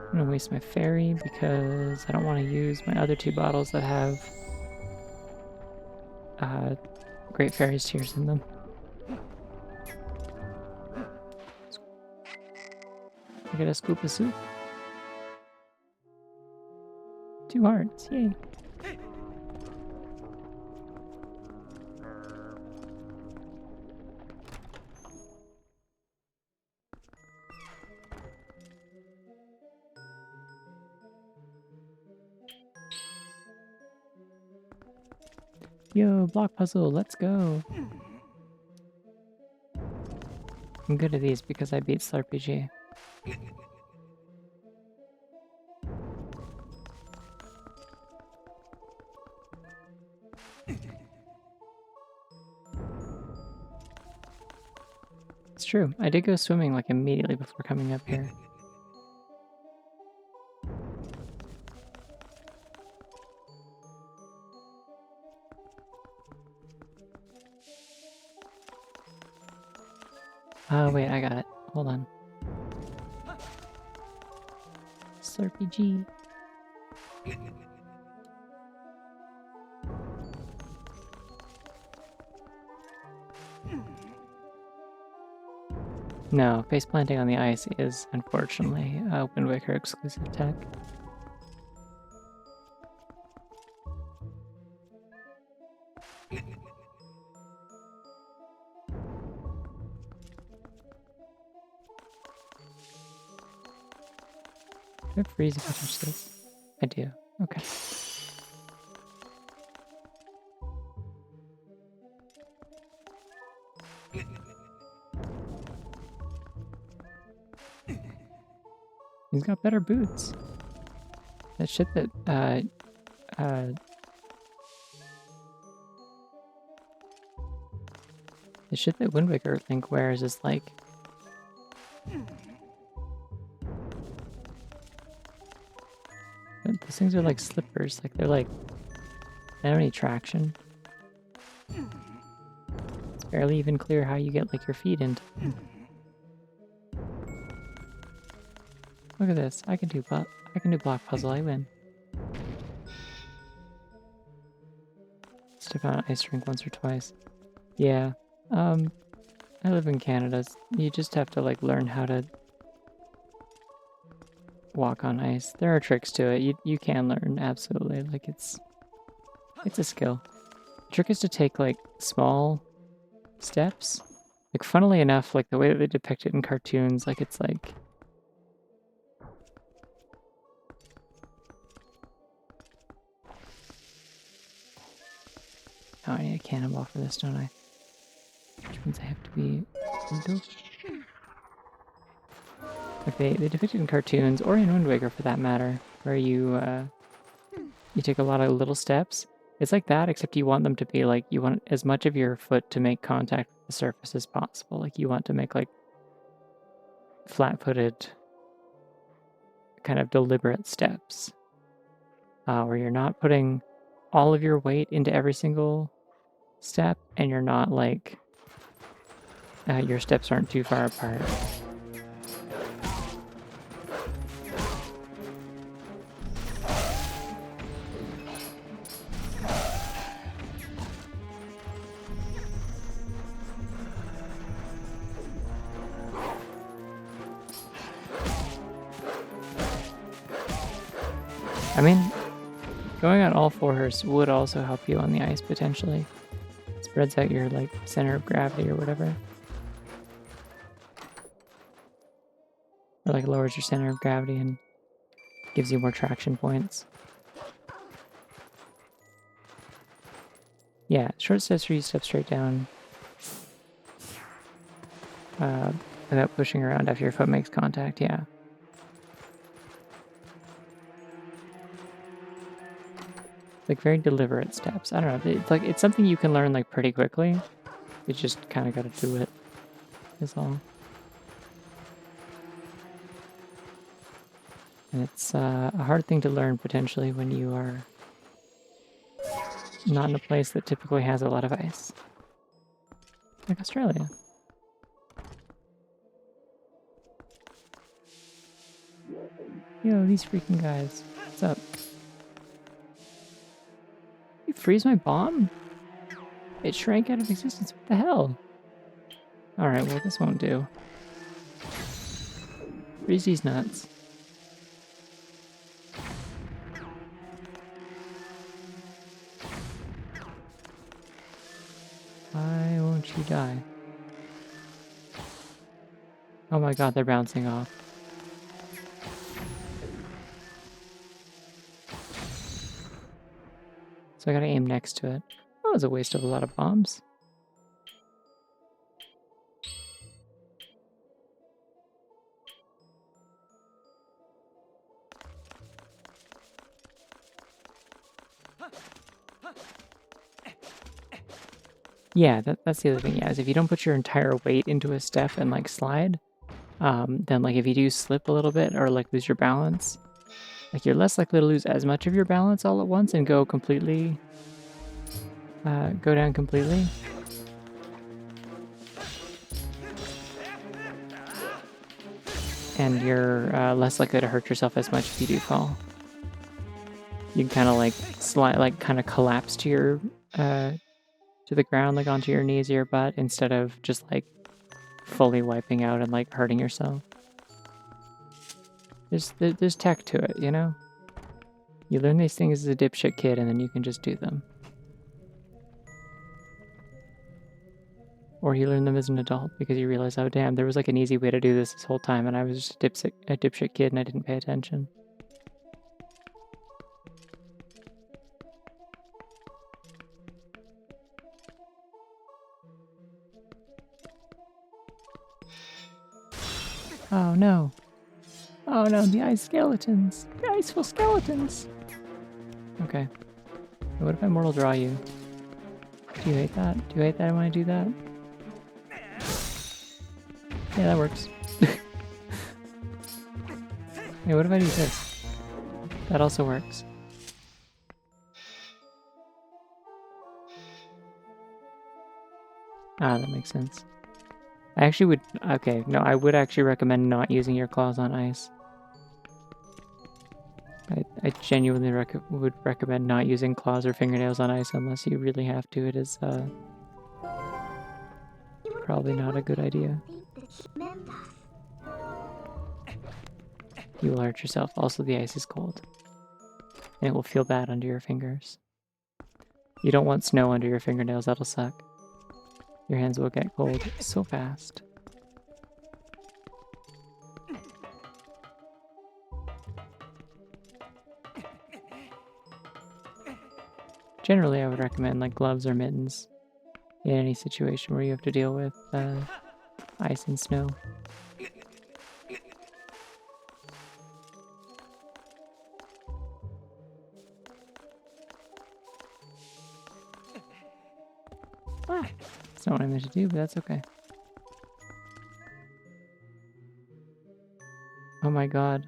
Speaker 1: I'm gonna waste my fairy because I don't want to use my other 2 bottles that have Great Fairy's Tears in them. I get a scoop of soup. 2 hearts, yay. Yo, block puzzle, let's go. I'm good at these because I beat SLRPG. It's true, I did go swimming like immediately before coming up here. Oh wait, I got it. Hold on. SLRPG. No, face planting on the ice is unfortunately a Wind Waker exclusive tech. Do I have freeze if I touch this? I do. Okay. He's got better boots. That shit that the shit that Wind Waker Link wears is like those things are like slippers. Like they're like they don't need traction. It's barely even clear how you get like your feet into them. Look at this. I can do block puzzle. I win. Step on an ice rink once or twice. Yeah. I live in Canada. You just have to like learn how to walk on ice. There are tricks to it. You can learn, absolutely. Like it's a skill. The trick is to take like small steps. Like funnily enough, like the way that they depict it in cartoons, like it's like oh, I need a cannonball for this, don't I? Which means I have to be like they depict it in cartoons, or in Wind Waker for that matter, where you take a lot of little steps. It's like that, except you want them to be like, you want as much of your foot to make contact with the surface as possible. Like you want to make like flat-footed, kind of deliberate steps, where you're not putting all of your weight into every single step, and you're not like, your steps aren't too far apart. I mean, going on all fours would also help you on the ice, potentially. It spreads out your, like, center of gravity or whatever. Or, like, lowers your center of gravity and gives you more traction points. Yeah, short steps where you step straight down without pushing around after your foot makes contact, yeah. Like very deliberate steps. I don't know. It's like it's something you can learn like pretty quickly. You just kind of got to do it. Is all. And it's a hard thing to learn potentially when you are not in a place that typically has a lot of ice, like Australia. Yo, these freaking guys. What's up? You freeze my bomb? It shrank out of existence. What the hell? Alright, well, this won't do. Freeze these nuts. Why won't you die? Oh my god, they're bouncing off. So I gotta aim next to it. That was a waste of a lot of bombs. Yeah, that's the other thing, yeah, is if you don't put your entire weight into a step and, like, slide, then, like, if you do slip a little bit or, like, lose your balance, like, you're less likely to lose as much of your balance all at once and go completely, go down completely. And you're less likely to hurt yourself as much if you do fall. You can kind of, like, slide, like, kind of collapse to your, to the ground, like onto your knees or your butt, instead of just like fully wiping out and like hurting yourself. There's tech to it, you know? You learn these things as a dipshit kid and then you can just do them. Or you learn them as an adult because you realize, oh damn, there was like an easy way to do this whole time and I was just a dipshit kid and I didn't pay attention. Oh no. Oh no, the ice skeletons. The iceful skeletons. Okay. What if I mortal draw you? Do you hate that? Do you hate that when I do that? Yeah, that works. Hey, what if I do this? That also works. Ah, that makes sense. I actually would... Okay, no, I would actually recommend not using your claws on ice. I genuinely would recommend not using claws or fingernails on ice unless you really have to. It is, probably not a good idea. You will hurt yourself. Also, the ice is cold. And it will feel bad under your fingers. You don't want snow under your fingernails, that'll suck. Your hands will get cold so fast. Generally, I would recommend like gloves or mittens in any situation where you have to deal with ice and snow. Ah, that's not what I meant to do, but that's okay. Oh my god.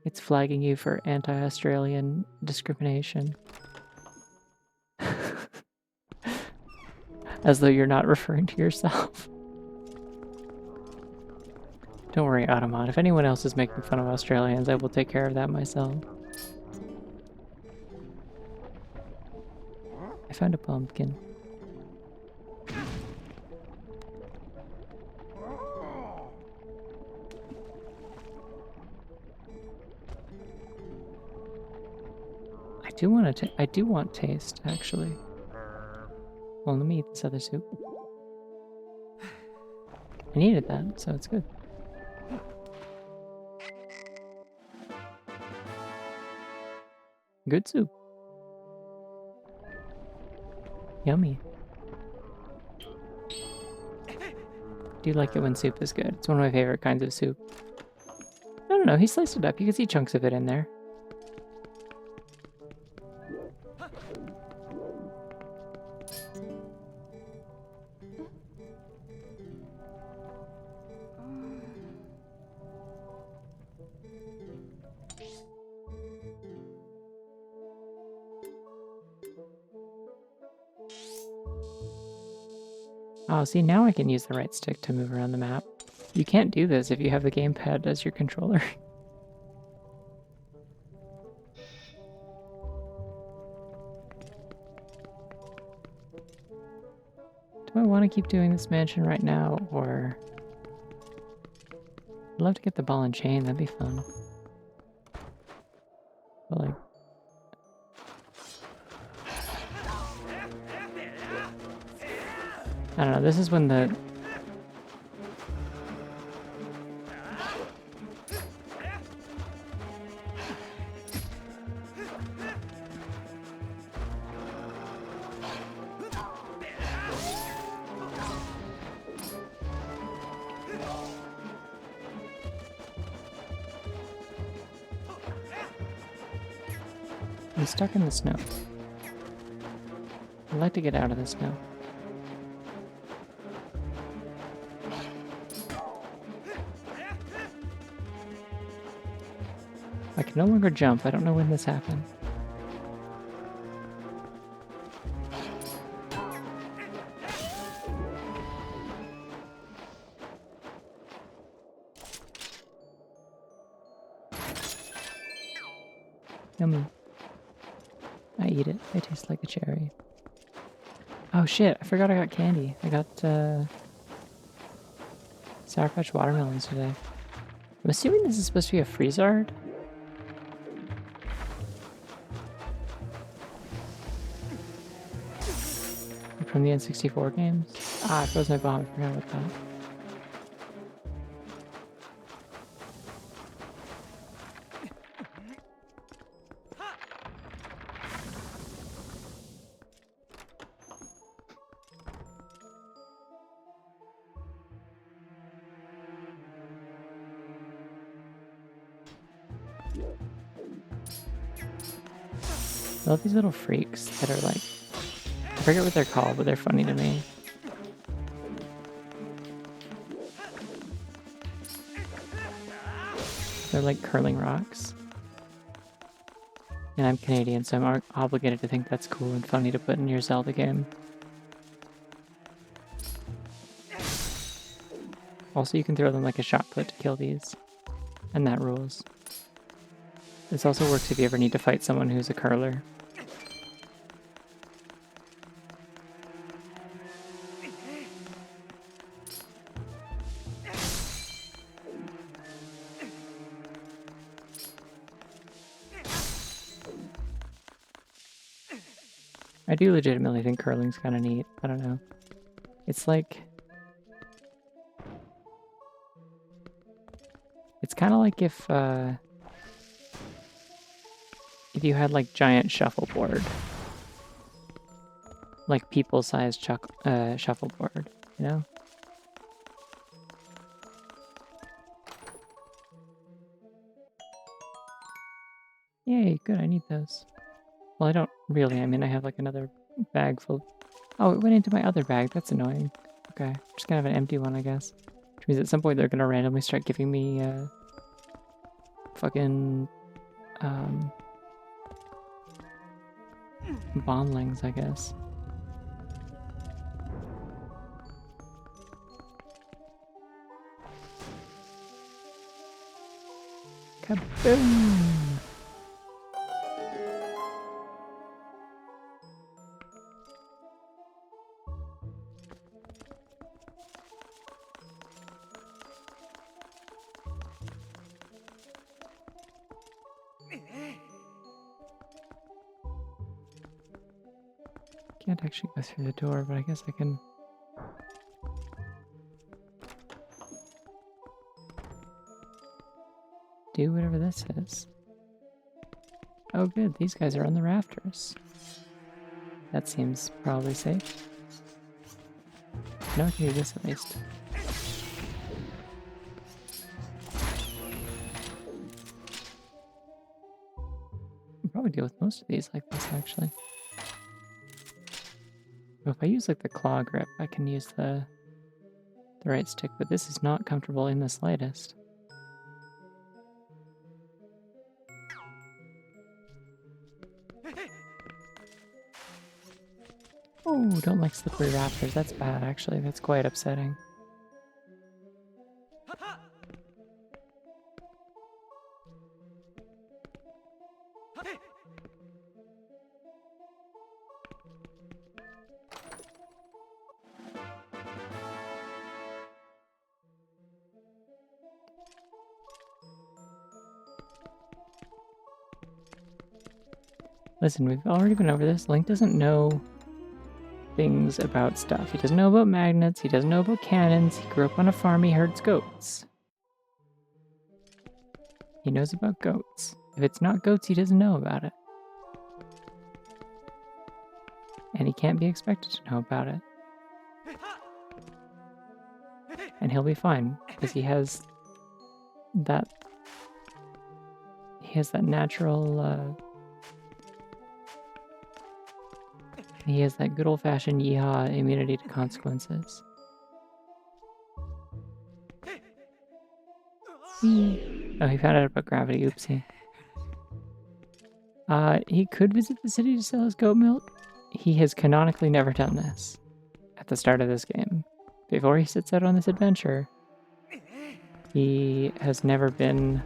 Speaker 1: It's flagging you for anti-Australian discrimination. As though you're not referring to yourself. Don't worry, Automod. If anyone else is making fun of Australians, I will take care of that myself. I found a pumpkin. I do want taste, actually. Well, let me eat this other soup. I needed that, so it's good. Good soup. Yummy. I do like it when soup is good. It's one of my favorite kinds of soup. I don't know, he sliced it up. You can see chunks of it in there. Oh, see, now I can use the right stick to move around the map. You can't do this if you have the gamepad as your controller. Do I want to keep doing this mansion right now, or... I'd love to get the ball and chain, that'd be fun. But like... I don't know, this is when the... I'm stuck in the snow. I'd like to get out of the snow. I can no longer jump. I don't know when this happened. Yummy. I eat it. It tastes like a cherry. Oh shit, I forgot I got candy. I got, Sour Patch watermelons today. I'm assuming this is supposed to be a Freezard. From the N64 games. Ah, I froze my bomb. I forgot about that. I love these little freaks that are like, I forget what they're called, but they're funny to me. They're like curling rocks. And I'm Canadian, so I'm obligated to think that's cool and funny to put in your Zelda game. Also, you can throw them like a shot put to kill these. And that rules. This also works if you ever need to fight someone who's a curler. I do legitimately think curling's kind of neat. I don't know. It's like... It's kind of like if you had like giant shuffleboard. Like people-sized shuffleboard, you know? Yay, good, I need those. Well, I don't really. I mean, I have like another bag full. Oh, it went into my other bag. That's annoying. Okay, I'm just gonna have an empty one, I guess. Which means at some point they're gonna randomly start giving me fucking bondlings, I guess. Kaboom! Can't actually go through the door, but I guess I can... do whatever this is. Oh good, these guys are on the rafters. That seems probably safe. No, I can do this at least. I'll probably deal with most of these like this, actually. Well, if I use like the claw grip, I can use the right stick, but this is not comfortable in the slightest. Oh, don't like slippery raptors. That's bad, actually. That's quite upsetting. Listen, we've already been over this. Link doesn't know things about stuff. He doesn't know about magnets. He doesn't know about cannons. He grew up on a farm. He herds goats. He knows about goats. If it's not goats, he doesn't know about it. And he can't be expected to know about it. And he'll be fine, because he has that... He has that natural... He has that good old-fashioned yeehaw immunity to consequences. Oh, he found out about gravity. Oopsie. He could visit the city to sell his goat milk. He has canonically never done this at the start of this game. Before he sets out on this adventure, he has never been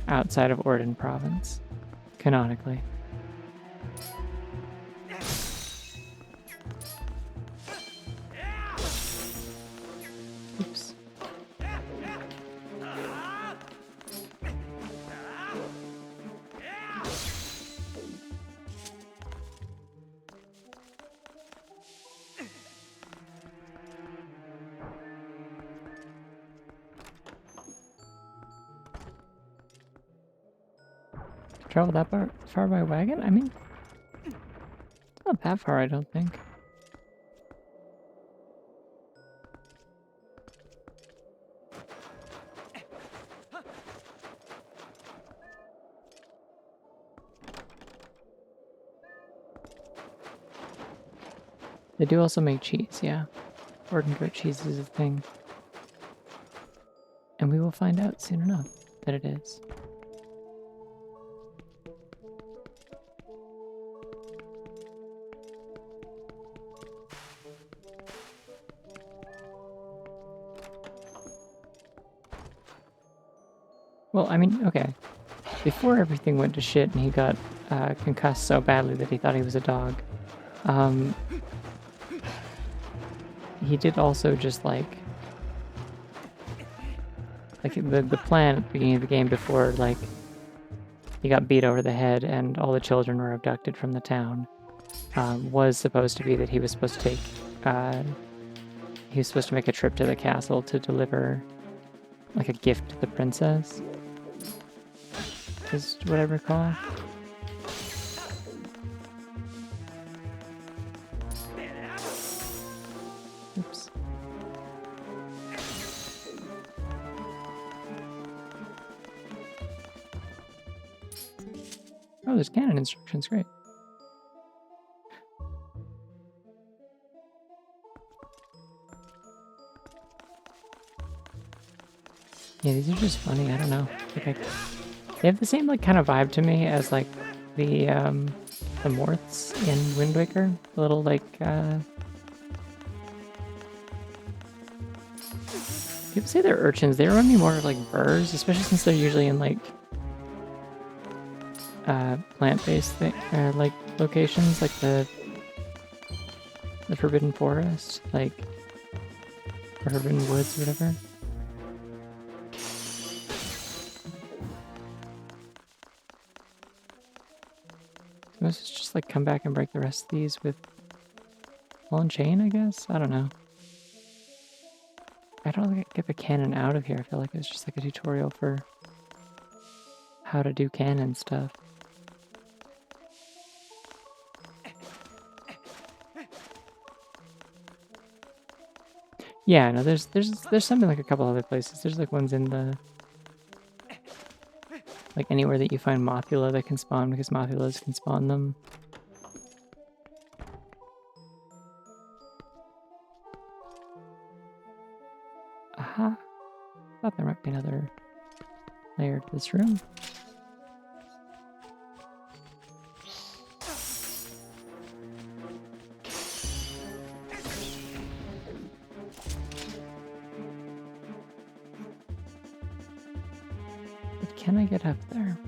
Speaker 1: outside of Orden province, canonically. Oops. travel that far by wagon? I mean, not that far, I don't think. They do also make cheese, yeah. Oregon goat cheese is a thing. And we will find out soon enough that it is. Well, I mean, okay. Before everything went to shit and he got concussed so badly that he thought he was a dog, he did also just like the plan at the beginning of the game before like he got beat over the head and all the children were abducted from the town was supposed to be that he was supposed to take he was supposed to make a trip to the castle to deliver like a gift to the princess, is what I recall. Oops. Oh, there's canon instructions, great. Yeah, these are just funny, I don't know. Like they have the same like kind of vibe to me as like the Morths in Wind Waker. The little like people say they're urchins. They remind me more of like burrs, especially since they're usually in like plant-based like locations, like the Forbidden Forest, like or Forbidden Woods, or whatever. Let's just like come back and break the rest of these with ball and chain, I guess? I don't know. I don't get the cannon out of here. I feel like it's just like a tutorial for how to do cannon stuff. Yeah, no, there's something like a couple other places. There's like ones in the like anywhere that you find Mothula that can spawn, because Mothulas can spawn them. Aha. Thought there might be another layer to this room. But can I get up there?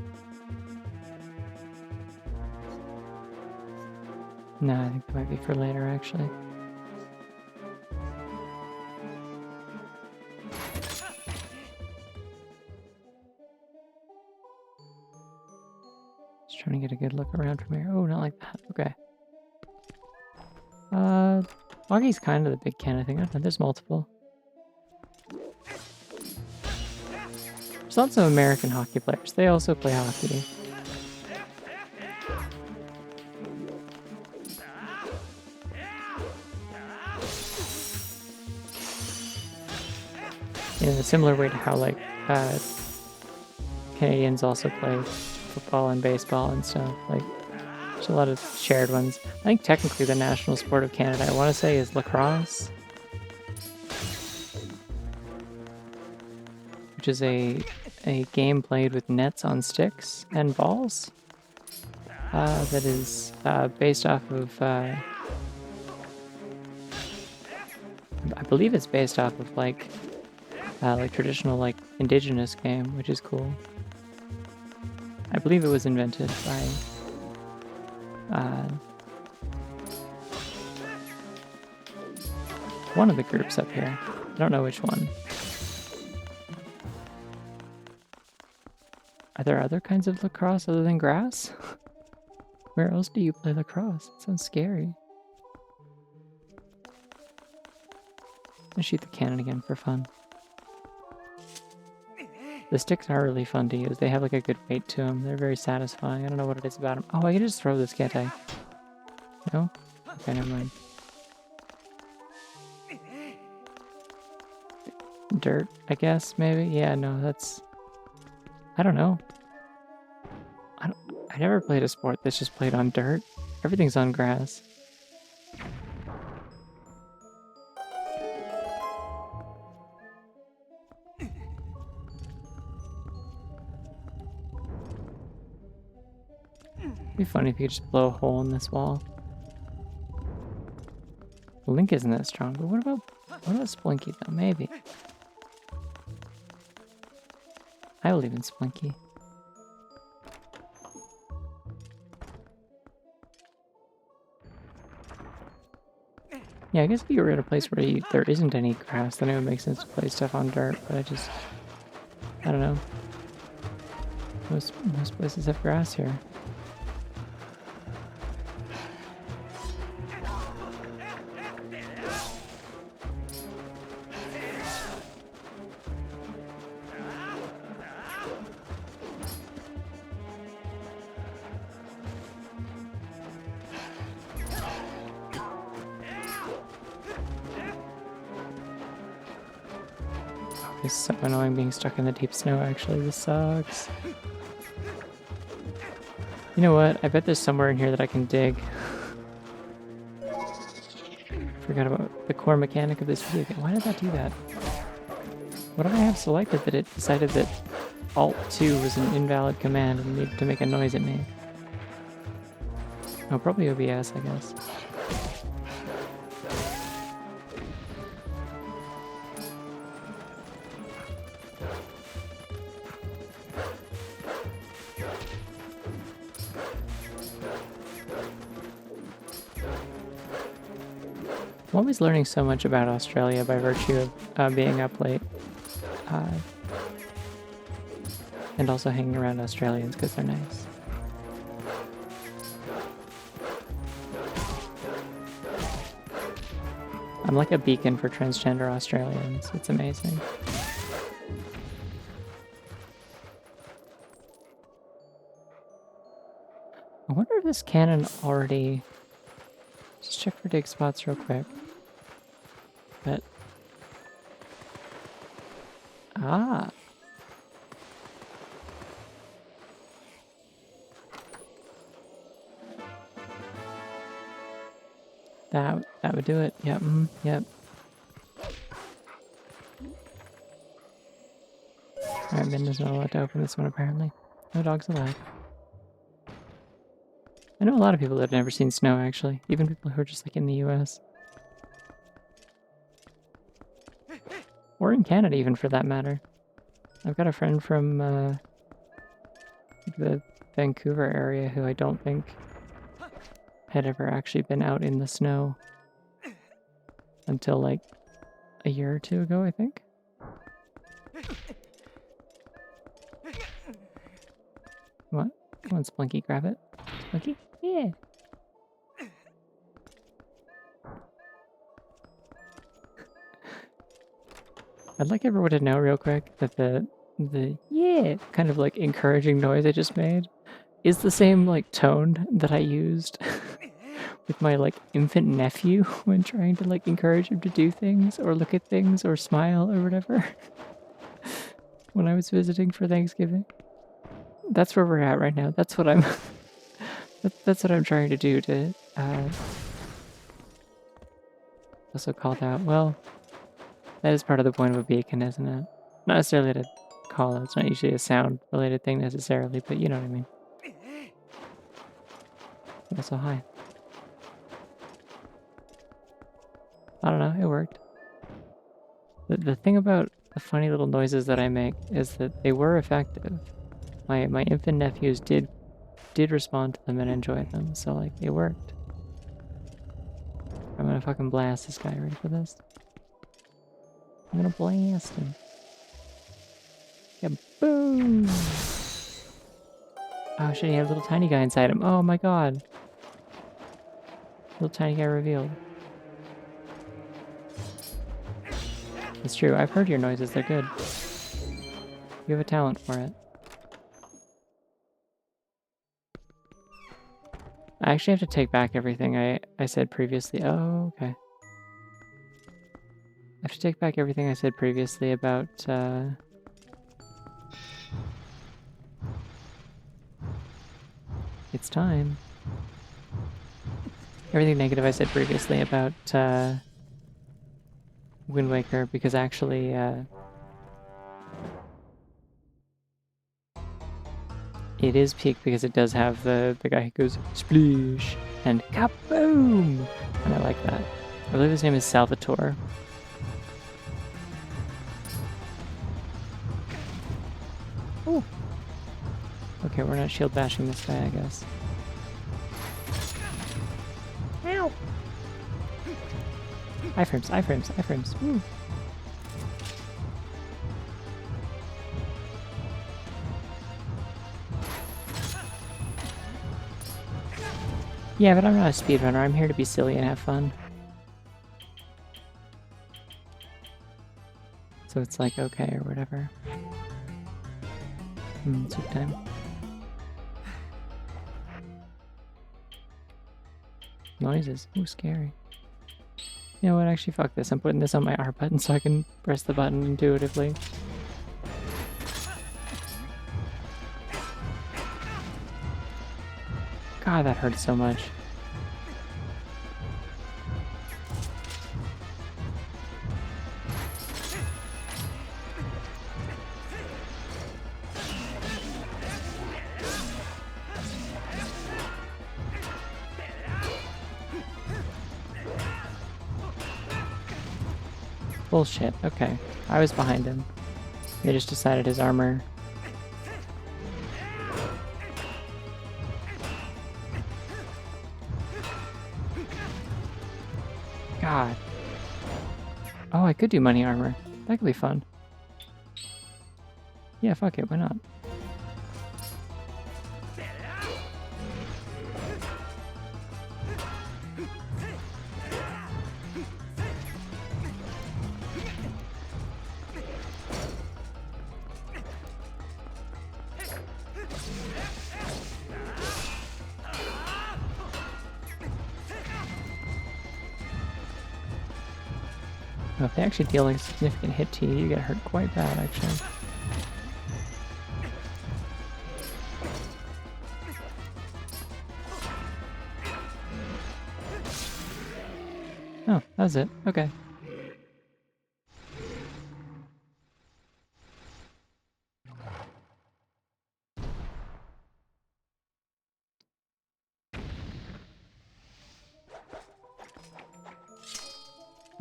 Speaker 1: No, I think that might be for later, actually. Just trying to get a good look around from here. Oh, not like that. Okay. Boggy's kind of the big can, I think. I don't know, there's multiple. There's lots of American hockey players. They also play hockey. In a similar way to how like Canadians also play football and baseball and stuff. Like there's a lot of shared ones. I think technically the national sport of Canada, I want to say, is lacrosse, which is a game played with nets on sticks and balls. That is based off of I believe it's based off of like traditional like indigenous game, which is cool. I believe it was invented by one of the groups up here. I don't know which one. Are there other kinds of lacrosse other than grass? Where else do you play lacrosse? It sounds scary. I'm gonna shoot the cannon again for fun. The sticks are really fun to use. They have like a good weight to them. They're very satisfying. I don't know what it is about them. Oh, I can just throw this, can't I? No? Okay, never mind. Dirt, I guess, maybe? Yeah, no, that's... I don't know. I never played a sport that's just played on dirt. Everything's on grass. It'd be funny if you could just blow a hole in this wall. Link isn't that strong, but what about Splinky though? Maybe. I believe in Splinky. Yeah, I guess if you were at a place where there isn't any grass, then it would make sense to play stuff on dirt, but I don't know. Most places have grass here. It's so annoying being stuck in the deep snow, actually. This sucks. You know what? I bet there's somewhere in here that I can dig. Forgot about the core mechanic of this video game. Why did that do that? What did I have selected that it decided that Alt-2 was an invalid command and needed to make a noise at me? Oh, probably OBS, I guess. I'm always learning so much about Australia by virtue of being up late. And also hanging around Australians because they're nice. I'm like a beacon for transgender Australians. It's amazing. I wonder if this cannon already... Just check for dig spots real quick. But... Ah! That would do it. Yep, yep. Alright, Min is not allowed to open this one apparently. No dogs allowed. I know a lot of people that have never seen snow actually, even people who are just like in the US. Or in Canada even for that matter. I've got a friend from the Vancouver area who I don't think had ever actually been out in the snow until like a year or two ago, I think. What? Come on, Splinky, grab it. Splinky? Yeah. I'd like everyone to know real quick that the yeah kind of like encouraging noise I just made is the same like tone that I used with my like infant nephew when trying to like encourage him to do things or look at things or smile or whatever when I was visiting for Thanksgiving. That's where we're at right now. That's what I'm that's what I'm trying to do to also called out. Well, that is part of the point of a beacon, isn't it? Not necessarily to call out. It's not usually a sound related thing necessarily, but you know what I mean. That's so high. I don't know, it worked. The thing about the funny little noises that I make is that they were effective. My infant nephews did respond to them and enjoy them, so like it worked. I'm gonna fucking blast this guy. Ready for this? I'm gonna blast him. Yeah, boom! Oh shit, he had a little tiny guy inside him. Oh my god. Little tiny guy revealed. It's true, I've heard your noises, they're good. You have a talent for it. I actually have to take back everything I said previously. Oh, okay. I have to take back everything I said previously about, it's time. Everything negative I said previously about, Wind Waker, because actually, it is peak because it does have the guy who goes sploosh and kaboom, and I like that. I believe his name is Salvatore. Oh. Okay, we're not shield bashing this guy, I guess. Ow! Iframes, iframes, iframes. Woo! Yeah, but I'm not a speedrunner. I'm here to be silly and have fun. So it's like, okay, or whatever. Soup time. Noises. Ooh, scary. You know what? Actually, fuck this. I'm putting this on my R button so I can press the button intuitively. God, that hurts so much. Bullshit. Okay. I was behind him. They just decided his armor... God. Oh, I could do money armor. That could be fun. Yeah, fuck it. Why not? Oh, if they actually deal like a significant hit to you, you get hurt quite bad, actually. Oh, that was it. Okay.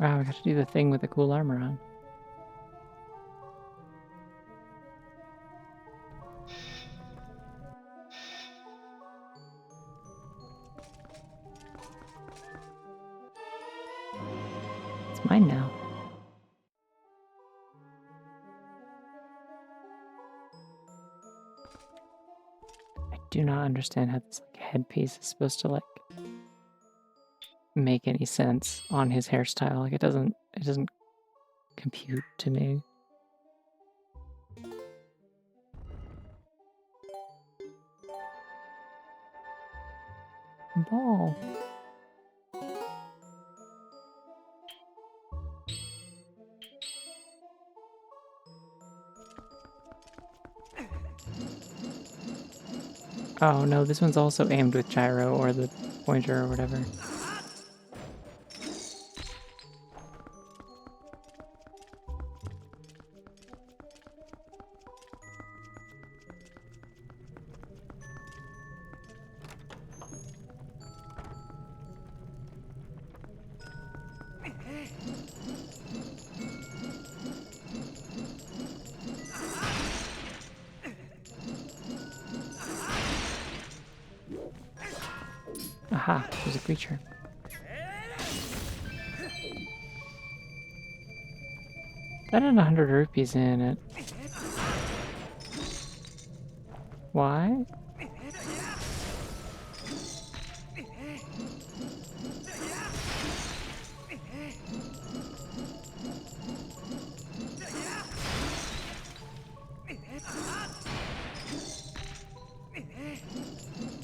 Speaker 1: Wow, I got to do the thing with the cool armor on. It's mine now. I do not understand how this like, headpiece is supposed to like make any sense on his hairstyle. Like it doesn't compute to me. Ball. Oh no, this one's also aimed with gyro or the pointer or whatever. Aha, there's a creature. That had 100 rupees in it. Why?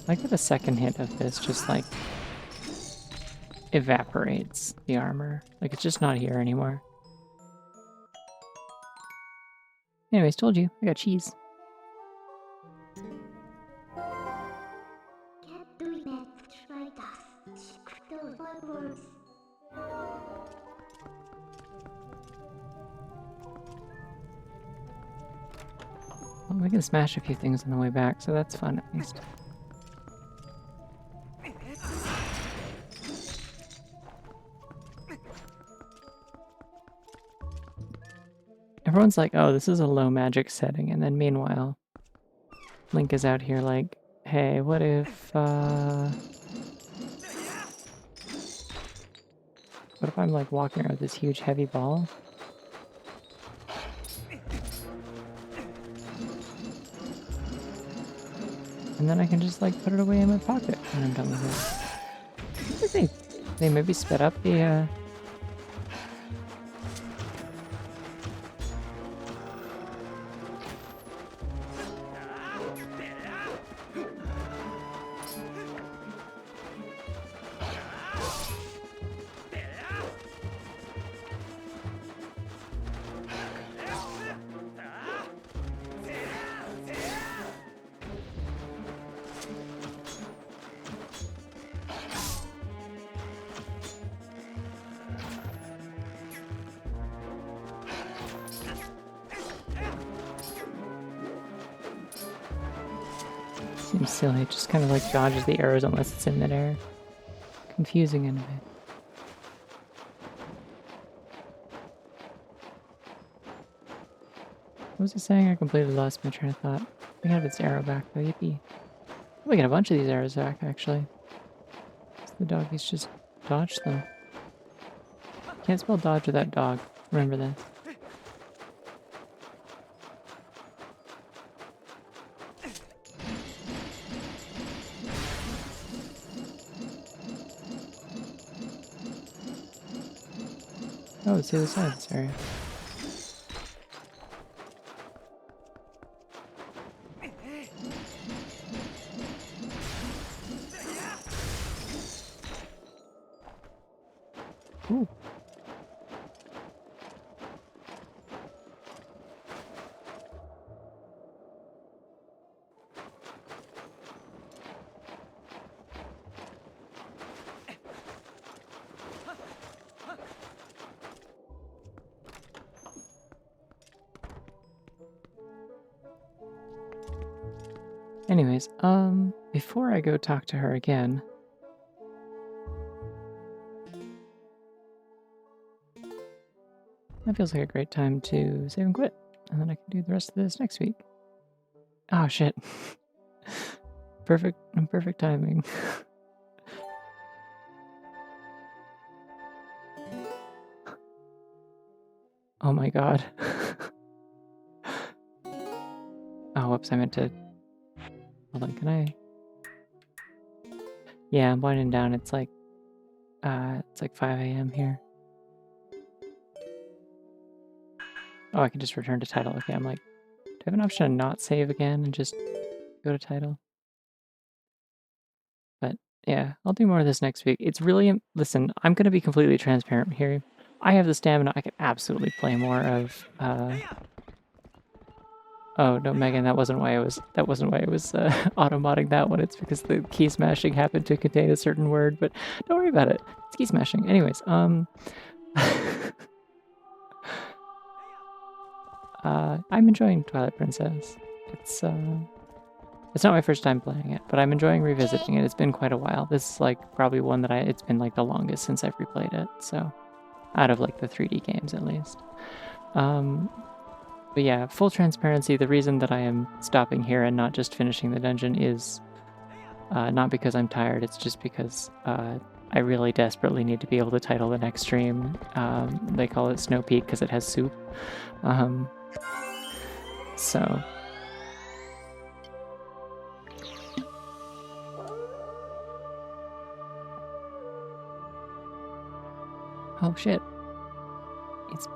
Speaker 1: I get a second hit of this just like evaporates the armor. Like it's just not here anymore. Anyways, told you, I got cheese. Well, we can smash a few things on the way back, so that's fun at least. Everyone's like, oh, this is a low magic setting, and then meanwhile, Link is out here like, hey, what if I'm like walking around with this huge heavy ball? And then I can just like put it away in my pocket when I'm done with it. I think they maybe sped up the seems silly, it just kind of like dodges the arrows unless it's in midair. Confusing in a bit. What was he saying? I completely lost my train of thought. We have its arrow back though, yippee. We get a bunch of these arrows back actually. So the doggies just dodged them. Can't spell dodge without dog. Remember this. Oh, it's the other side of this area. Ooh. Anyways, before I go talk to her again, that feels like a great time to save and quit, and then I can do the rest of this next week. Oh shit. Perfect timing. Oh my god. Oh, whoops, I meant to... Hold on, can I... Yeah, I'm winding down, it's like 5 a.m. here. Oh, I can just return to title. Okay, I'm like, do I have an option to not save again and just go to title? But yeah, I'll do more of this next week. It's really, listen, I'm going to be completely transparent here. I have the stamina. I can absolutely play more of, oh, no, Megan, that wasn't why I was auto-modding that one. It's because the key smashing happened to contain a certain word, but don't worry about it. It's key smashing. Anyways, I'm enjoying Twilight Princess. It's not my first time playing it, but I'm enjoying revisiting it. It's been quite a while. This is like probably one that it's been like the longest since I've replayed it. So out of like the 3D games at least. But yeah, full transparency, the reason that I am stopping here and not just finishing the dungeon is not because I'm tired, it's just because I really desperately need to be able to title the next stream. They call it Snow Peak because it has soup. So... Oh shit. It's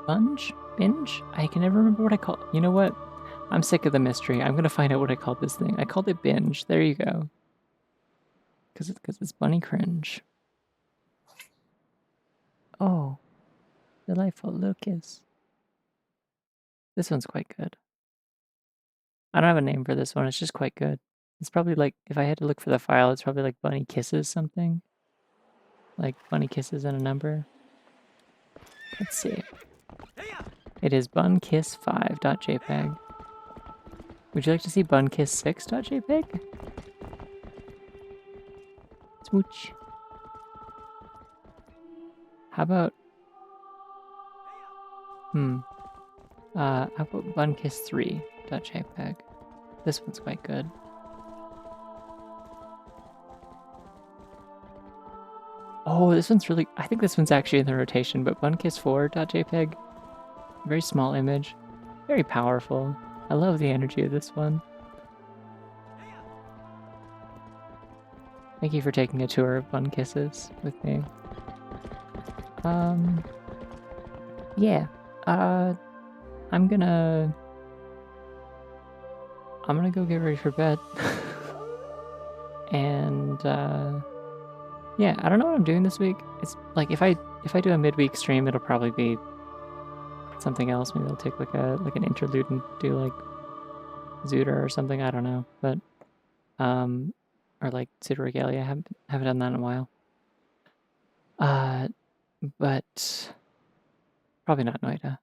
Speaker 1: binge? I can never remember what I call it. You know what? I'm sick of the mystery. I'm gonna find out what I called this thing. I called it binge. There you go. Because it's bunny cringe. Oh, delightful Lucas. This one's quite good. I don't have a name for this one. It's just quite good. It's probably like, if I had to look for the file, it's probably like bunny kisses something. Like bunny kisses and a number. Let's see. It is bunkiss5.jpg. Would you like to see bunkiss6.jpg? Smooch. How about... how about bunkiss3.jpg? This one's quite good. Oh, this one's really... I think this one's actually in the rotation, but bunkiss4.jpg. Very small image. Very powerful. I love the energy of this one. Thank you for taking a tour of Bun Kisses with me. Yeah. I'm gonna go get ready for bed. And yeah, I don't know what I'm doing this week. It's like if I do a midweek stream, it'll probably be something else. Maybe I'll take like an interlude and do like Zuda or something. I don't know, but or like Zuda Regalia. I haven't done that in a while. But probably not Noita.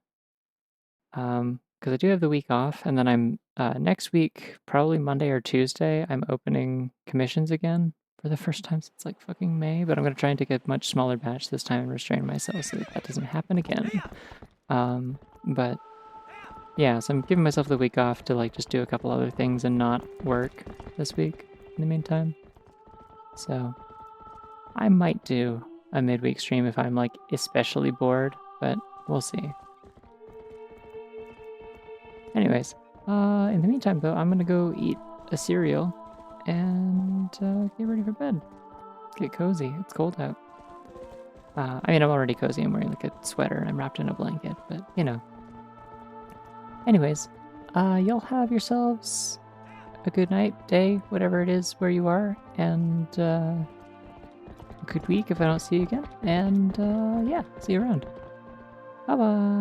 Speaker 1: Because I do have the week off, and then I'm next week, probably Monday or Tuesday, I'm opening commissions again for the first time since like fucking May. But I'm gonna try and take a much smaller batch this time and restrain myself so that doesn't happen again. But yeah, so I'm giving myself the week off to like just do a couple other things and not work this week in the meantime. So I might do a midweek stream if I'm like especially bored, but we'll see. Anyways, in the meantime though, I'm gonna go eat a cereal and get ready for bed. Get cozy. It's cold out. I mean, I'm already cozy. I'm wearing like a sweater and I'm wrapped in a blanket, but you know. Anyways, y'all have yourselves a good night, day, whatever it is where you are, and a good week if I don't see you again. And yeah, see you around. Bye bye.